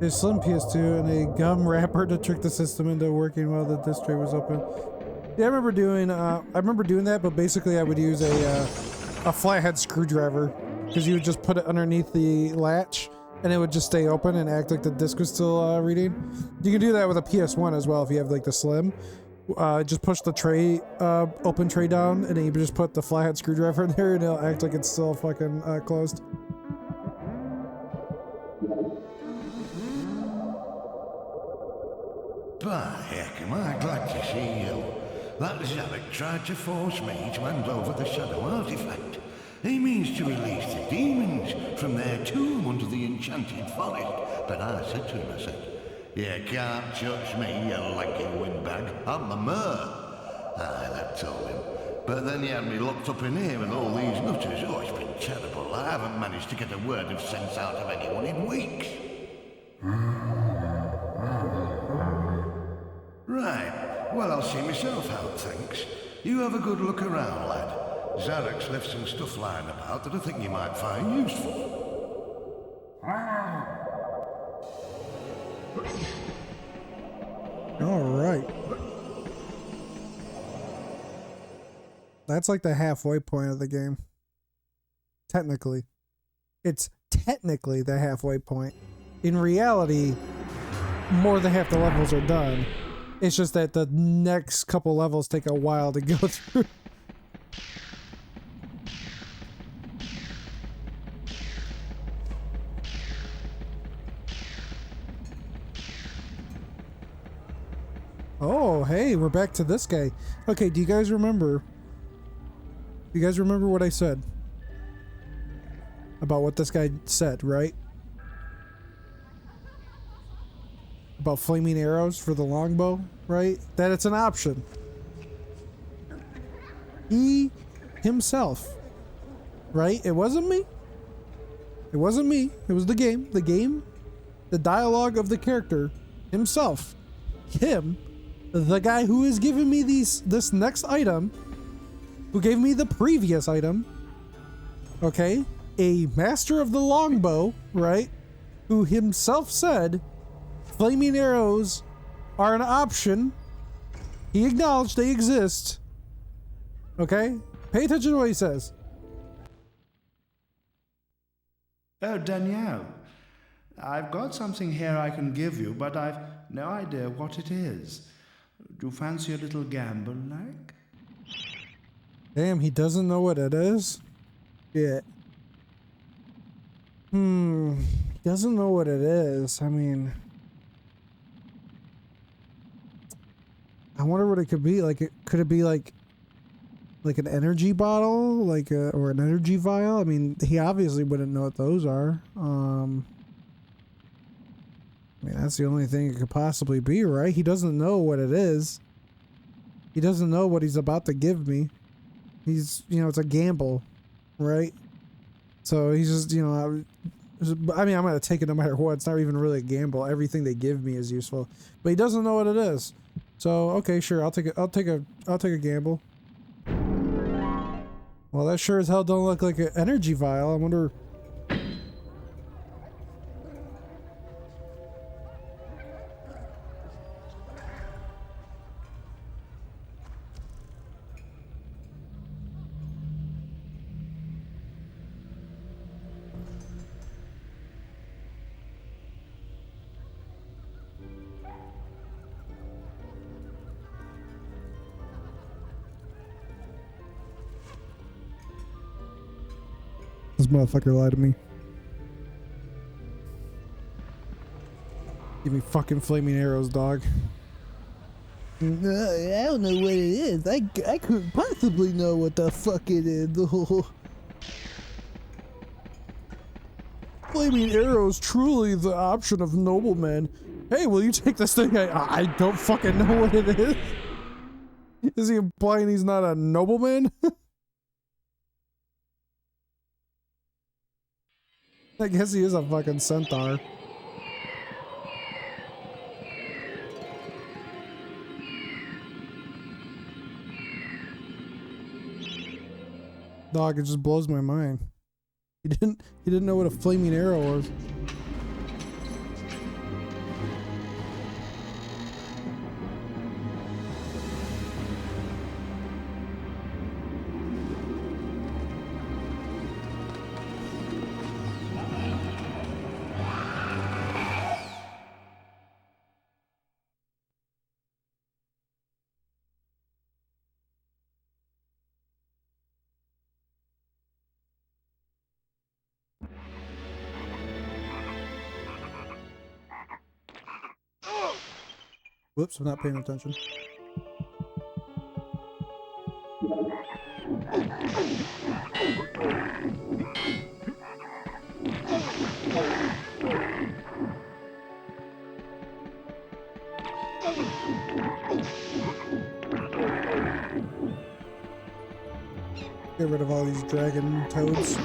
his slim PS2 and a gum wrapper to trick the system into working while the disc tray was open. Yeah, I remember doing that, but basically I would use a flathead screwdriver because you would just put it underneath the latch and it would just stay open and act like the disc was still reading. You can do that with a PS1 as well if you have like the slim. Just push the tray, open tray down, and then you just put the flathead screwdriver in there and it'll act like it's still fucking closed. By heck, am I glad to see you. That Zarek tried to force me to hand over the shadow artifact. He means to release the demons from their tomb under the enchanted forest. But I said to him, I said, you can't touch me, you lanky windbag. I'm the Mer. Aye, that told him. But then he had me locked up in here with all these nutters. Oh, it's been terrible. I haven't managed to get a word of sense out of anyone in weeks. Right. Well, I'll see myself out, thanks. You have a good look around, lad. Zarek's left some stuff lying about that I think you might find useful. Alright. That's like the halfway point of the game. Technically. It's technically the halfway point. In reality, more than half the levels are done. It's just that the next couple levels take a while to go through. Oh, hey, we're back to this guy. Okay, do you guys remember? You guys remember what I said? About what this guy said, right? About flaming arrows for the longbow, right? That it's an option. He himself, right? It wasn't me. It wasn't me. It was the game. The game, the dialogue of the character himself. Him, the guy who is giving me this next item, who gave me the previous item, okay? A master of the longbow, right? Who himself said flaming arrows are an option. He acknowledged they exist. Okay? Pay attention to what he says. Oh, Danielle. I've got something here I can give you, but I've no idea what it is. Do you fancy a little gamble, like? Damn, he doesn't know what it is? Yeah. Doesn't know what it is. I mean, I wonder what it could be. Like, could it be like an energy bottle, like or an energy vial? I mean, he obviously wouldn't know what those are. I mean, that's the only thing it could possibly be, right? He doesn't know what it is. He doesn't know what he's about to give me. He's, you know, it's a gamble, right? So he's just, you know, I mean, I'm gonna take it no matter what. It's not even really a gamble. Everything they give me is useful, but he doesn't know what it is. So okay, sure, I'll take a gamble. Well, that sure as hell don't look like an energy vial. I wonder. This motherfucker lied to me. Give me fucking flaming arrows, dog. I don't know what it is. I couldn't possibly know what the fuck it is. Flaming arrows, truly the option of noblemen. Hey, will you take this thing? I don't fucking know what it is. Is he implying he's not a nobleman? I guess he is a fucking centaur. Dog, it just blows my mind. He didn't know what a flaming arrow was. Whoops, I'm not paying attention. Get rid of all these dragon toads.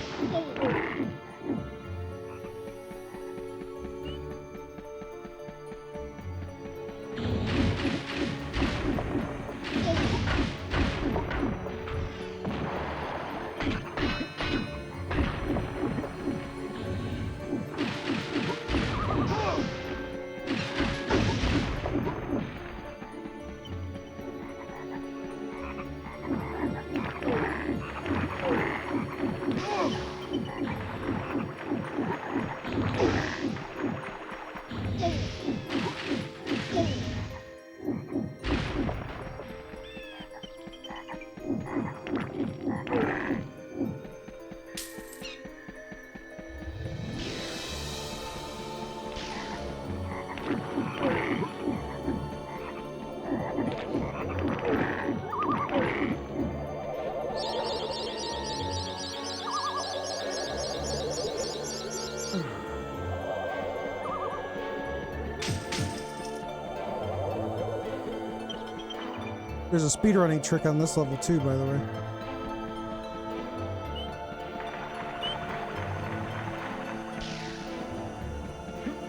There's a speedrunning trick on this level too, by the way.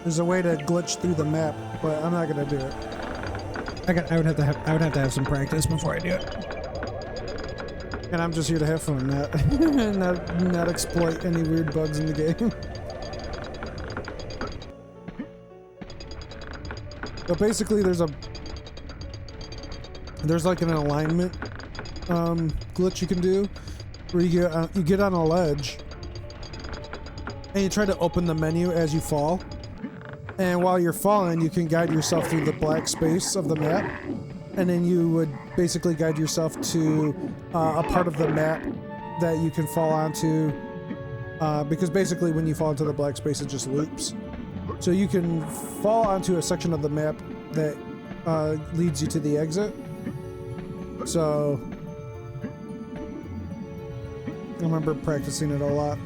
There's a way to glitch through the map, but I'm not gonna do it. I would have to have some practice before I do it. And I'm just here to have fun, not exploit any weird bugs in the game. But basically, there's like an alignment glitch you can do, where you get on a ledge, and you try to open the menu as you fall. And while you're falling, you can guide yourself through the black space of the map. and then you would basically guide yourself to a part of the map that you can fall onto, because basically when you fall into the black space, it just loops. So you can fall onto a section of the map that leads you to the exit. So I remember practicing it a lot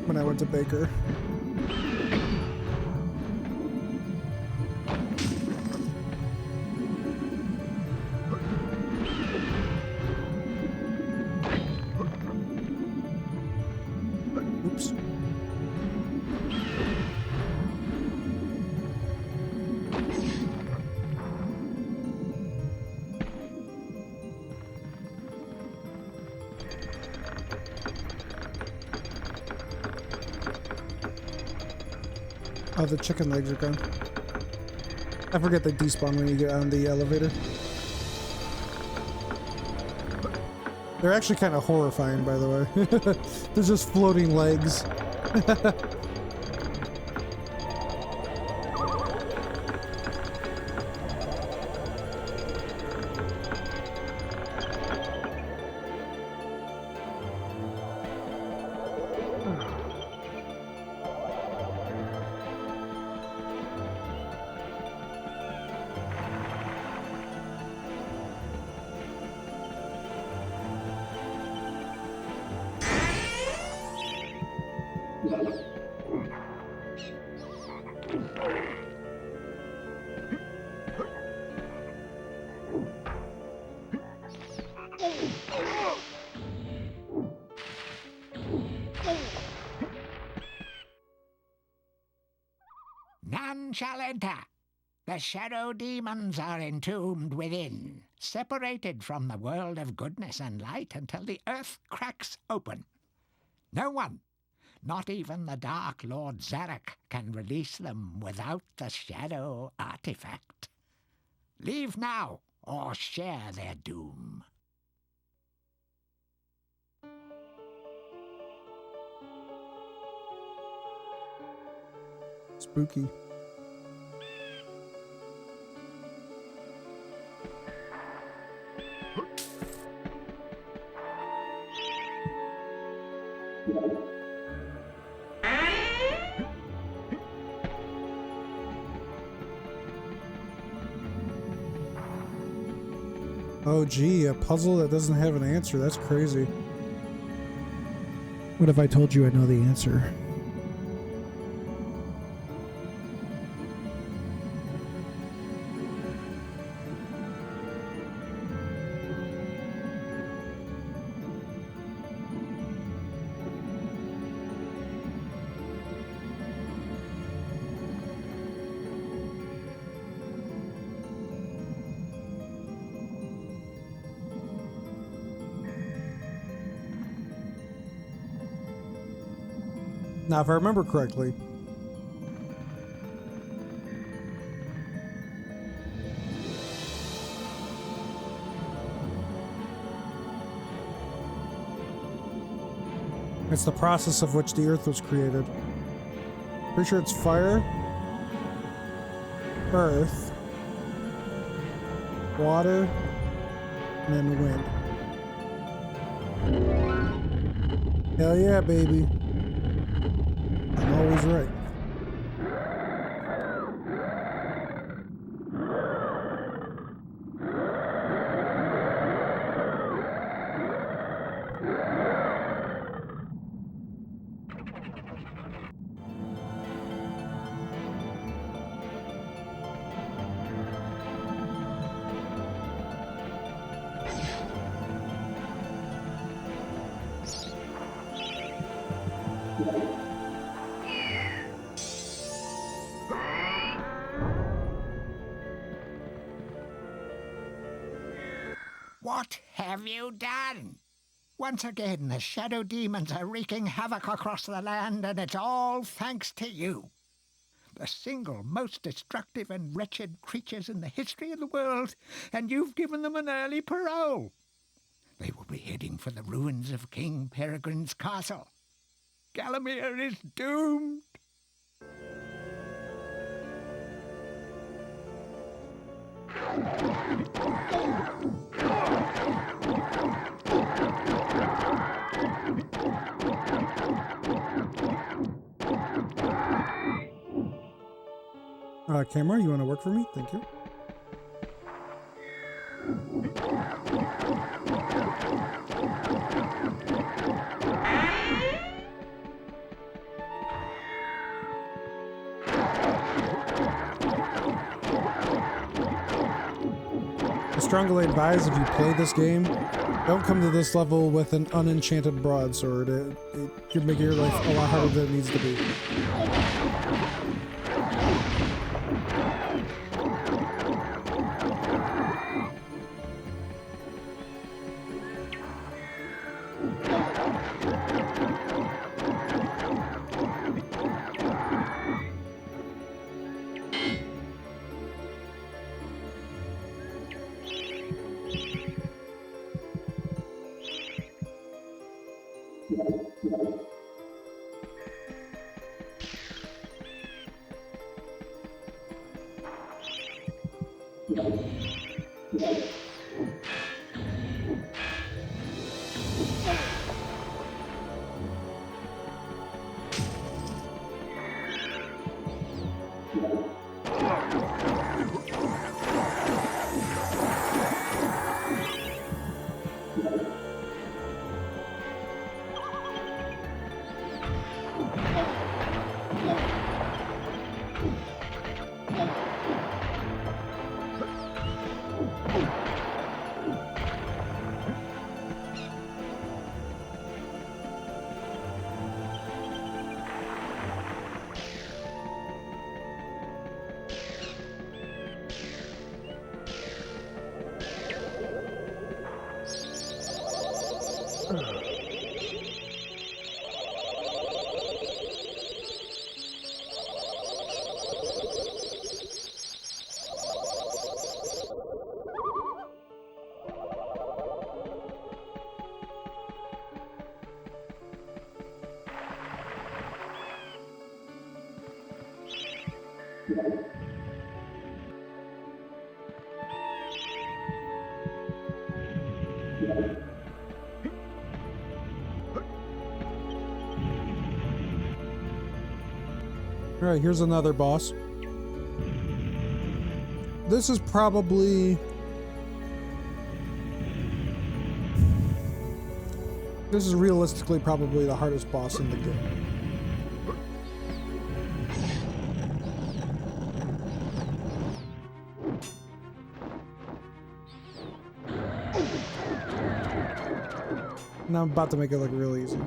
when I went to Baker. Oops. Oh, the chicken legs are gone. I forget they despawn when you get on the elevator. They're actually kind of horrifying, by the way. They're just floating legs. None shall enter. The shadow demons are entombed within, separated from the world of goodness and light until the earth cracks open. No one, not even the Dark Lord Zarek, can release them without the shadow artifact. Leave now, or share their doom. Spooky. Oh gee, a puzzle that doesn't have an answer. That's crazy. What if I told you I know the answer? Now, if I remember correctly, it's the process of which the Earth was created. Pretty sure it's fire, earth, water, and then wind. Hell yeah, baby. I'm always right. What have you done? Once again, the shadow demons are wreaking havoc across the land, and it's all thanks to you. The single most destructive and wretched creatures in the history of the world, and you've given them an early parole. They will be heading for the ruins of King Peregrine's castle. Gallowmere is doomed. Camera, you want to work for me? Thank you. I strongly advise if you play this game, don't come to this level with an unenchanted broadsword. It could make your life a lot harder than it needs to be. Alright, here's another boss. This is probably... This is realistically probably the hardest boss in the game. Now I'm about to make it look real easy.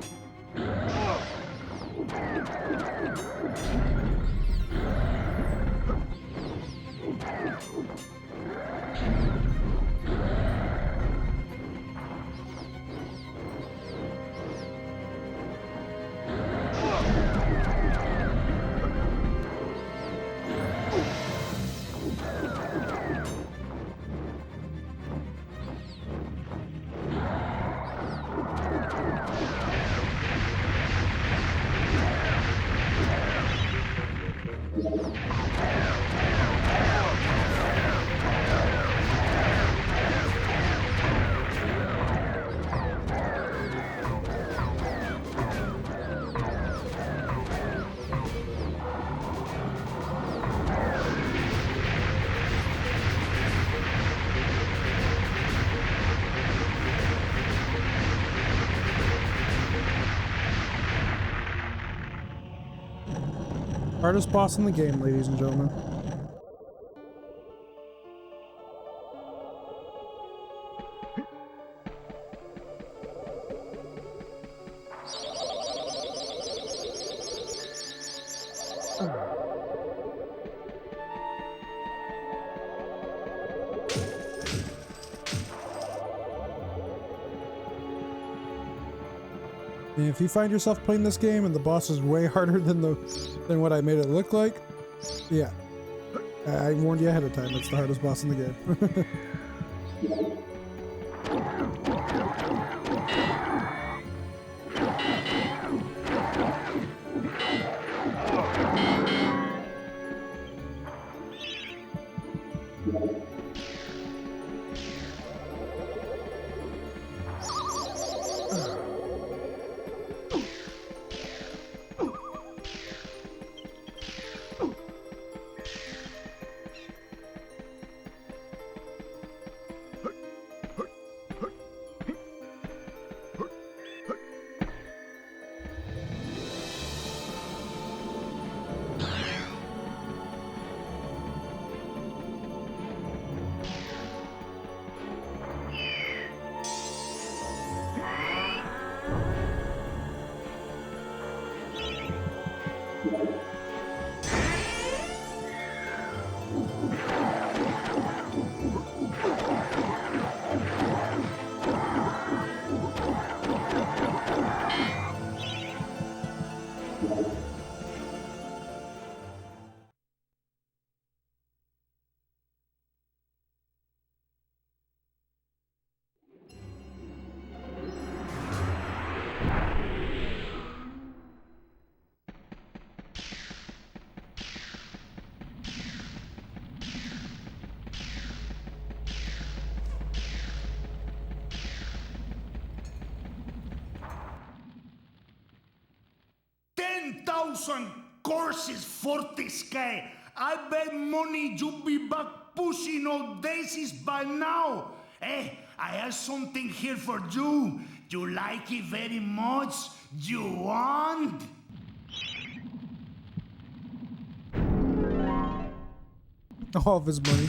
Hardest boss in the game, ladies and gentlemen. And if you find yourself playing this game and the boss is way harder than what I made it look like, yeah. I warned you ahead of time, it's the hardest boss in the game. 10,000 courses for this guy. I bet money you be back pushing old daisies by now. Hey, I have something here for you. You like it very much? You want? All of his money.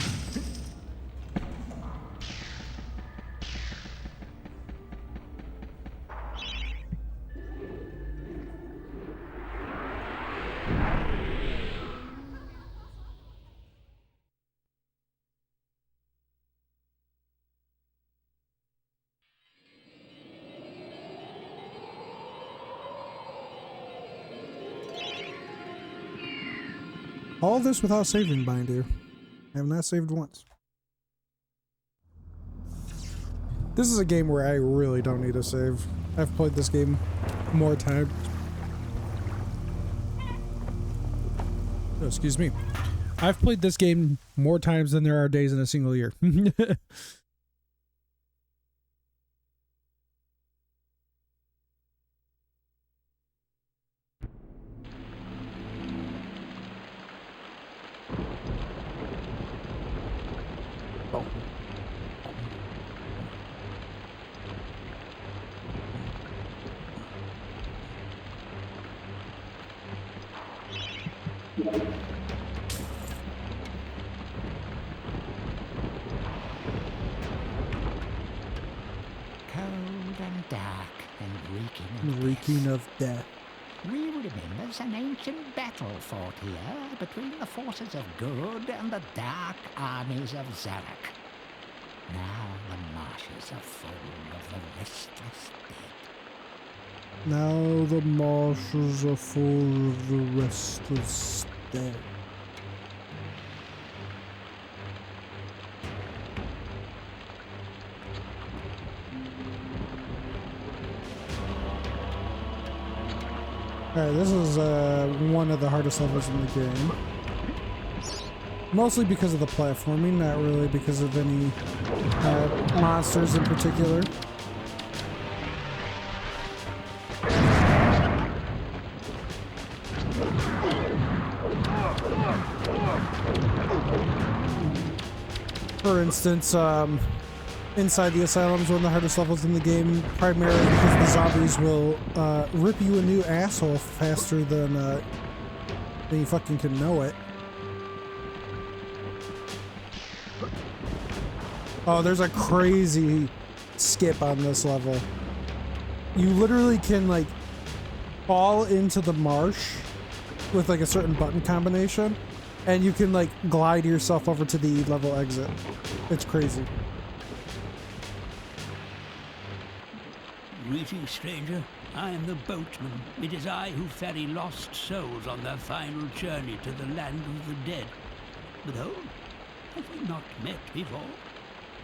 All this without saving, mind you. I have not saved once. This is a game where I really don't need a save. I've played this game more times. Oh, excuse me. I've played this game more times than there are days in a single year. Cold and dark and Reeking of death. We remembers an ancient battle fought here between the forces of good and the dark armies of Zarek. Now the marshes are full of the restless dead. Now the marshes are full of the restless dead. Alright, this is one of the hardest levels in the game. Mostly because of the platforming, not really because of any monsters in particular. For instance, inside the asylum is one of the hardest levels in the game, primarily because the zombies will rip you a new asshole faster than you fucking can know it. Oh, there's a crazy skip on this level. You literally can like fall into the marsh with like a certain button combination, and you can like glide yourself over to the level exit. It's crazy. Greetings, stranger. I am the boatman. It is I who ferry lost souls on their final journey to the land of the dead. But oh, have we not met before?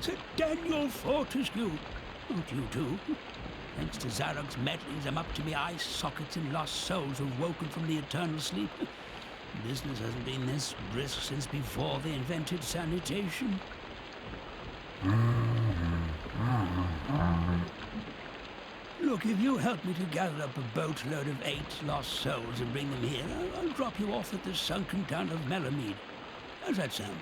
Sir Daniel Fortescue. Not you too. Thanks to Zarok's meddlings, I'm up to me eye sockets and lost souls who've woken from the eternal sleep. Business hasn't been this brisk since before they invented sanitation. Look, if you help me to gather up a boatload of 8 lost souls and bring them here, I'll drop you off at the sunken town of Melamede. How's that sound?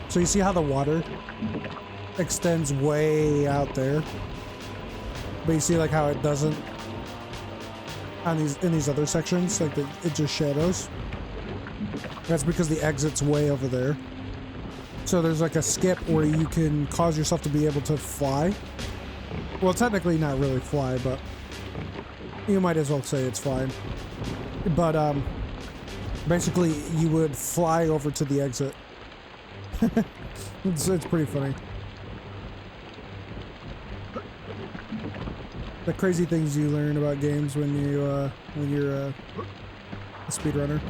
So you see how the water extends way out there, but you see like how it doesn't on in these other sections, like it just shadows. That's because the exit's way over there. So there's like a skip where you can cause yourself to be able to fly. Well, technically not really fly, but you might as well say it's flying. But basically you would fly over to the exit. It's pretty funny. The crazy things you learn about games when you're a speedrunner.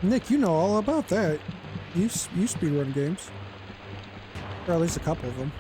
Nick, you know all about that. You speedrun games. Or at least a couple of them.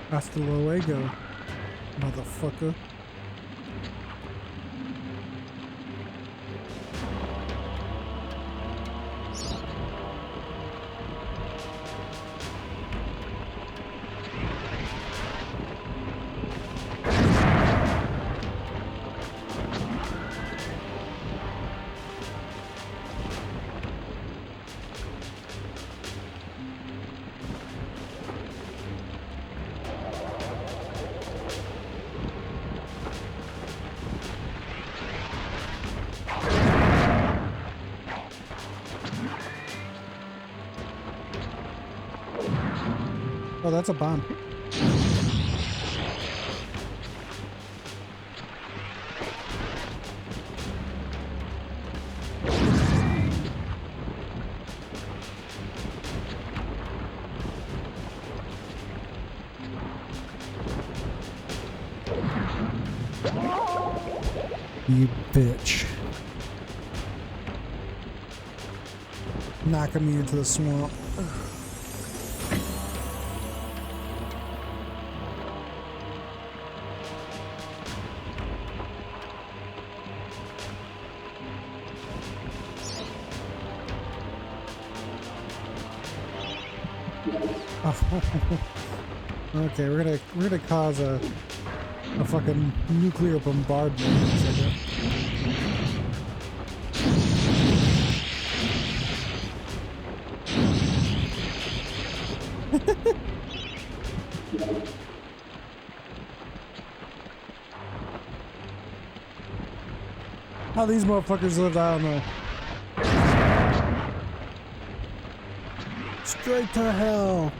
Hasta luego, motherfucker. Oh, that's a bomb. You bitch. Knocking me into the swamp. Okay, we're gonna cause a fucking nuclear bombardment in a second. How these motherfuckers lived, I don't know. Straight to hell.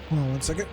Hold on 1 second.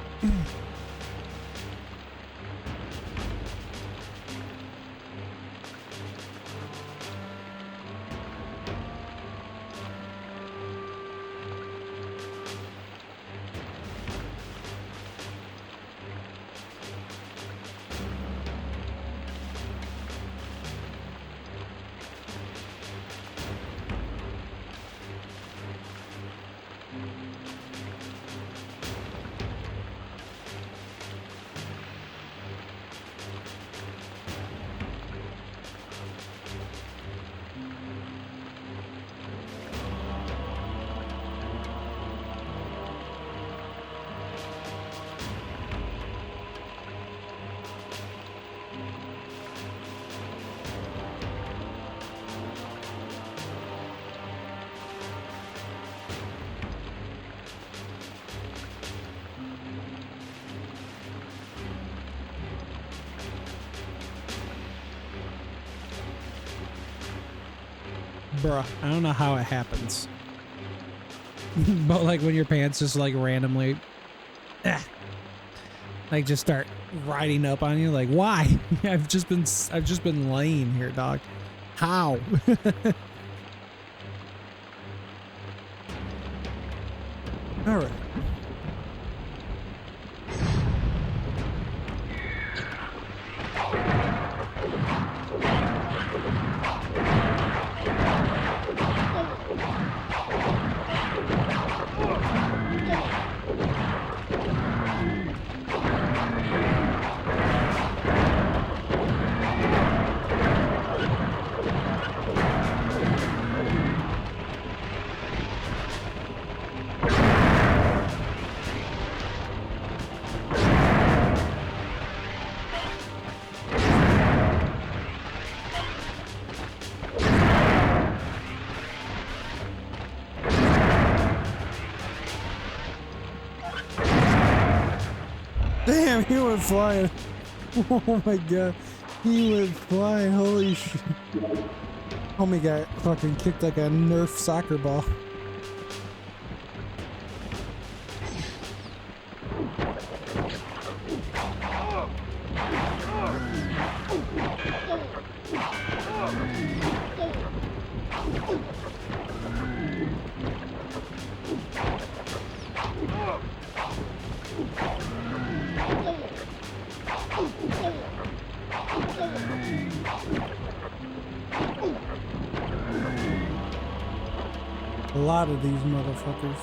Bruh, I don't know how it happens. But like when your pants just like randomly like just start riding up on you, like why? I've just been laying here, dog. How? All right. Damn, he went flying. Oh my god. He went flying. Holy shit. Homie got fucking kicked like a Nerf soccer ball. A lot of these motherfuckers.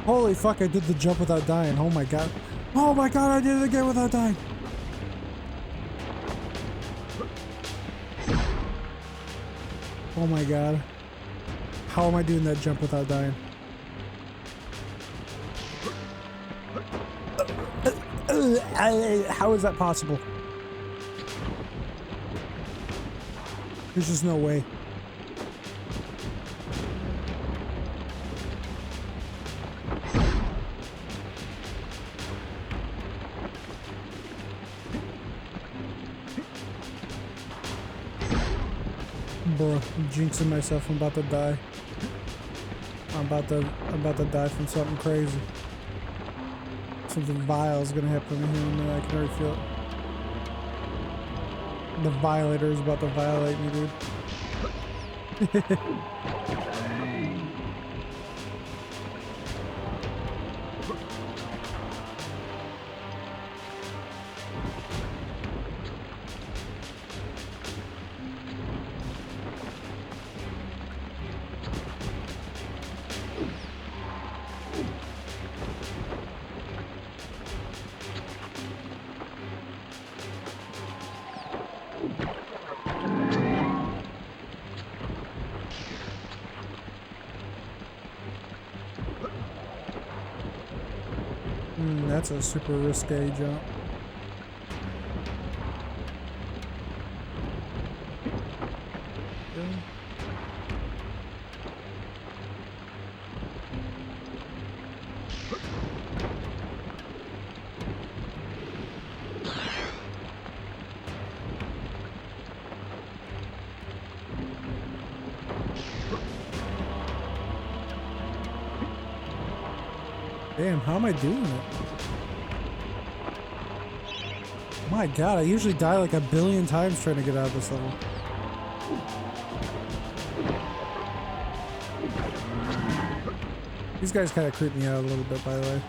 Holy fuck, I did the jump without dying. Oh my god. Oh my god, I did it again without dying. Oh my god. How am I doing that jump without dying? How is that possible? There's just no way. Bro, I'm jinxing myself. I'm about to die. I'm about to die from something crazy. Something vile is gonna happen to me here and I can already feel it. The violator is about to violate me, dude. That's a super risque jump. Okay. Damn, how am I doing it? My god, I usually die like a billion times trying to get out of this level. These guys kind of creep me out a little bit, by the way.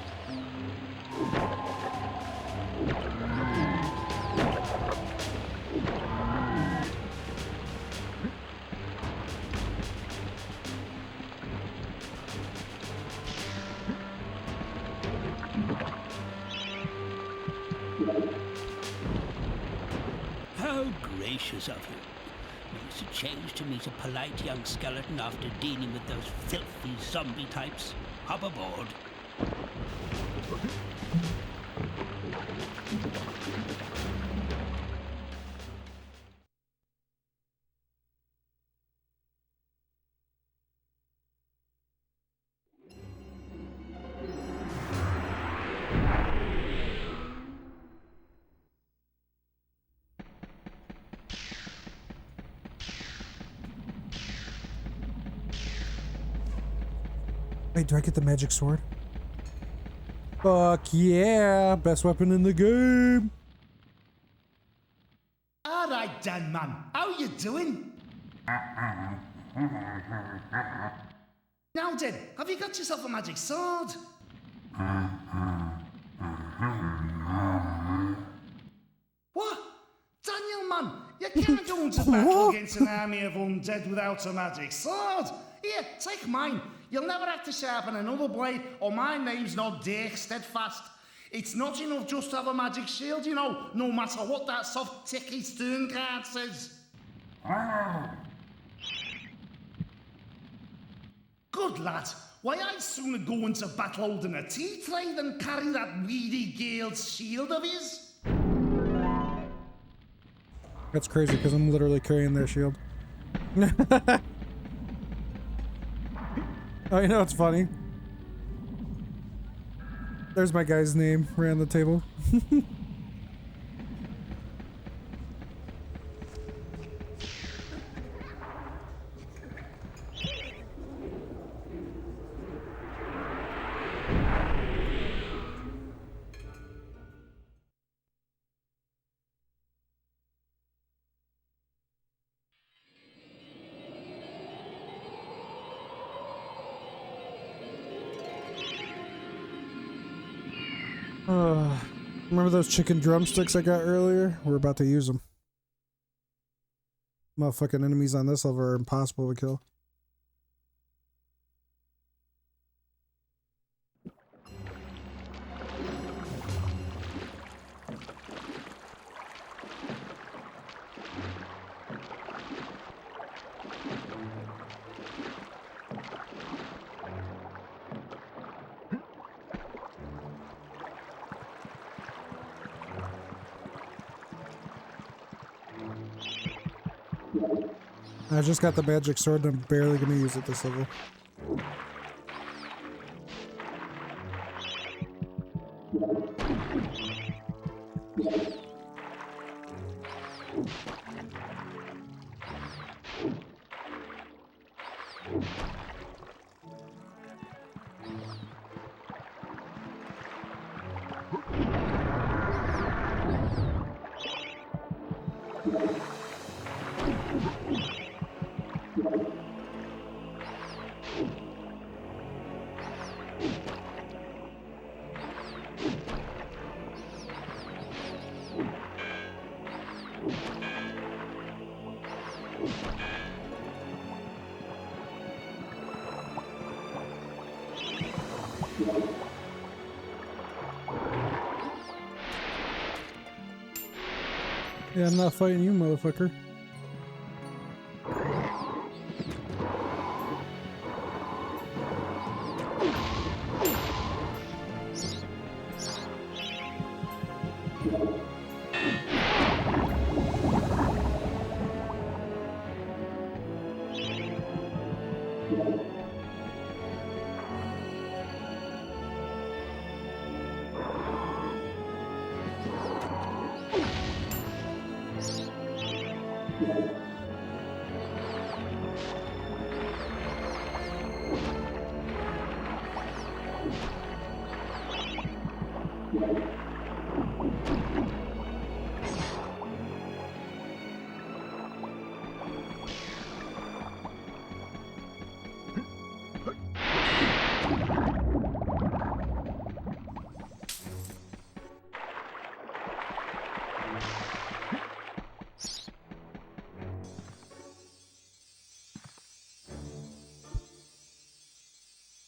How gracious of you. Makes a change to meet a polite young skeleton after dealing with those filthy zombie types. Hop aboard. Wait, do I get the magic sword? Fuck yeah! Best weapon in the game! Alright then, man. How you doing? Now then, have you got yourself a magic sword? What? Daniel, man, you can't go into battle against an army of undead without a magic sword. Here, take mine. You'll never have to sharpen another blade, or my name's not Dick Steadfast. It's not enough just to have a magic shield, you know, no matter what that soft ticky stern card says. Good lad. Why, I'd sooner go into battle holding a tea tray than carry that weedy Gale's shield of his. That's crazy, because I'm literally carrying their shield. Oh, you know what's funny? There's my guy's name right on the table. Remember those chicken drumsticks I got earlier? We're about to use them. Motherfucking enemies on this level are impossible to kill. I just got the magic sword and I'm barely gonna use it this level. Yeah, I'm not fighting you, motherfucker.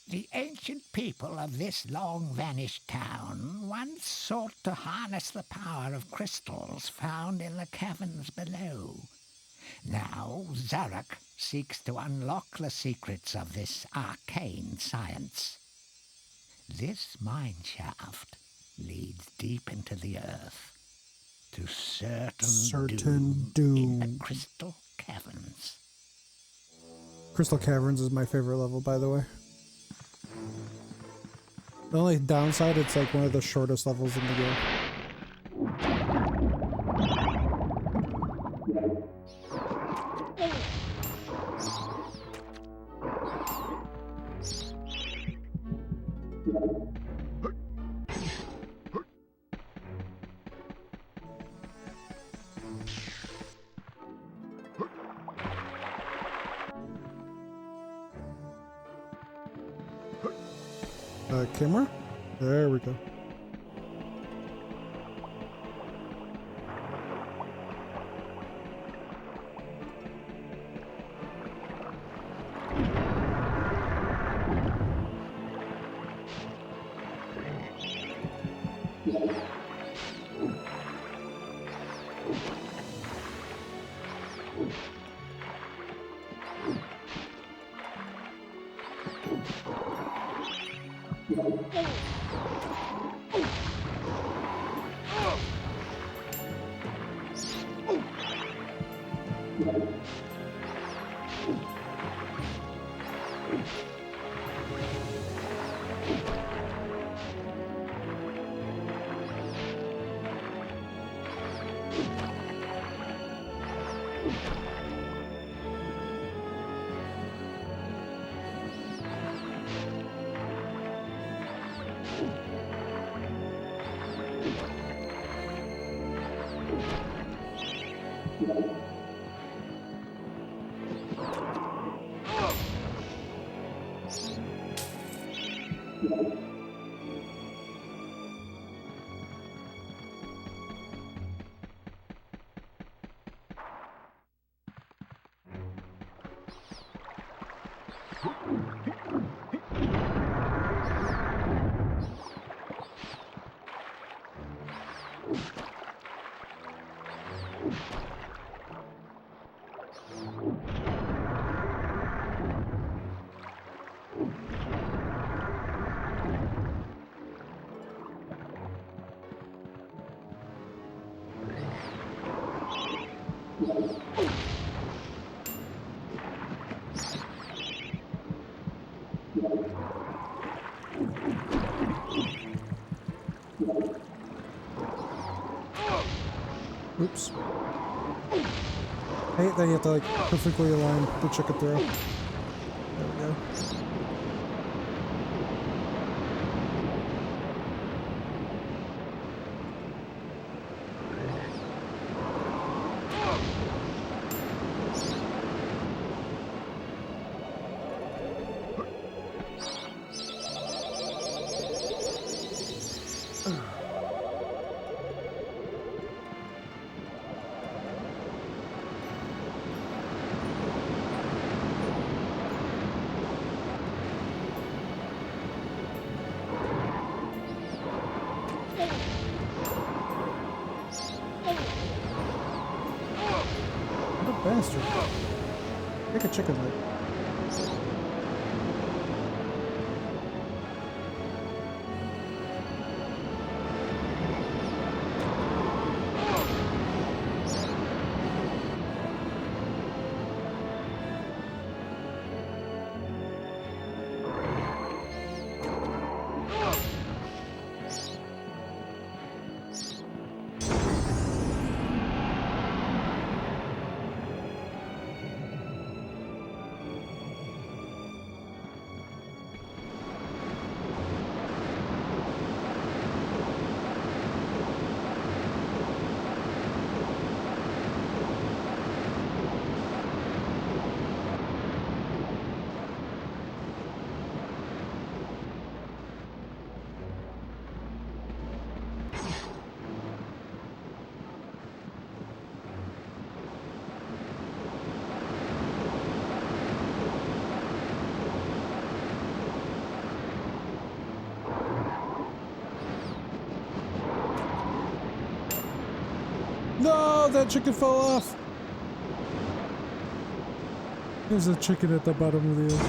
The ancient people of this long-vanished town once sought to harness the power of crystals found in the caverns below. Now Zarok seeks to unlock the secrets of this arcane science. This mine shaft leads deep into the earth to certain doom in the crystal caverns. Crystal Caverns is my favorite level, by the way. The only downside, it's like one of the shortest levels in the game. Camera? There we go. Oops. I hate that you have to like perfectly align the chicken throw. There we go. Bastard. Make a chicken leg. No, that chicken fell off. There's a chicken at the bottom of the ocean.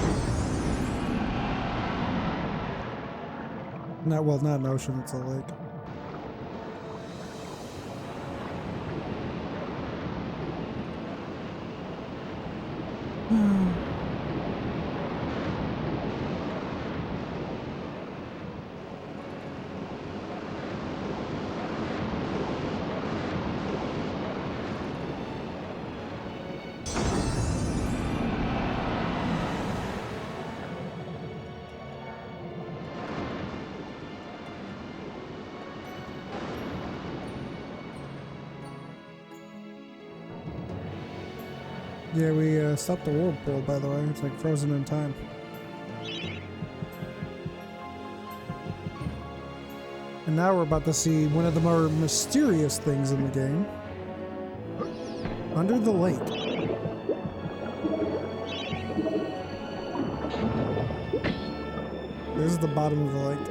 Not an ocean, it's a lake. Yeah, we stopped the whirlpool, by the way. It's like frozen in time. And now we're about to see one of the more mysterious things in the game. Under the lake. This is the bottom of the lake.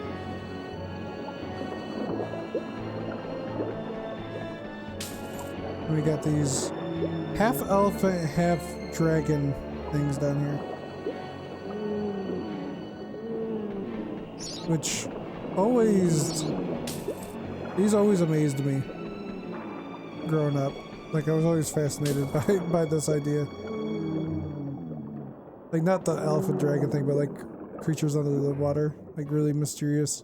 And we got these half elephant, half dragon things down here. Which these always amazed me growing up. Like, I was always fascinated by this idea. Like, not the elephant dragon thing, but like creatures under the water. Like, really mysterious.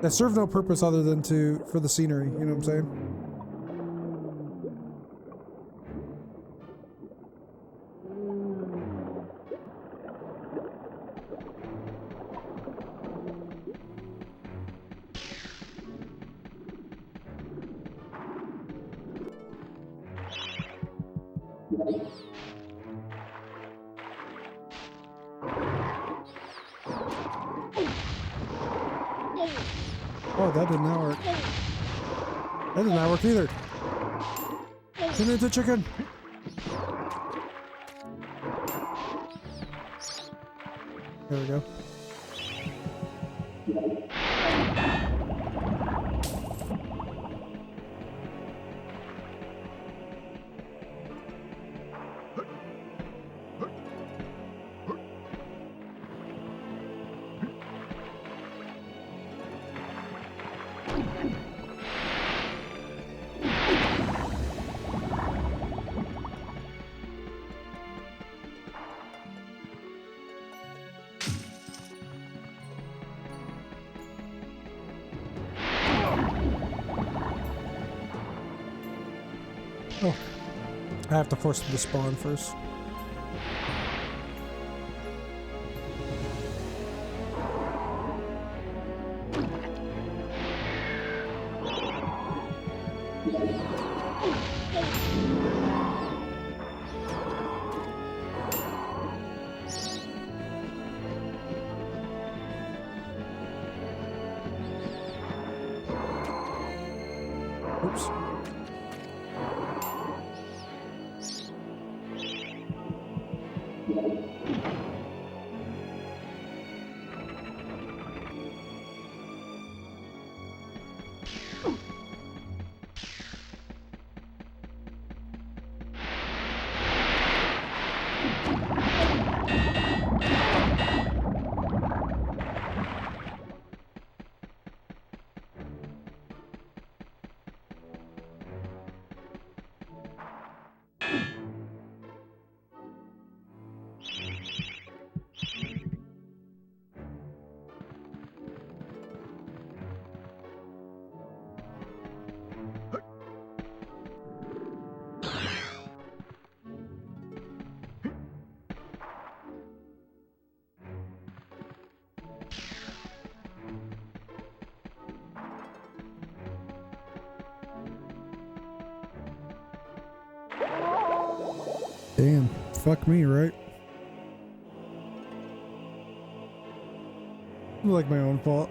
That serve no purpose other than for the scenery, you know what I'm saying? Oh, that did not work. That did not work either. Turn into chicken. There we go. Oh, I have to force them to spawn first. Oops. Damn, fuck me, right? Like my own fault.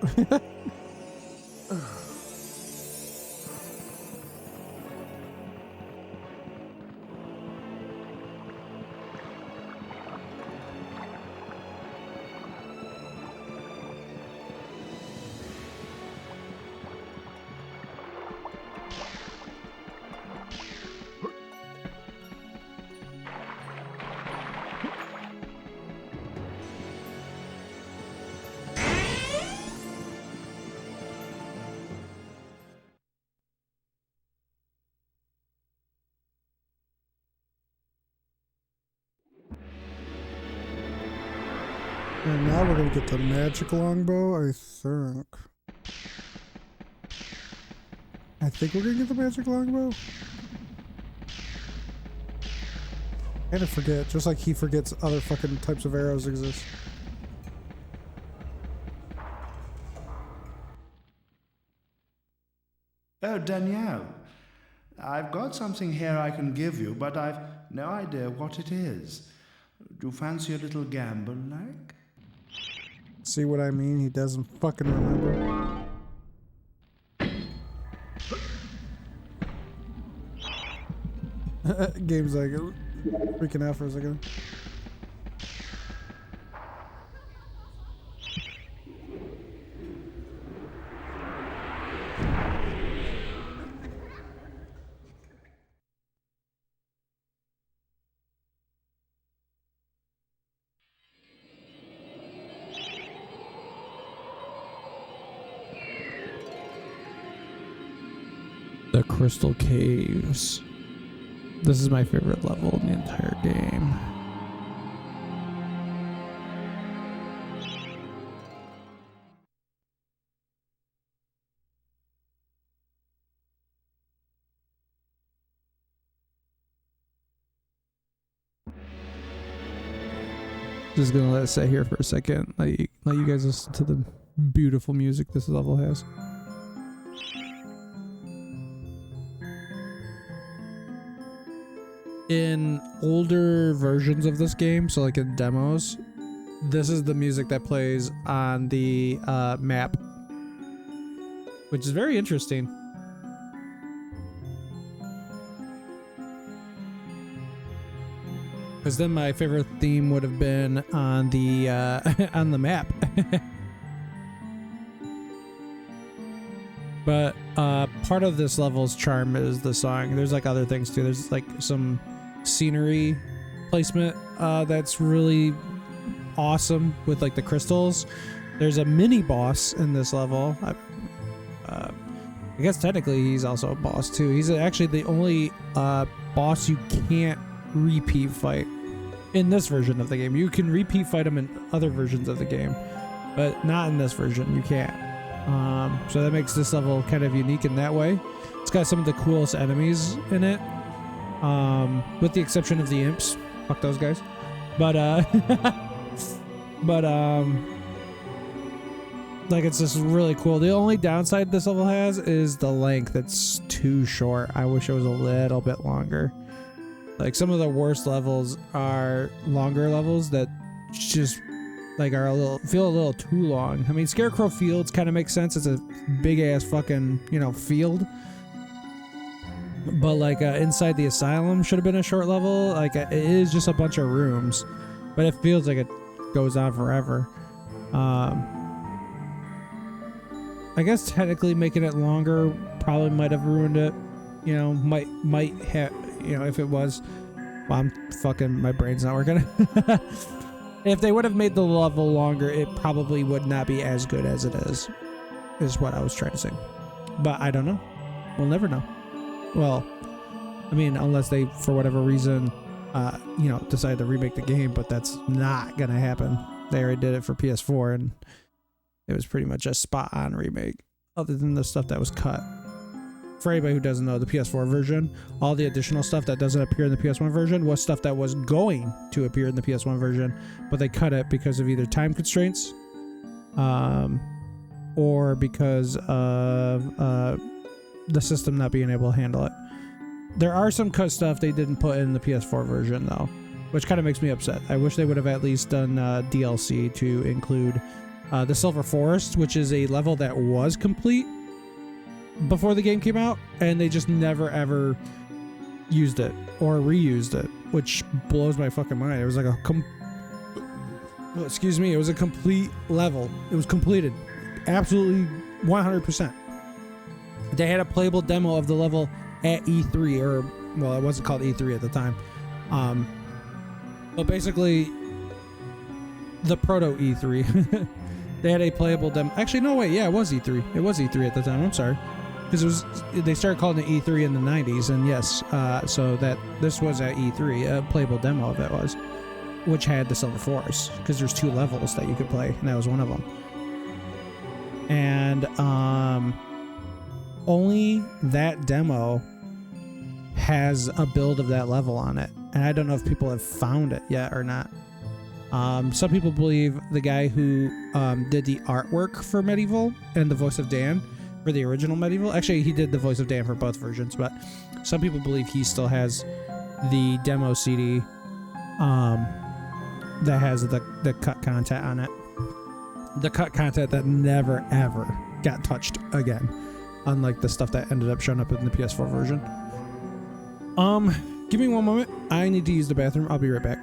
And now we're gonna get the magic longbow, I think. I think we're gonna get the magic longbow. I kind of forget, just like he forgets other fucking types of arrows exist. Oh, Danielle. I've got something here I can give you, but I've no idea what it is. Do you fancy a little gamble, like? See what I mean? He doesn't fucking remember. Game's like freaking out for a second. The Crystal Caves. This is my favorite level in the entire game. Just gonna let it sit here for a second. Let you guys listen to the beautiful music this level has. In older versions of this game, so like in demos, this is the music that plays on the map, which is very interesting. Because then my favorite theme would have been on the on the map. But part of this level's charm is the song. There's like other things too. There's like some scenery placement that's really awesome with like the crystals. There's a mini boss in this level. I guess technically he's also a boss too. He's actually the only boss you can't repeat fight in this version of the game. You can repeat fight him in other versions of the game, but not in this version. You can't. So that makes this level kind of unique in that way. It's got some of the coolest enemies in it, with the exception of the imps. Fuck those guys. But like it's just really cool. The only downside this level has is the length. It's too short. I wish it was a little bit longer. Like some of the worst levels are longer levels that just like are feel a little too long. I mean, Scarecrow Fields kind of makes sense. It's a big ass fucking, field. But like inside the asylum should have been a short level. Like it is just a bunch of rooms, but it feels like it goes on forever. I guess technically making it longer probably might have ruined it. Might have, if it was. Well, my brain's not working. If they would have made the level longer, it probably would not be as good as it is what I was trying to say. But I don't know. We'll never know. Well, I mean, unless they, for whatever reason, decide to remake the game, but that's not going to happen. They already did it for PS4, and it was pretty much a spot-on remake, other than the stuff that was cut. For anybody who doesn't know, the PS4 version, all the additional stuff that doesn't appear in the PS1 version was stuff that was going to appear in the PS1 version, but they cut it because of either time constraints, or because of the system not being able to handle it. There are some cut stuff they didn't put in the PS4 version, though, which kind of makes me upset. I wish they would have at least done DLC to include the Silver Forest, which is a level that was complete before the game came out, and they just never ever used it or reused it, which blows my fucking mind. It was like it was a complete level. It was completed absolutely 100%. They had a playable demo of the level at E3, or well, it wasn't called E3 at the time, but basically the proto E3. They had a playable demo. Actually, no, wait, yeah, it was E3. It was E3 at the time. I'm sorry. Because they started calling it E3 in the 90s, and yes, so that this was at E3, a playable demo of it was. which had the Silver Force, because there's 2 levels that you could play, and that was one of them. And only that demo has a build of that level on it, and I don't know if people have found it yet or not. Some people believe the guy who did the artwork for MediEvil and the voice of Dan for the original MediEvil, actually he did the voice of Dan for both versions, but some people believe he still has the demo CD that has the cut content on it. The cut content that never ever got touched again, unlike the stuff that ended up showing up in the PS4 version. Give me one moment. I need to use the bathroom. I'll be right back.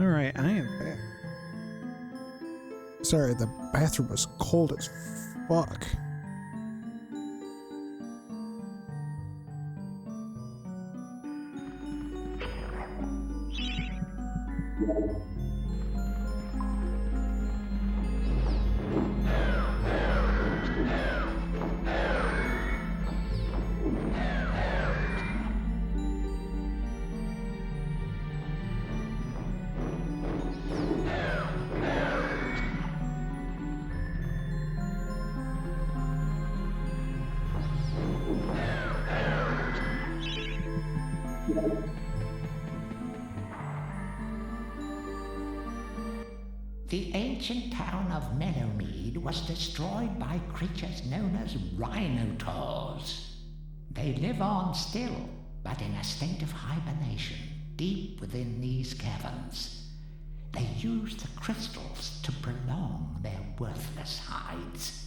Alright, I am back. Sorry, the bathroom was cold as fuck. The ancient town of Meadowmead was destroyed by creatures known as rhinotaurs. They live on still, but in a state of hibernation, deep within these caverns. They use the crystals to prolong their worthless hides.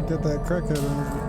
Get that crackhead energy.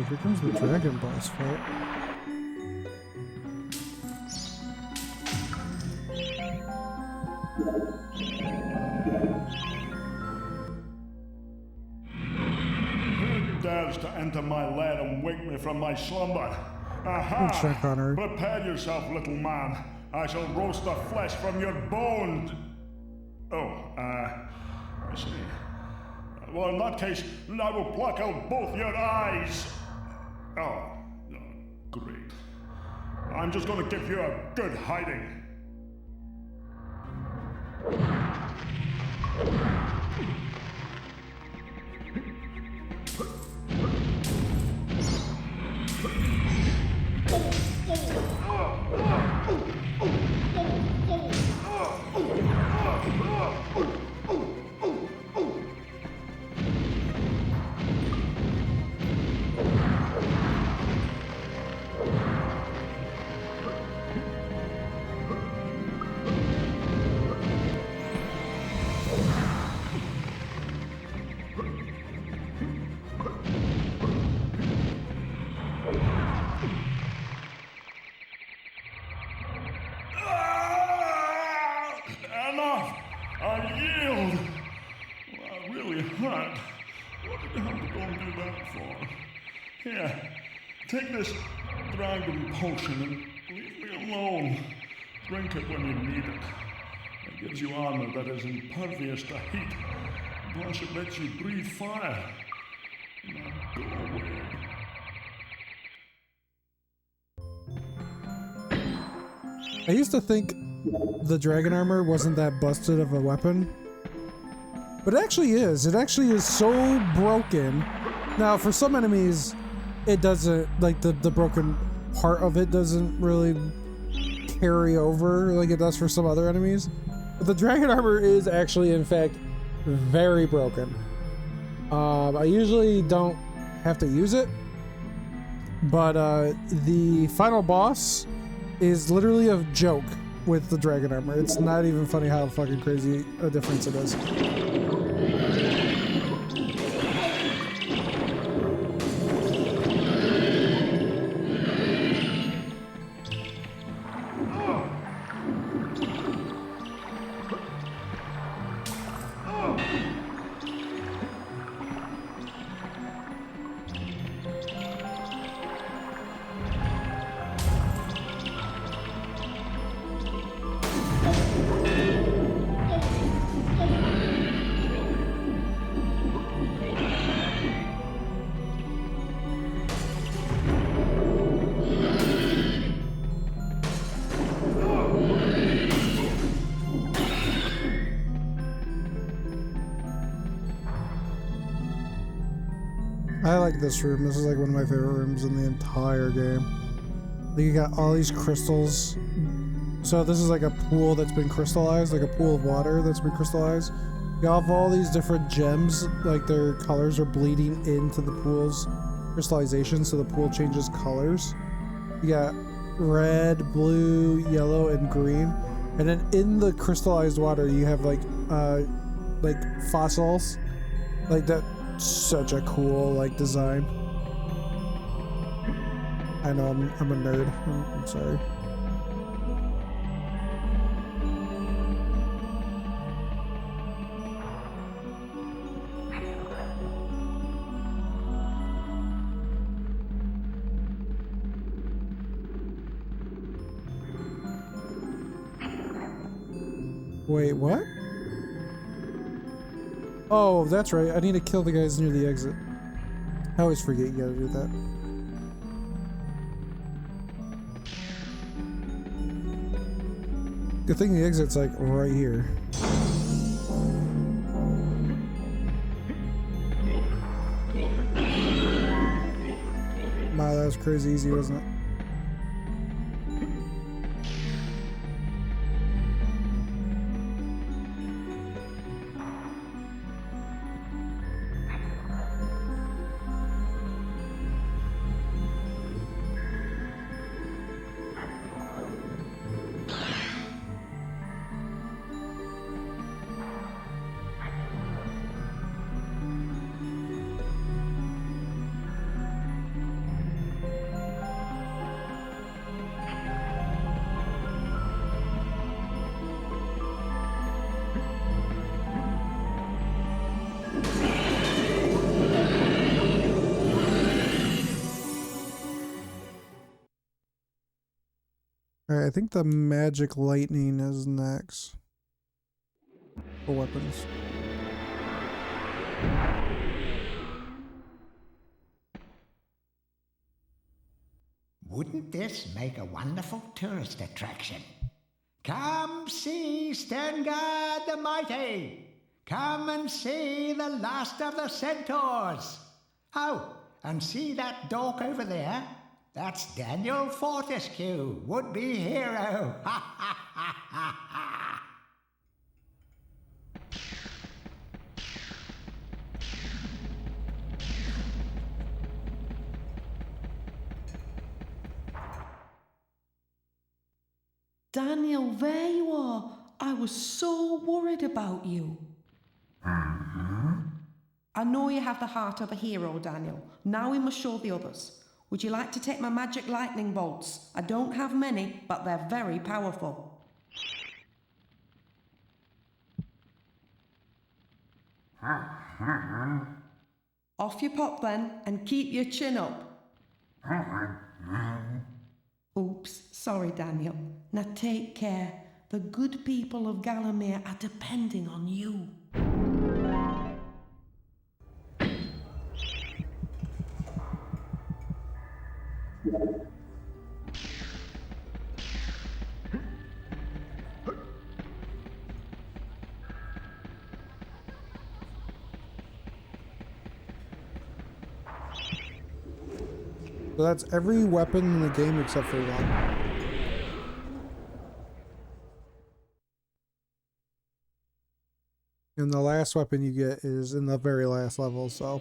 Here comes the dragon boss fight. Who dares to enter my lair and wake me from my slumber? Aha! Check on her. Prepare yourself, little man. I shall roast the flesh from your bones. Oh, I see. Well, in that case, I will pluck out both your eyes. Oh, great. I'm just gonna give you a good hiding. that? What did you have to go and do that for? Here, take this dragon potion and leave me alone. Drink it when you need it. It gives you armor that is impervious to heat. Plus it lets you breathe fire. Now go away. I used to think the dragon armor wasn't that busted of a weapon, but it actually is. It actually is so broken. Now, for some enemies, it doesn't, like the broken part of it doesn't really carry over like it does for some other enemies. But the dragon armor is actually, in fact, very broken. I usually don't have to use it, but the final boss is literally a joke with the dragon armor. It's not even funny how fucking crazy a difference it is. I like this room. This is like one of my favorite rooms in the entire game. You got all these crystals. So this is like a pool that's been crystallized, like a pool of water that's been crystallized. You have all these different gems, like their colors are bleeding into the pool's crystallization, so the pool changes colors. You got red, blue, yellow, and green. And then in the crystallized water, you have like fossils, like that. Such a cool like design. I know I'm a nerd. I'm sorry. Wait, what? Oh, that's right. I need to kill the guys near the exit. I always forget you gotta do that. Good thing the exit's like right here. Wow, that was crazy easy, wasn't it? Alright, I think the magic lightning is next. For weapons. Wouldn't this make a wonderful tourist attraction? Come see Sterngard the Mighty! Come and see the last of the centaurs! Oh, and see that dork over there? That's Daniel Fortescue, would-be hero! Ha ha ha ha ha! Daniel, there you are. I was so worried about you. I know you have the heart of a hero, Daniel. Now we must show the others. Would you like to take my magic lightning bolts? I don't have many, but they're very powerful. Off you pop then, and keep your chin up. Oops, sorry Daniel. Now take care. The good people of Gallowmere are depending on you. So that's every weapon in the game except for one. And the last weapon you get is in the very last level, so...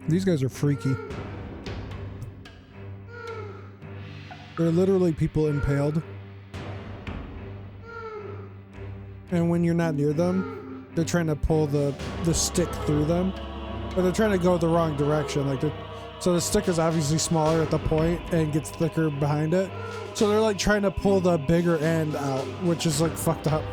These guys are freaky. They're literally people impaled. And when you're not near them, they're trying to pull the stick through them. But they're trying to go the wrong direction. So the stick is obviously smaller at the point and gets thicker behind it. So they're like trying to pull the bigger end out, which is like fucked up.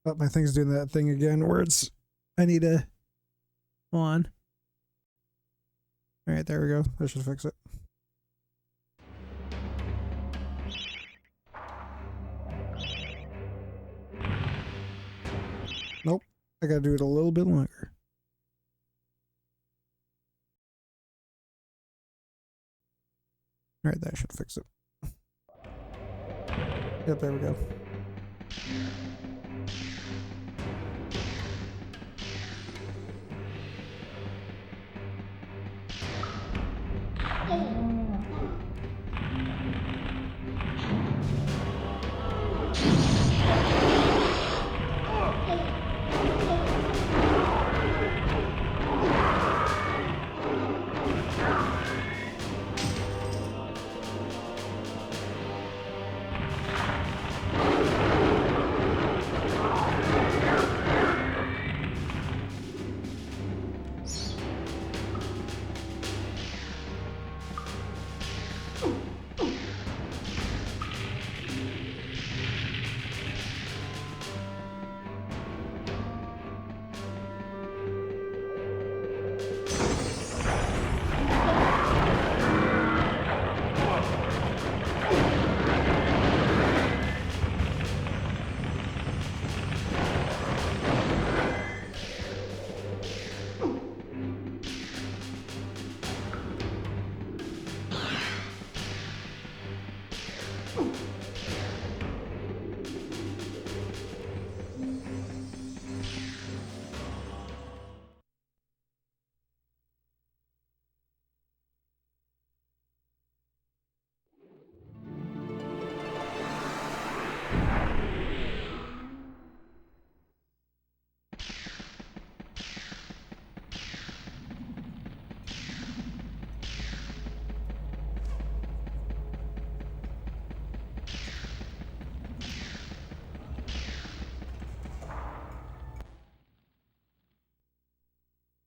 Oh, my thing's doing that thing again where it's, I need to, hold on. All right, there we go. That should fix it. Nope. I gotta do it a little bit longer. All right, that should fix it. Yep, there we go.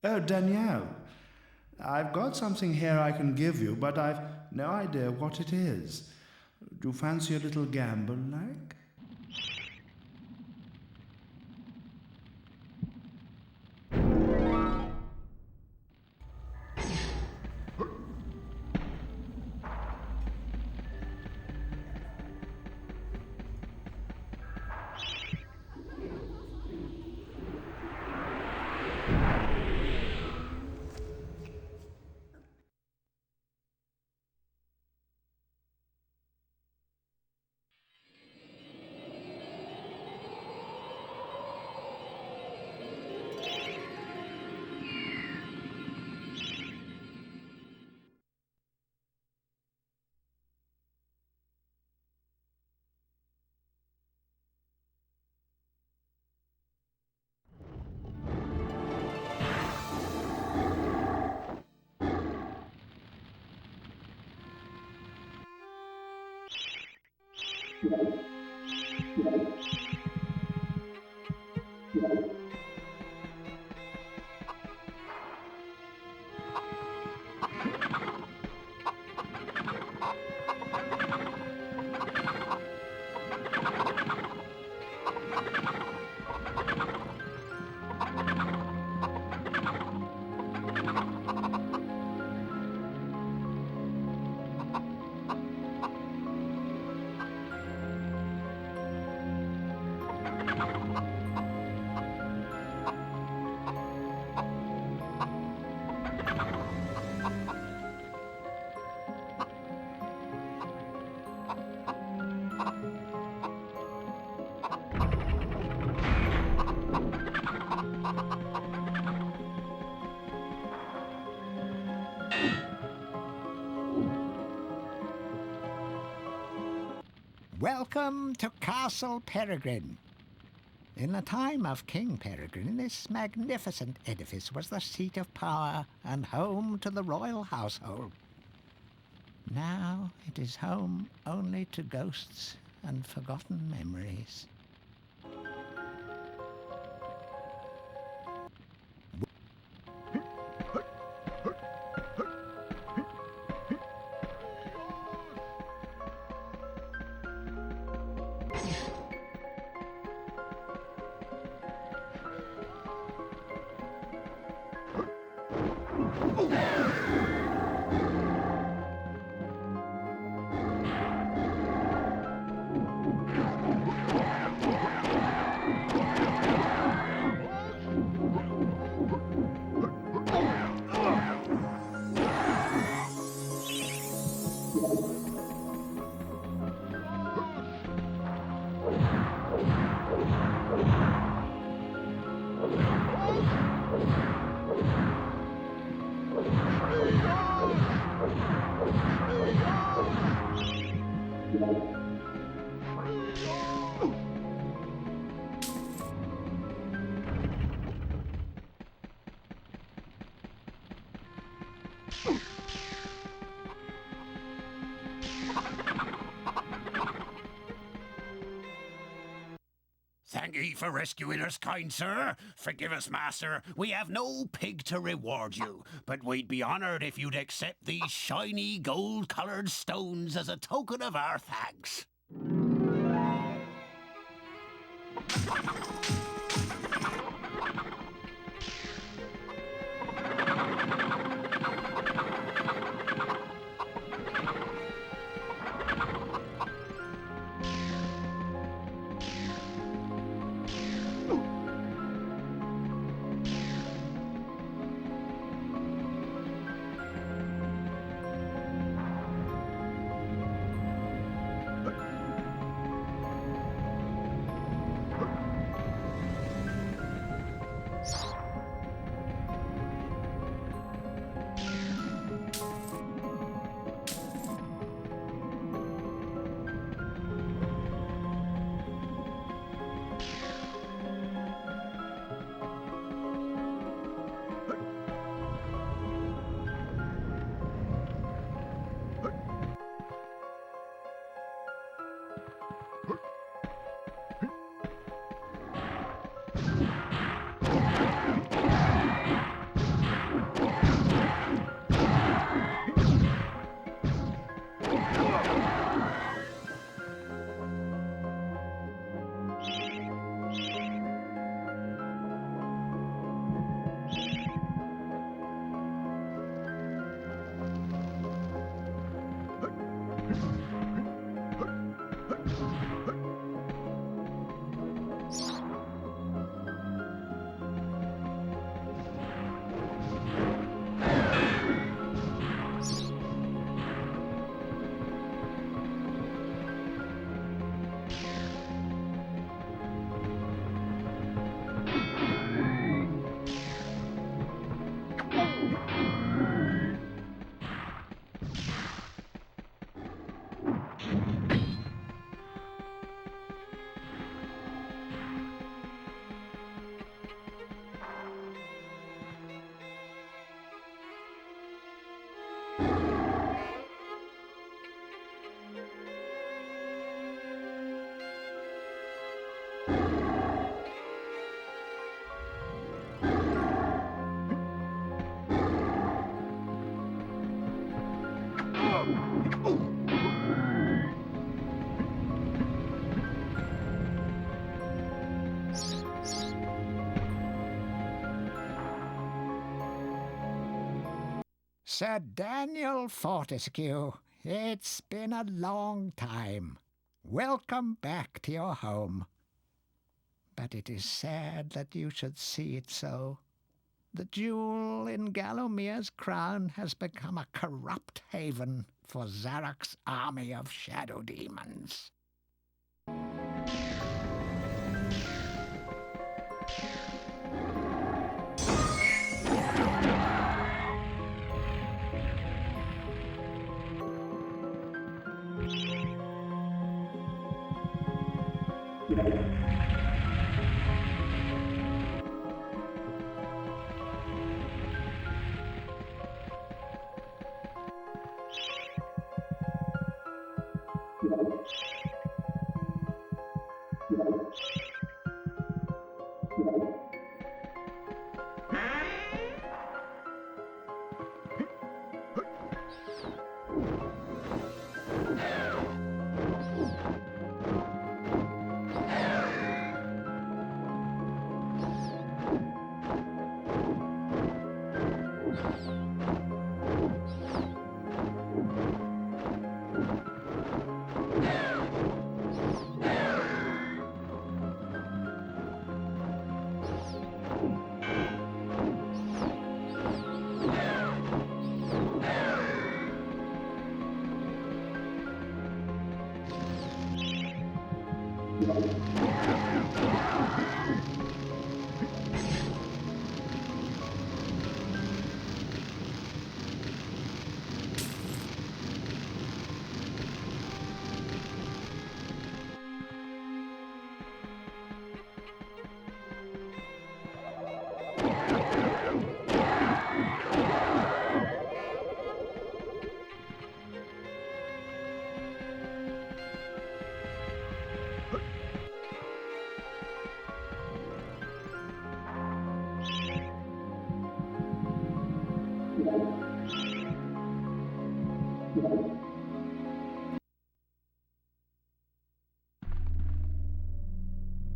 Oh, Danielle, I've got something here I can give you, but I've no idea what it is. Do you fancy a little gamble, like? Welcome to Castle Peregrine. In the time of King Peregrine, this magnificent edifice was the seat of power and home to the royal household. Now it is home only to ghosts and forgotten memories. Thank ye for rescuing us, kind sir. Forgive us, master. We have no pig to reward you, but we'd be honoured if you'd accept these shiny gold-coloured stones as a token of our thanks. Sir Daniel Fortescue, it's been a long time. Welcome back to your home. But it is sad that you should see it so. The jewel in Galomir's crown has become a corrupt haven for Zarok's army of shadow demons.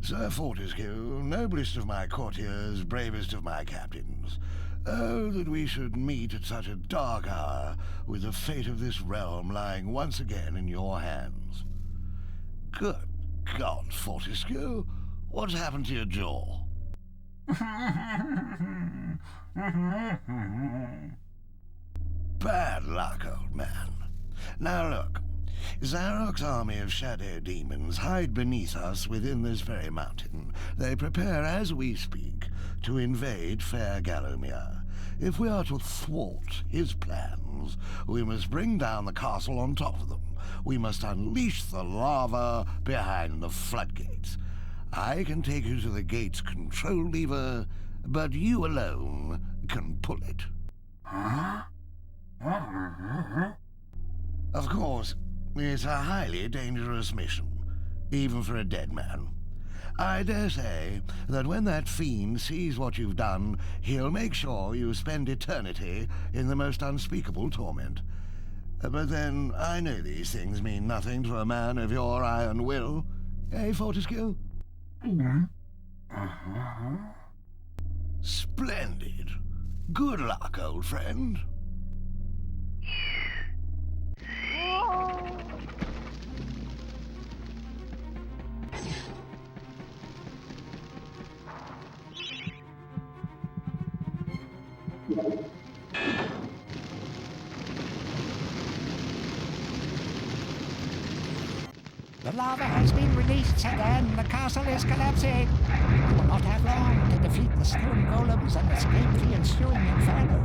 Sir Fortescue, noblest of my courtiers, bravest of my captains. Oh, that we should meet at such a dark hour, with the fate of this realm lying once again in your hands. Good God, Fortescue, what's happened to your jaw? Bad luck, old man. Now look, Zarok's army of shadow demons hide beneath us within this very mountain. They prepare as we speak to invade fair Gallowmere. If we are to thwart his plans, we must bring down the castle on top of them. We must unleash the lava behind the floodgates. I can take you to the gate's control lever, but you alone can pull it. Huh? Of course, it's a highly dangerous mission, even for a dead man. I dare say that when that fiend sees what you've done, he'll make sure you spend eternity in the most unspeakable torment. But then, I know these things mean nothing to a man of your iron will. Eh, Fortescue? Splendid. Good luck, old friend. The lava has been released again. The castle is collapsing. We will not have long to defeat the stone golems and escape the ensuing inferno.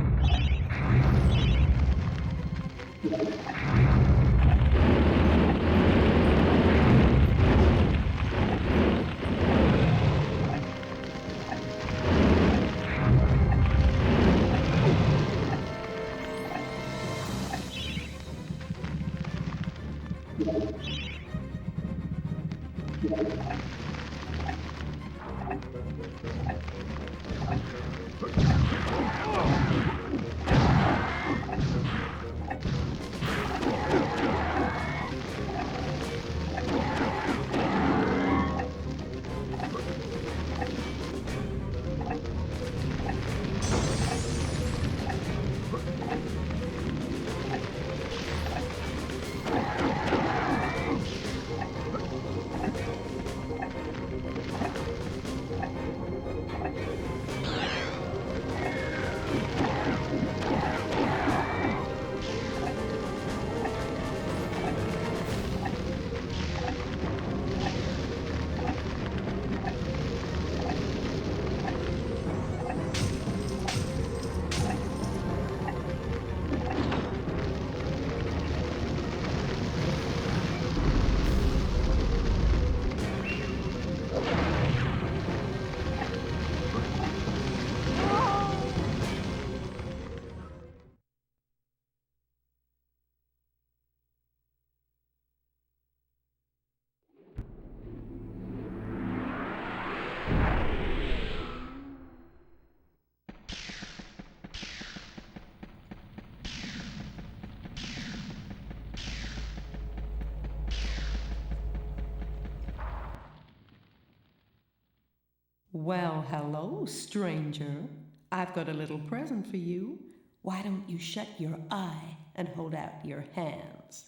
Well, hello, stranger. I've got a little present for you. Why don't you shut your eye and hold out your hands?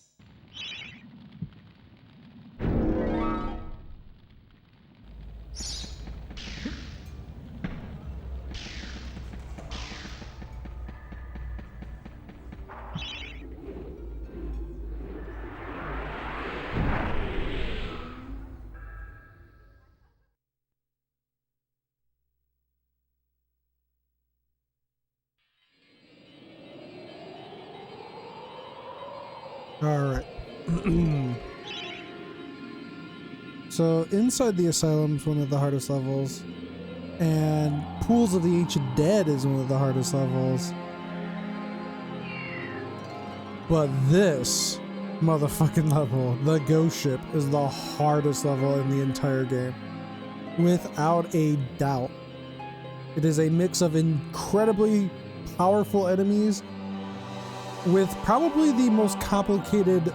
Alright. So, inside the Asylum is one of the hardest levels. And Pools of the Ancient Dead is one of the hardest levels. But this motherfucking level, the Ghost Ship, is the hardest level in the entire game. Without a doubt. It is a mix of incredibly powerful enemies with probably the most complicated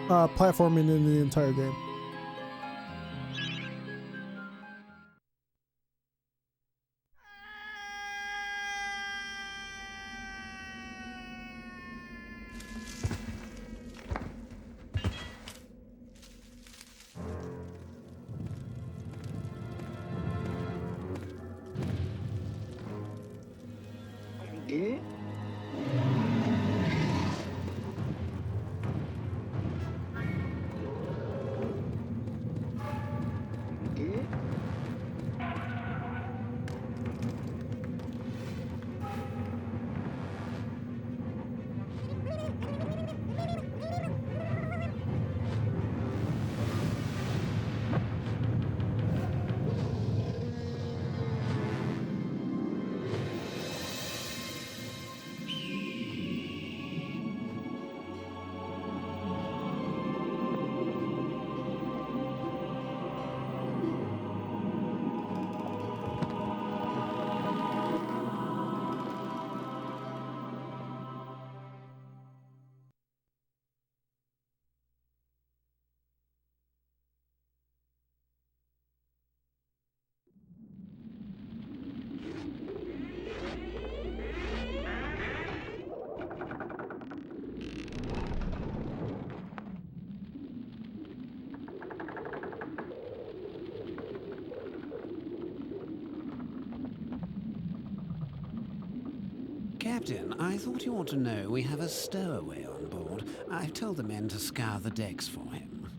platforming in the entire game. Captain, I thought you ought to know we have a stowaway on board. I've told the men to scour the decks for him.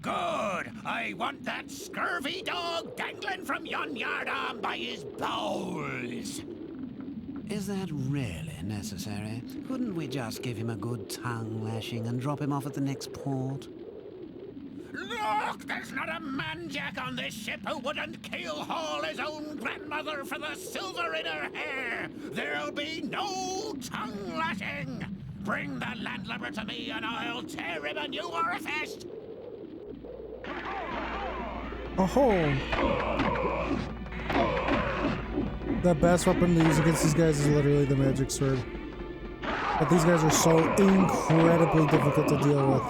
Good! I want that scurvy dog dangling from yon yardarm by his bowels! Is that really necessary? Couldn't we just give him a good tongue lashing and drop him off at the next port? Look! There's not a man-jack on this ship who wouldn't keel-haul his own grandmother for the silver in her hair! There'll be no tongue-lashing! Bring the landlubber to me and I'll tear him a new orifice! Oh! The best weapon to use against these guys is literally the magic sword. But these guys are so incredibly difficult to deal with.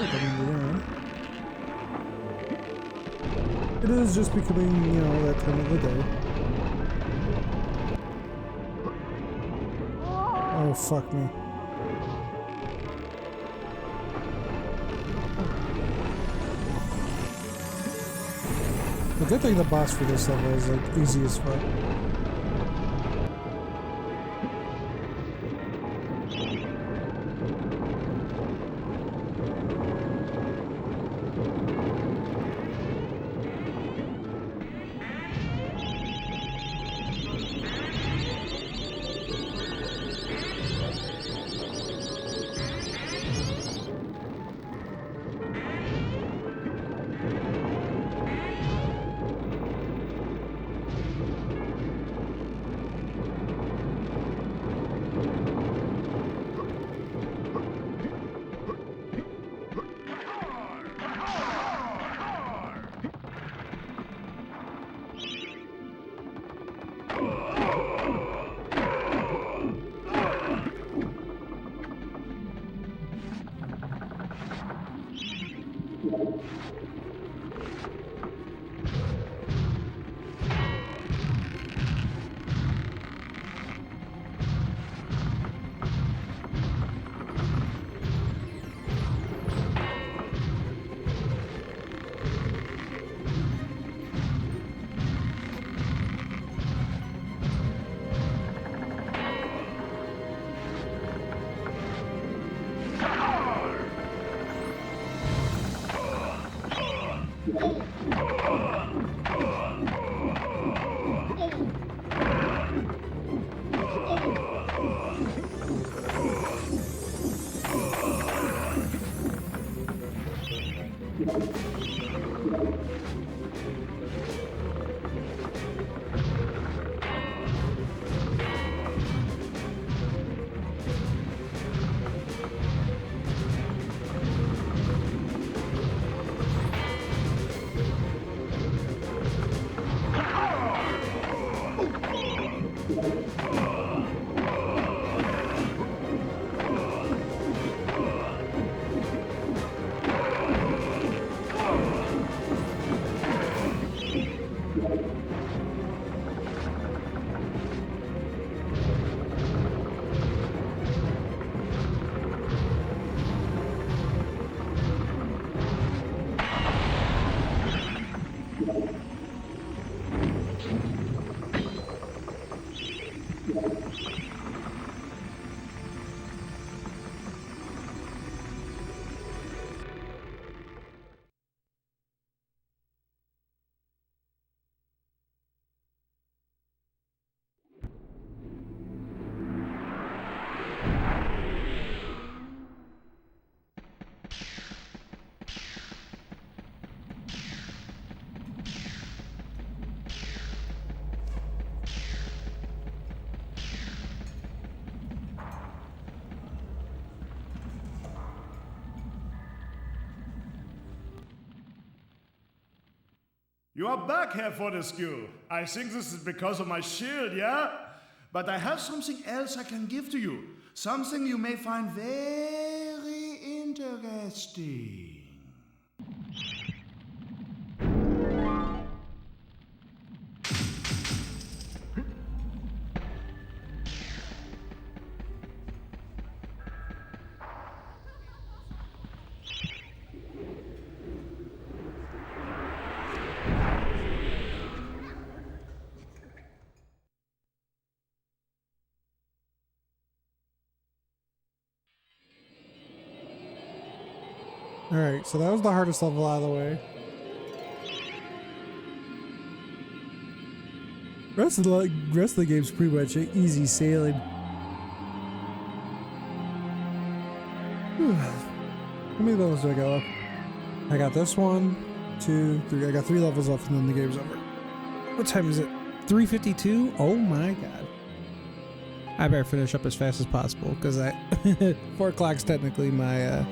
coming to them. It is just becoming, you know, that time of the day. Oh, fuck me. The good thing the boss for this level is like easy as fuck. You are back, Herr Fortescue. I think this is because of my shield, yeah? But I have something else I can give to you. Something you may find very interesting. Alright, so that was the hardest level out of the way. Rest of the game's pretty much easy sailing. How many levels do I got left? I got this one, 2, 3. I got 3 levels left and then the game's over. What time is it? 3:52? Oh my god. I better finish up as fast as possible because 4 o'clock's technically my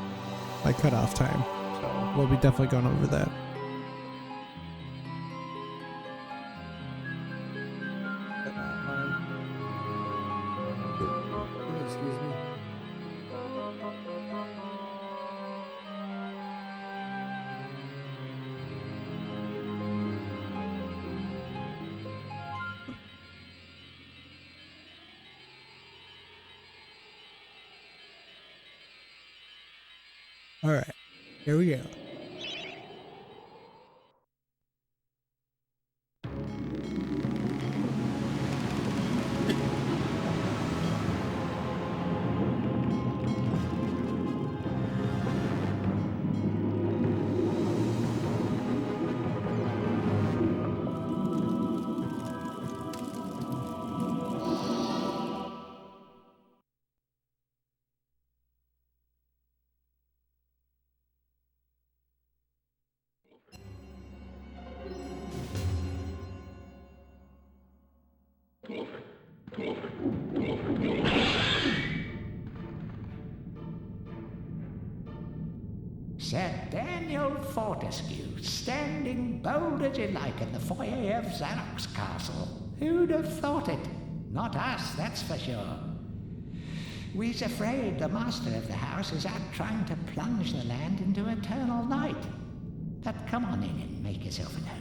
my cutoff time. So we'll be definitely going over that. Excuse me. All right, here we go. Sir Daniel Fortescue, standing bold as you like in the foyer of Zarok's castle. Who'd have thought it? Not us, that's for sure. We's afraid the master of the house is out trying to plunge the land into eternal night. But come on in and make yourself at home.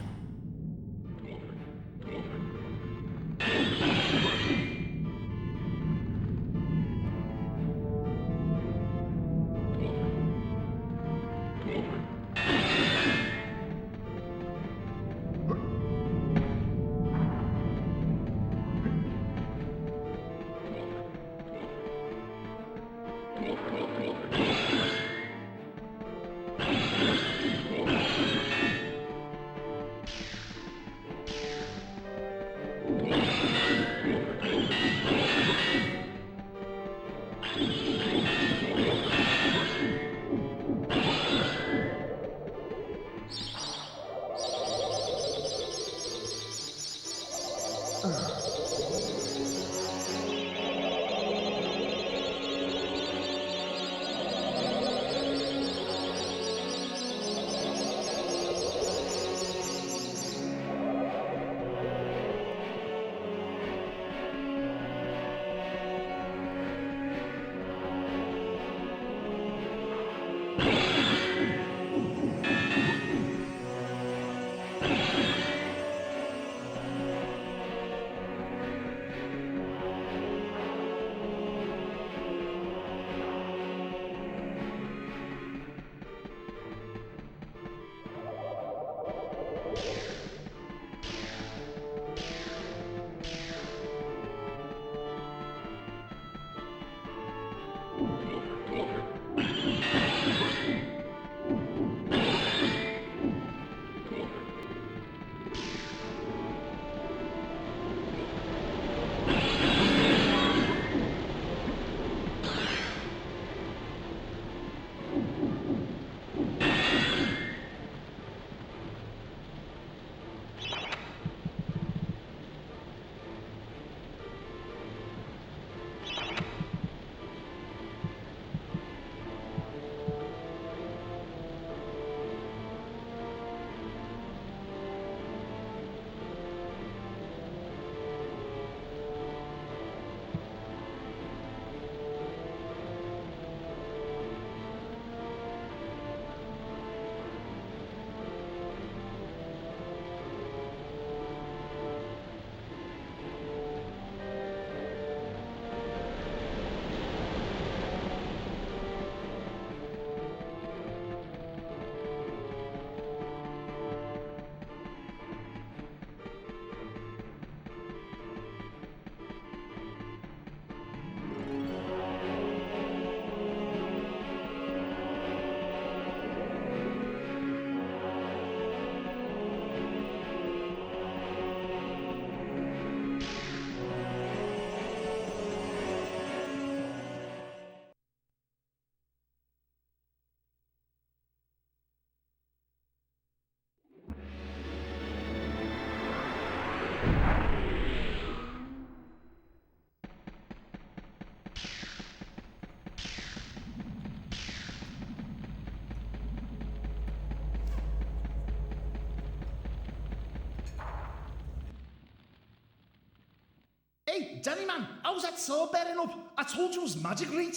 Hey, Danny man, how's that sword bearing up? I told you it was magic, right?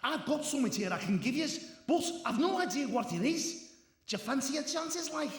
I've got something here I can give you, but I've no idea what it is. Do you fancy your chances, like?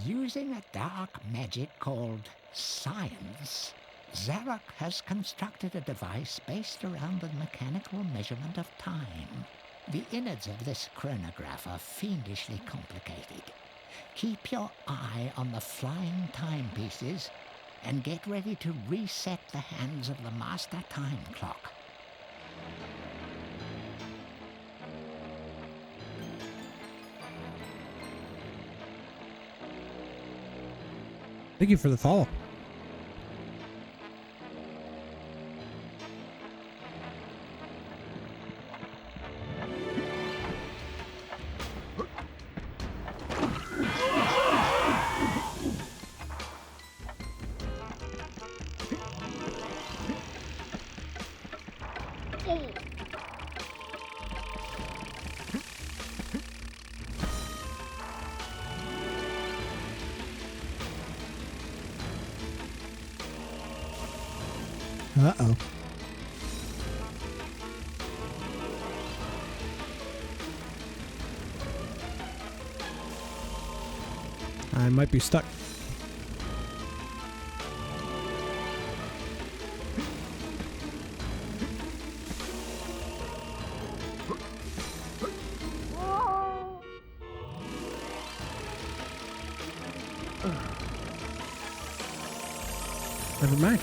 Using a dark magic called science, Zarok has constructed a device based around the mechanical measurement of time. The innards of this chronograph are fiendishly complicated. Keep your eye on the flying timepieces and get ready to reset the hands of the master time clock. Thank you for the follow. Uh-oh. I might be stuck. Never mind.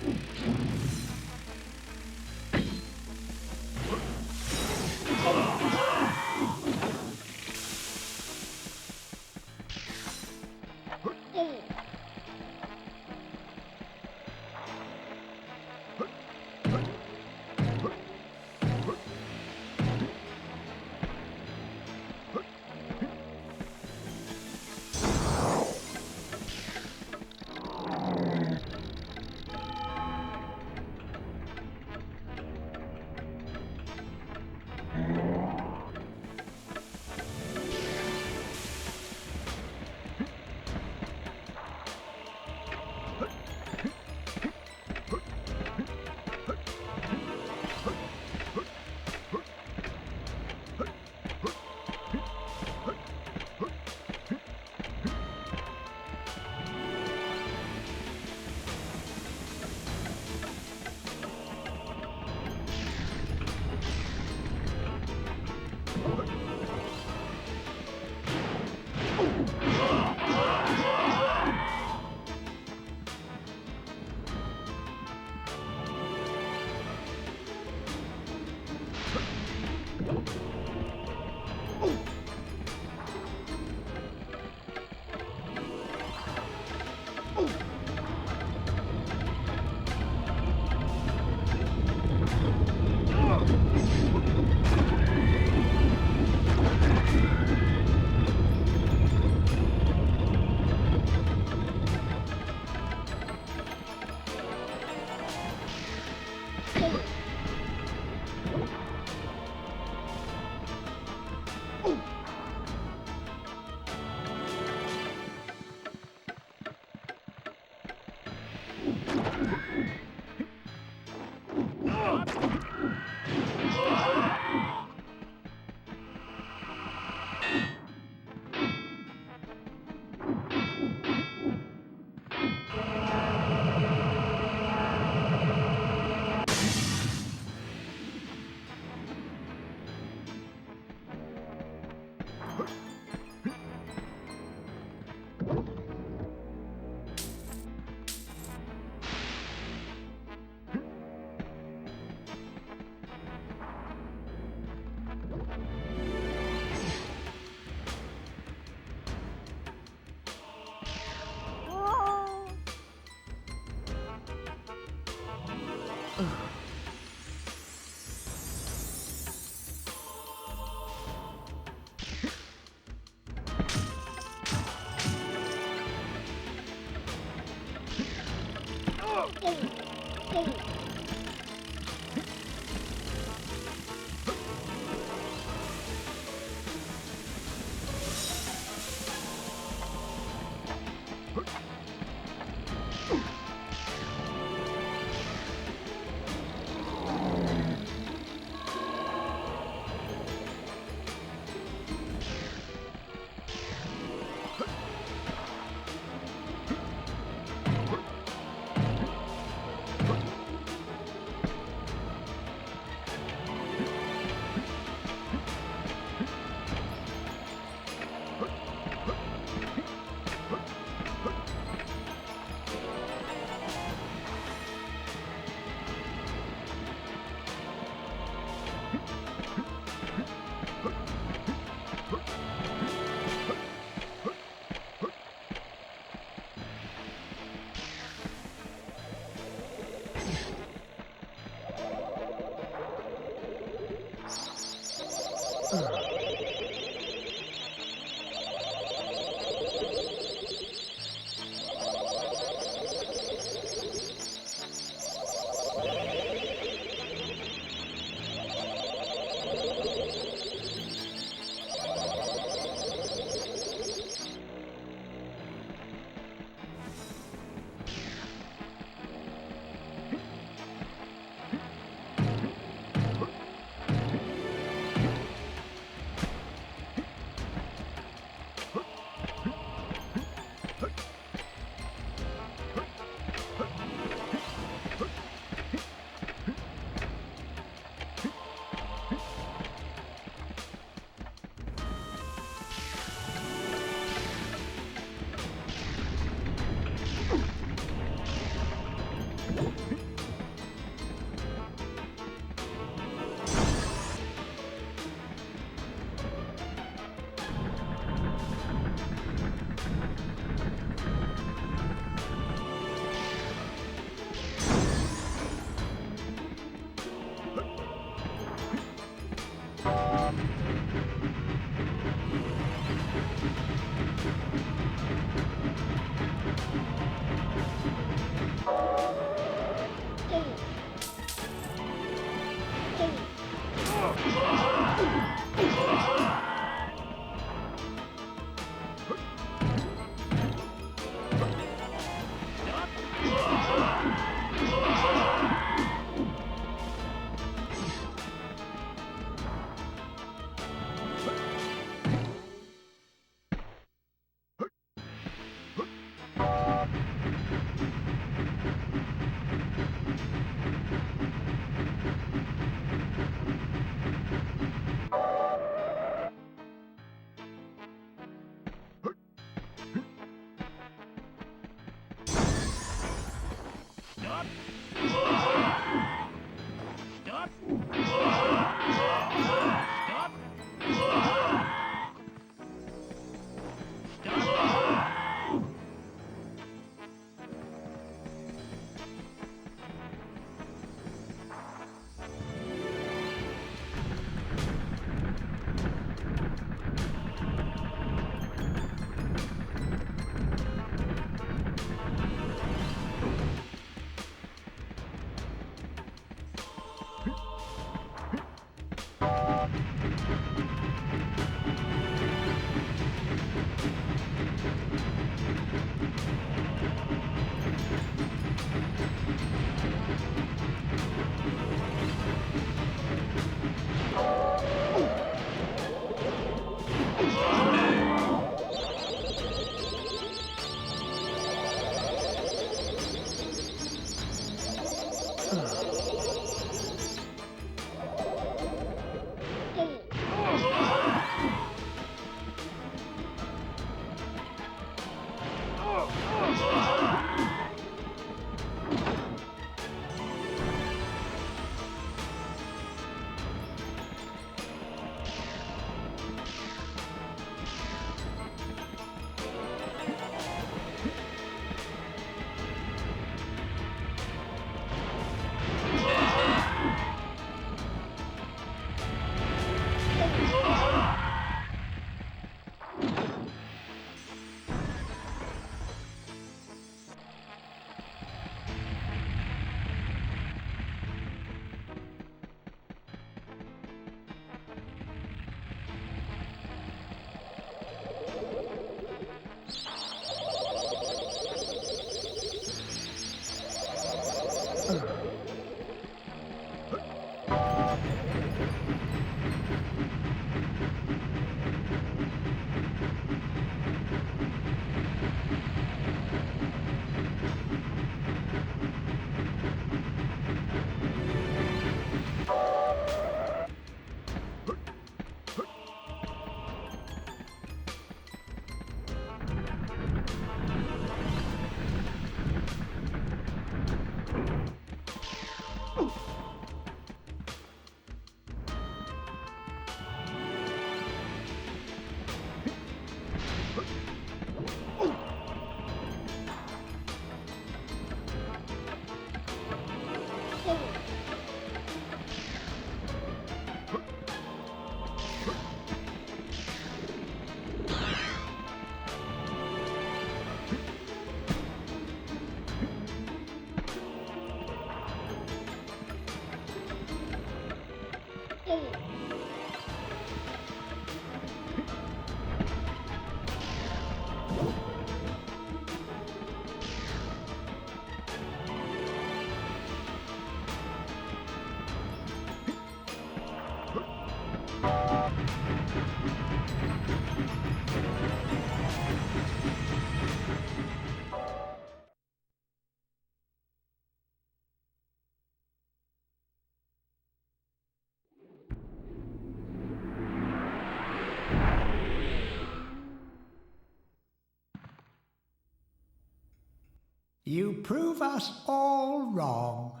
You prove us all wrong.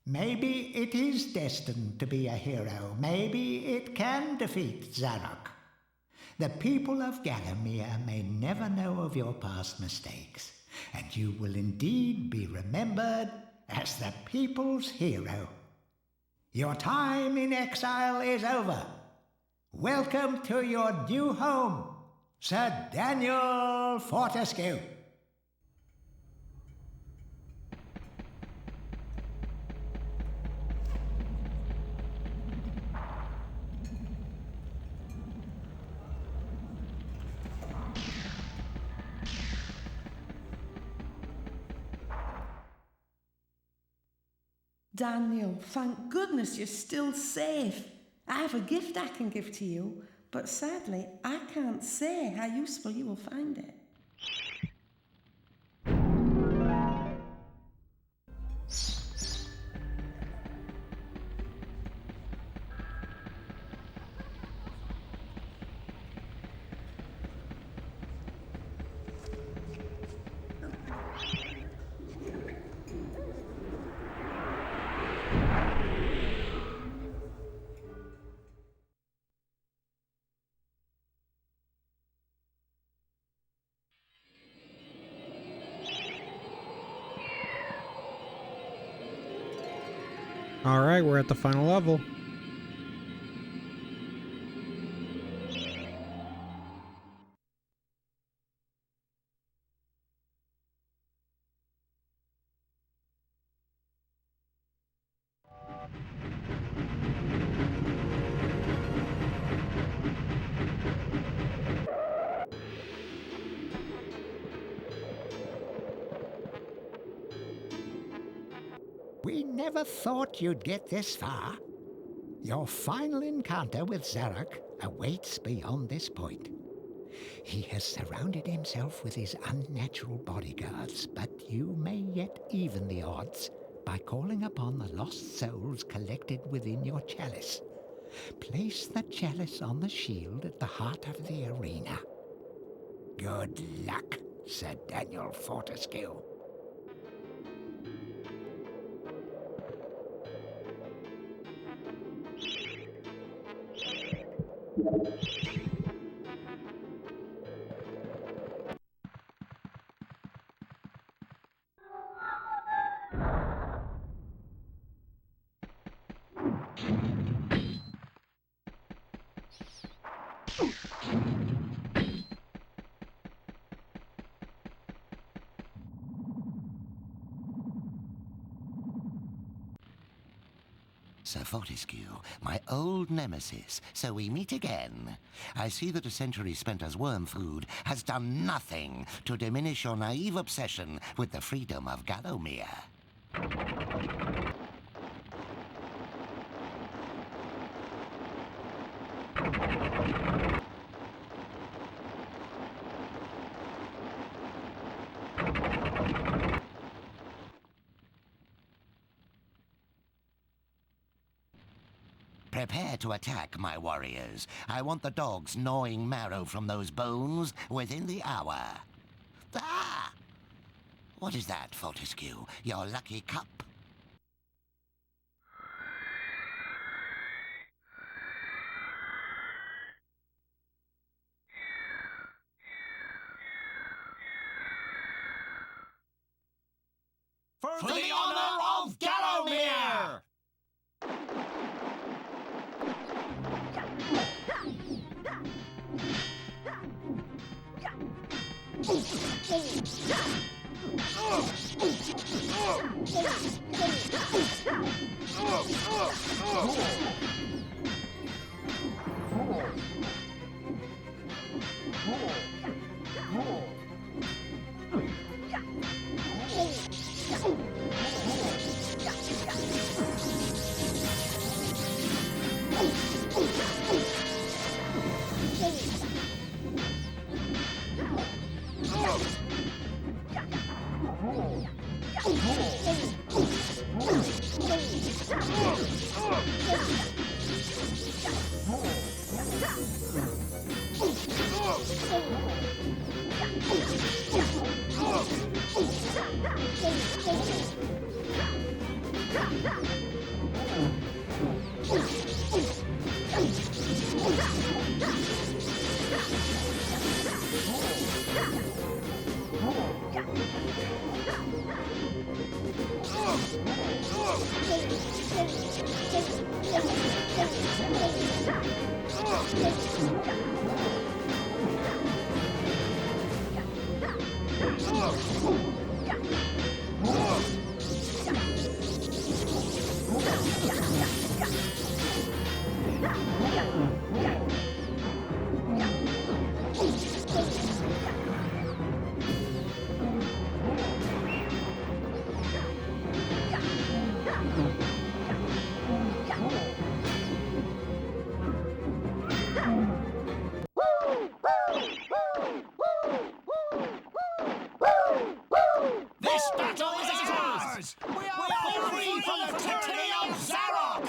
Maybe it is destined to be a hero. Maybe it can defeat Zarok. The people of Gallowmere may never know of your past mistakes, and you will indeed be remembered as the people's hero. Your time in exile is over. Welcome to your new home, Sir Daniel Fortescue. Daniel, thank goodness you're still safe. I have a gift I can give to you, but sadly, I can't say how useful you will find it. Alright, we're at the final level. We never thought you'd get this far. Your final encounter with Zarok awaits beyond this point. He has surrounded himself with his unnatural bodyguards, but you may yet even the odds by calling upon the lost souls collected within your chalice. Place the chalice on the shield at the heart of the arena. Good luck, Sir Daniel Fortescue. Sir Fortescue, my old nemesis, so we meet again. I see that a century spent as worm food has done nothing to diminish your naive obsession with the freedom of Gallowmere. Prepare to attack, my warriors. I want the dogs gnawing marrow from those bones within the hour. Ah! What is that, Fortescue? Your lucky cup? For the honor of Gallowmere! This battle is ours! We are free from the tyranny of Zarok!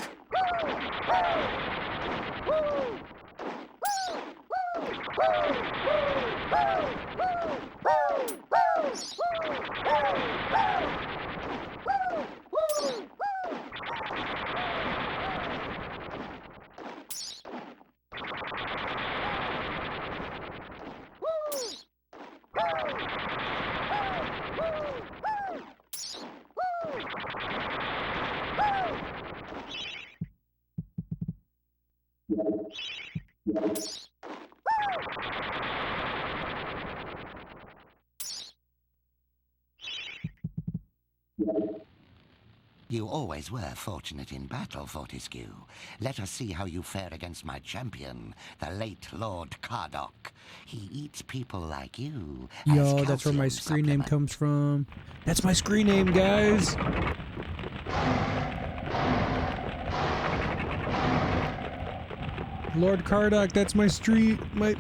You always were fortunate in battle, Fortescue. Let us see how you fare against my champion, the late LordKardok. He eats people like you. Yo, that's where my screen name comes from. That's my screen name, guys. LordKardok, that's my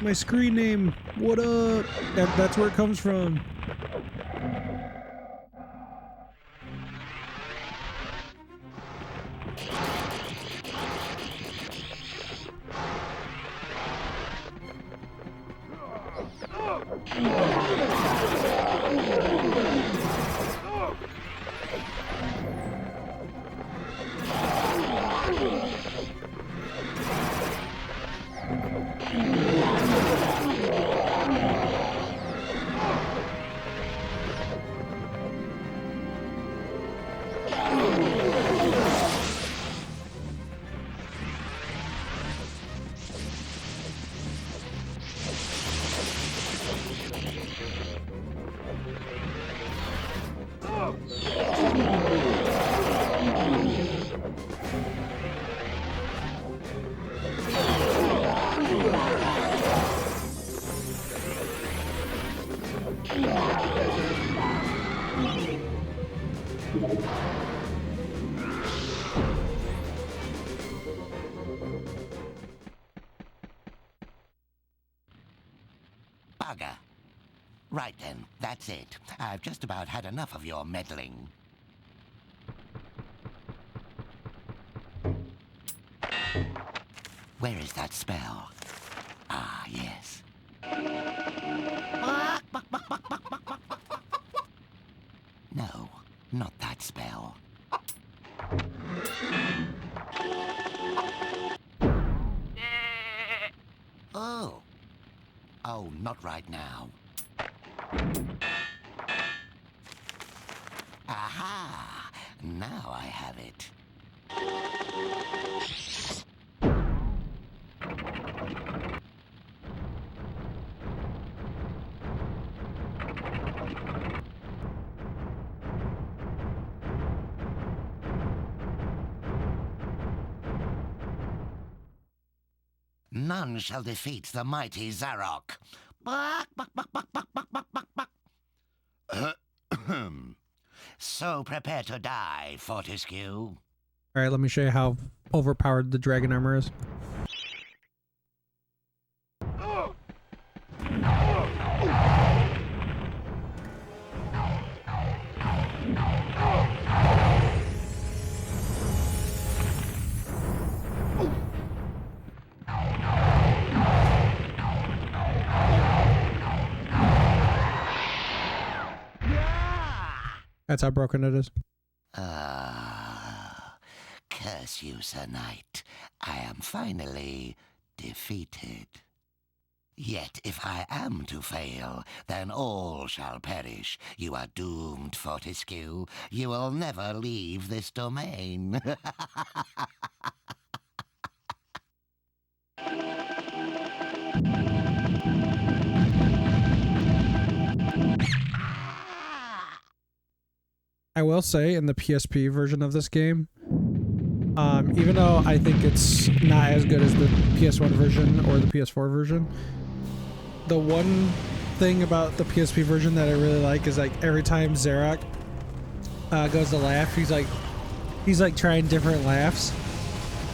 my screen name. What up? That's where it comes from. Bugger. Right then, that's it. I've just about had enough of your meddling. Where is that spell? Ah, yes. No, not that spell. Oh. Oh, not right now. Aha! Now I have it. None shall defeat the mighty Zarok. So prepare to die, Fortescue. Alright, let me show you how overpowered the dragon armor is. That's how broken it is. Ah, curse you, Sir Knight. I am finally defeated. Yet if I am to fail, then all shall perish. You are doomed, Fortescue. You will never leave this domain. I will say, in the PSP version of this game, even though I think it's not as good as the PS1 version or the PS4 version, the one thing about the PSP version that I really like is like every time Zarok goes to laugh, he's like trying different laughs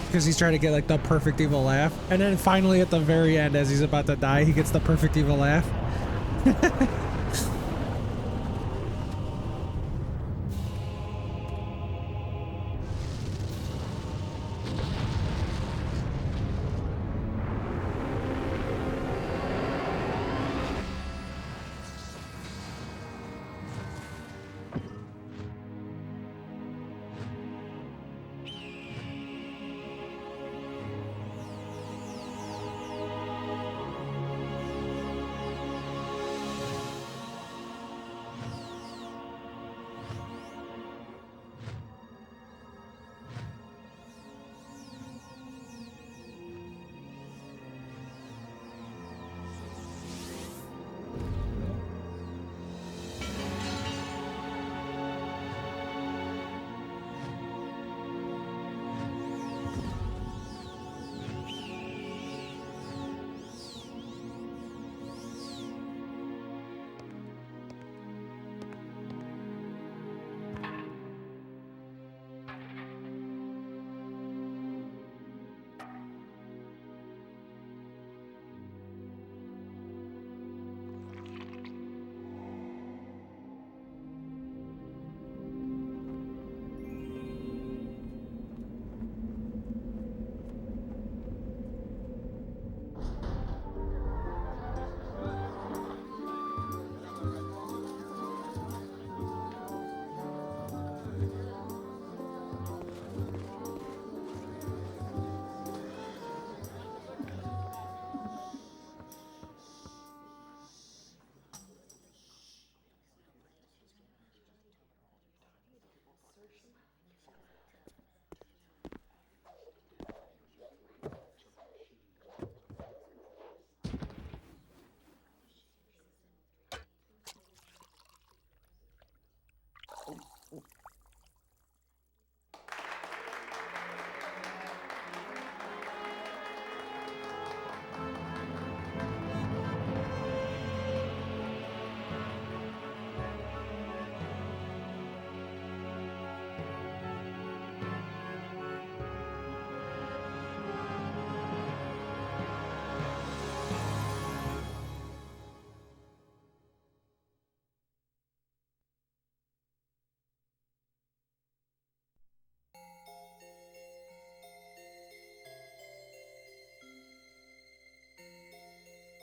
because he's trying to get like the perfect evil laugh, and then finally at the very end, as he's about to die, he gets the perfect evil laugh.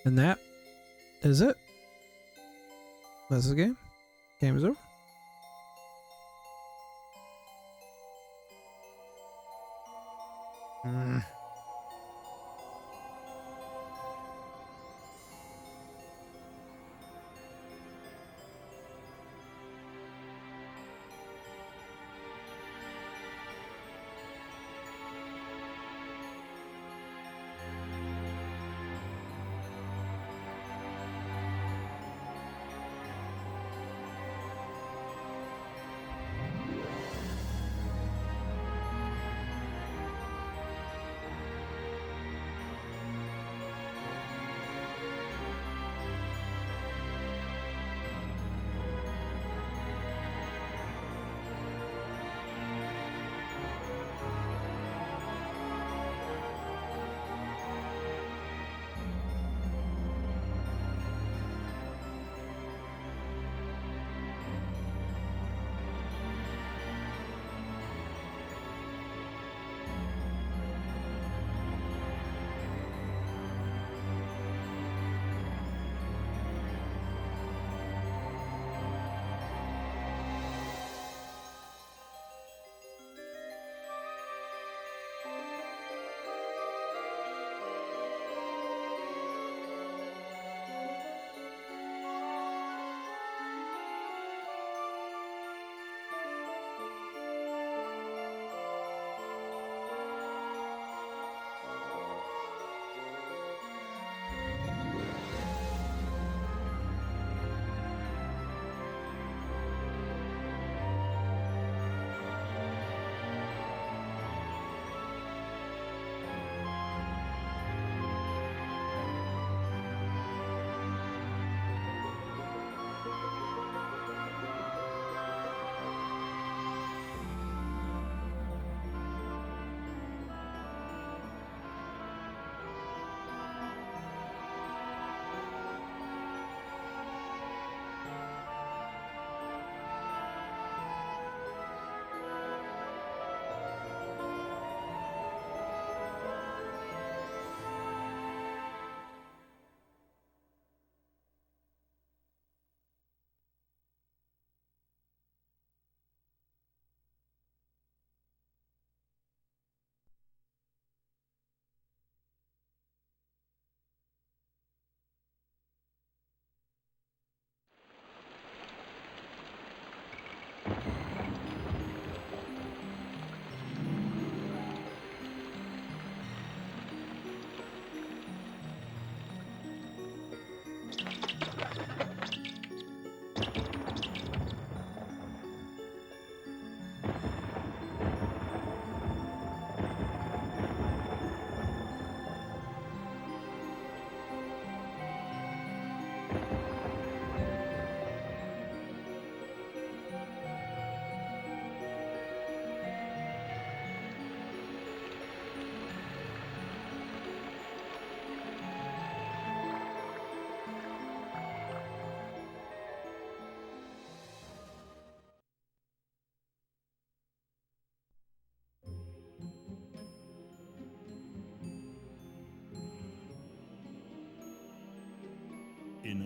And that is it. That's the game. Game is over.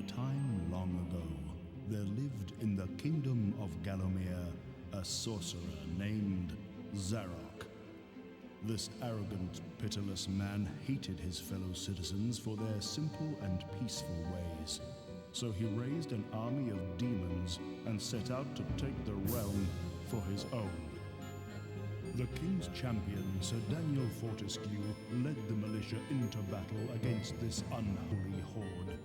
time long ago, there lived in the kingdom of Galomir a sorcerer named Zarok. This arrogant, pitiless man hated his fellow citizens for their simple and peaceful ways. So he raised an army of demons and set out to take the realm for his own. The king's champion, Sir Daniel Fortescue, led the militia into battle against this unholy horde.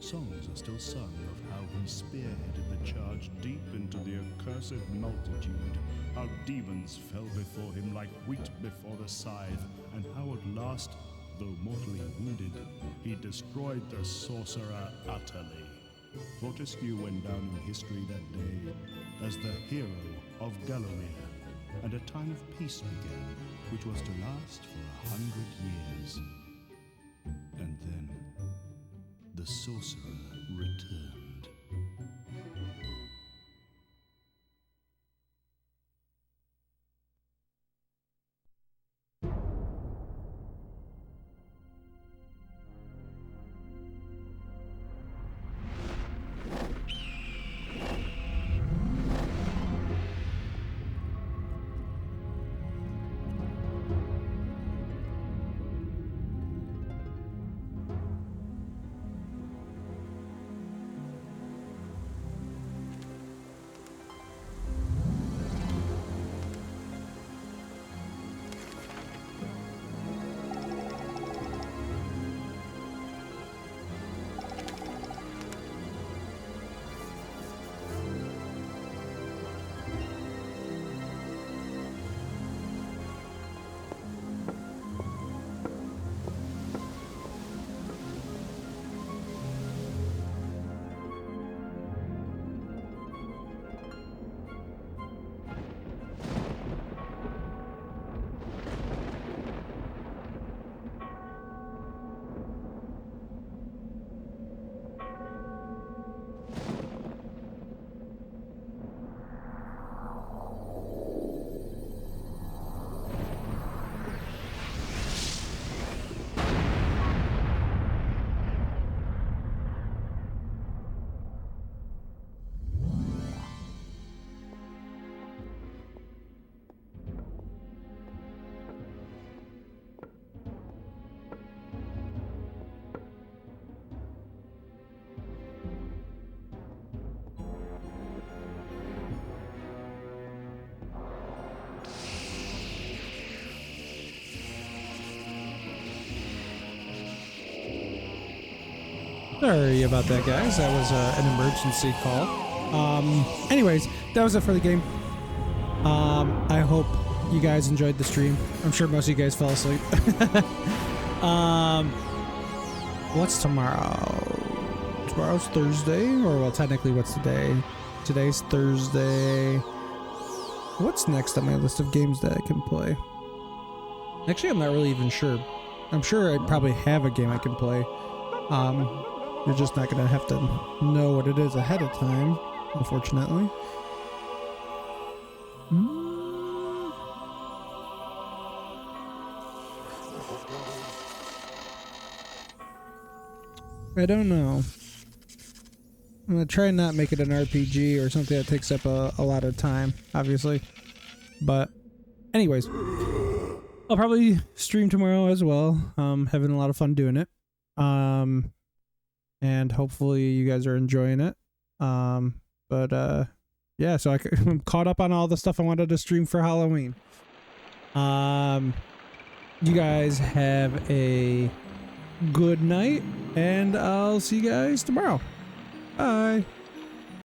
Songs are still sung of how he spearheaded the charge deep into the accursed multitude, how demons fell before him like wheat before the scythe, and how at last, though mortally wounded, he destroyed the sorcerer utterly. Fortescue went down in history that day as the hero of Galomir, and a time of peace began, which was to last for 100 years. And then the sorcerer returned. Sorry about that, guys. That was an emergency call. Anyways, that was it for the game. I hope you guys enjoyed the stream. I'm sure most of you guys fell asleep. What's tomorrow? Tomorrow's Thursday, or well, technically, what's today? Today's Thursday. What's next on my list of games that I can play? Actually, I'm not really even sure. I'm sure I probably have a game I can play. You're just not gonna have to know what it is ahead of time, unfortunately. I don't know. I'm gonna try and not make it an RPG or something that takes up a lot of time, obviously. But anyways, I'll probably stream tomorrow as well. Having a lot of fun doing it. And hopefully you guys are enjoying it. Yeah, so I'm caught up on all the stuff I wanted to stream for Halloween. You guys have a good night, and I'll see you guys tomorrow. Bye.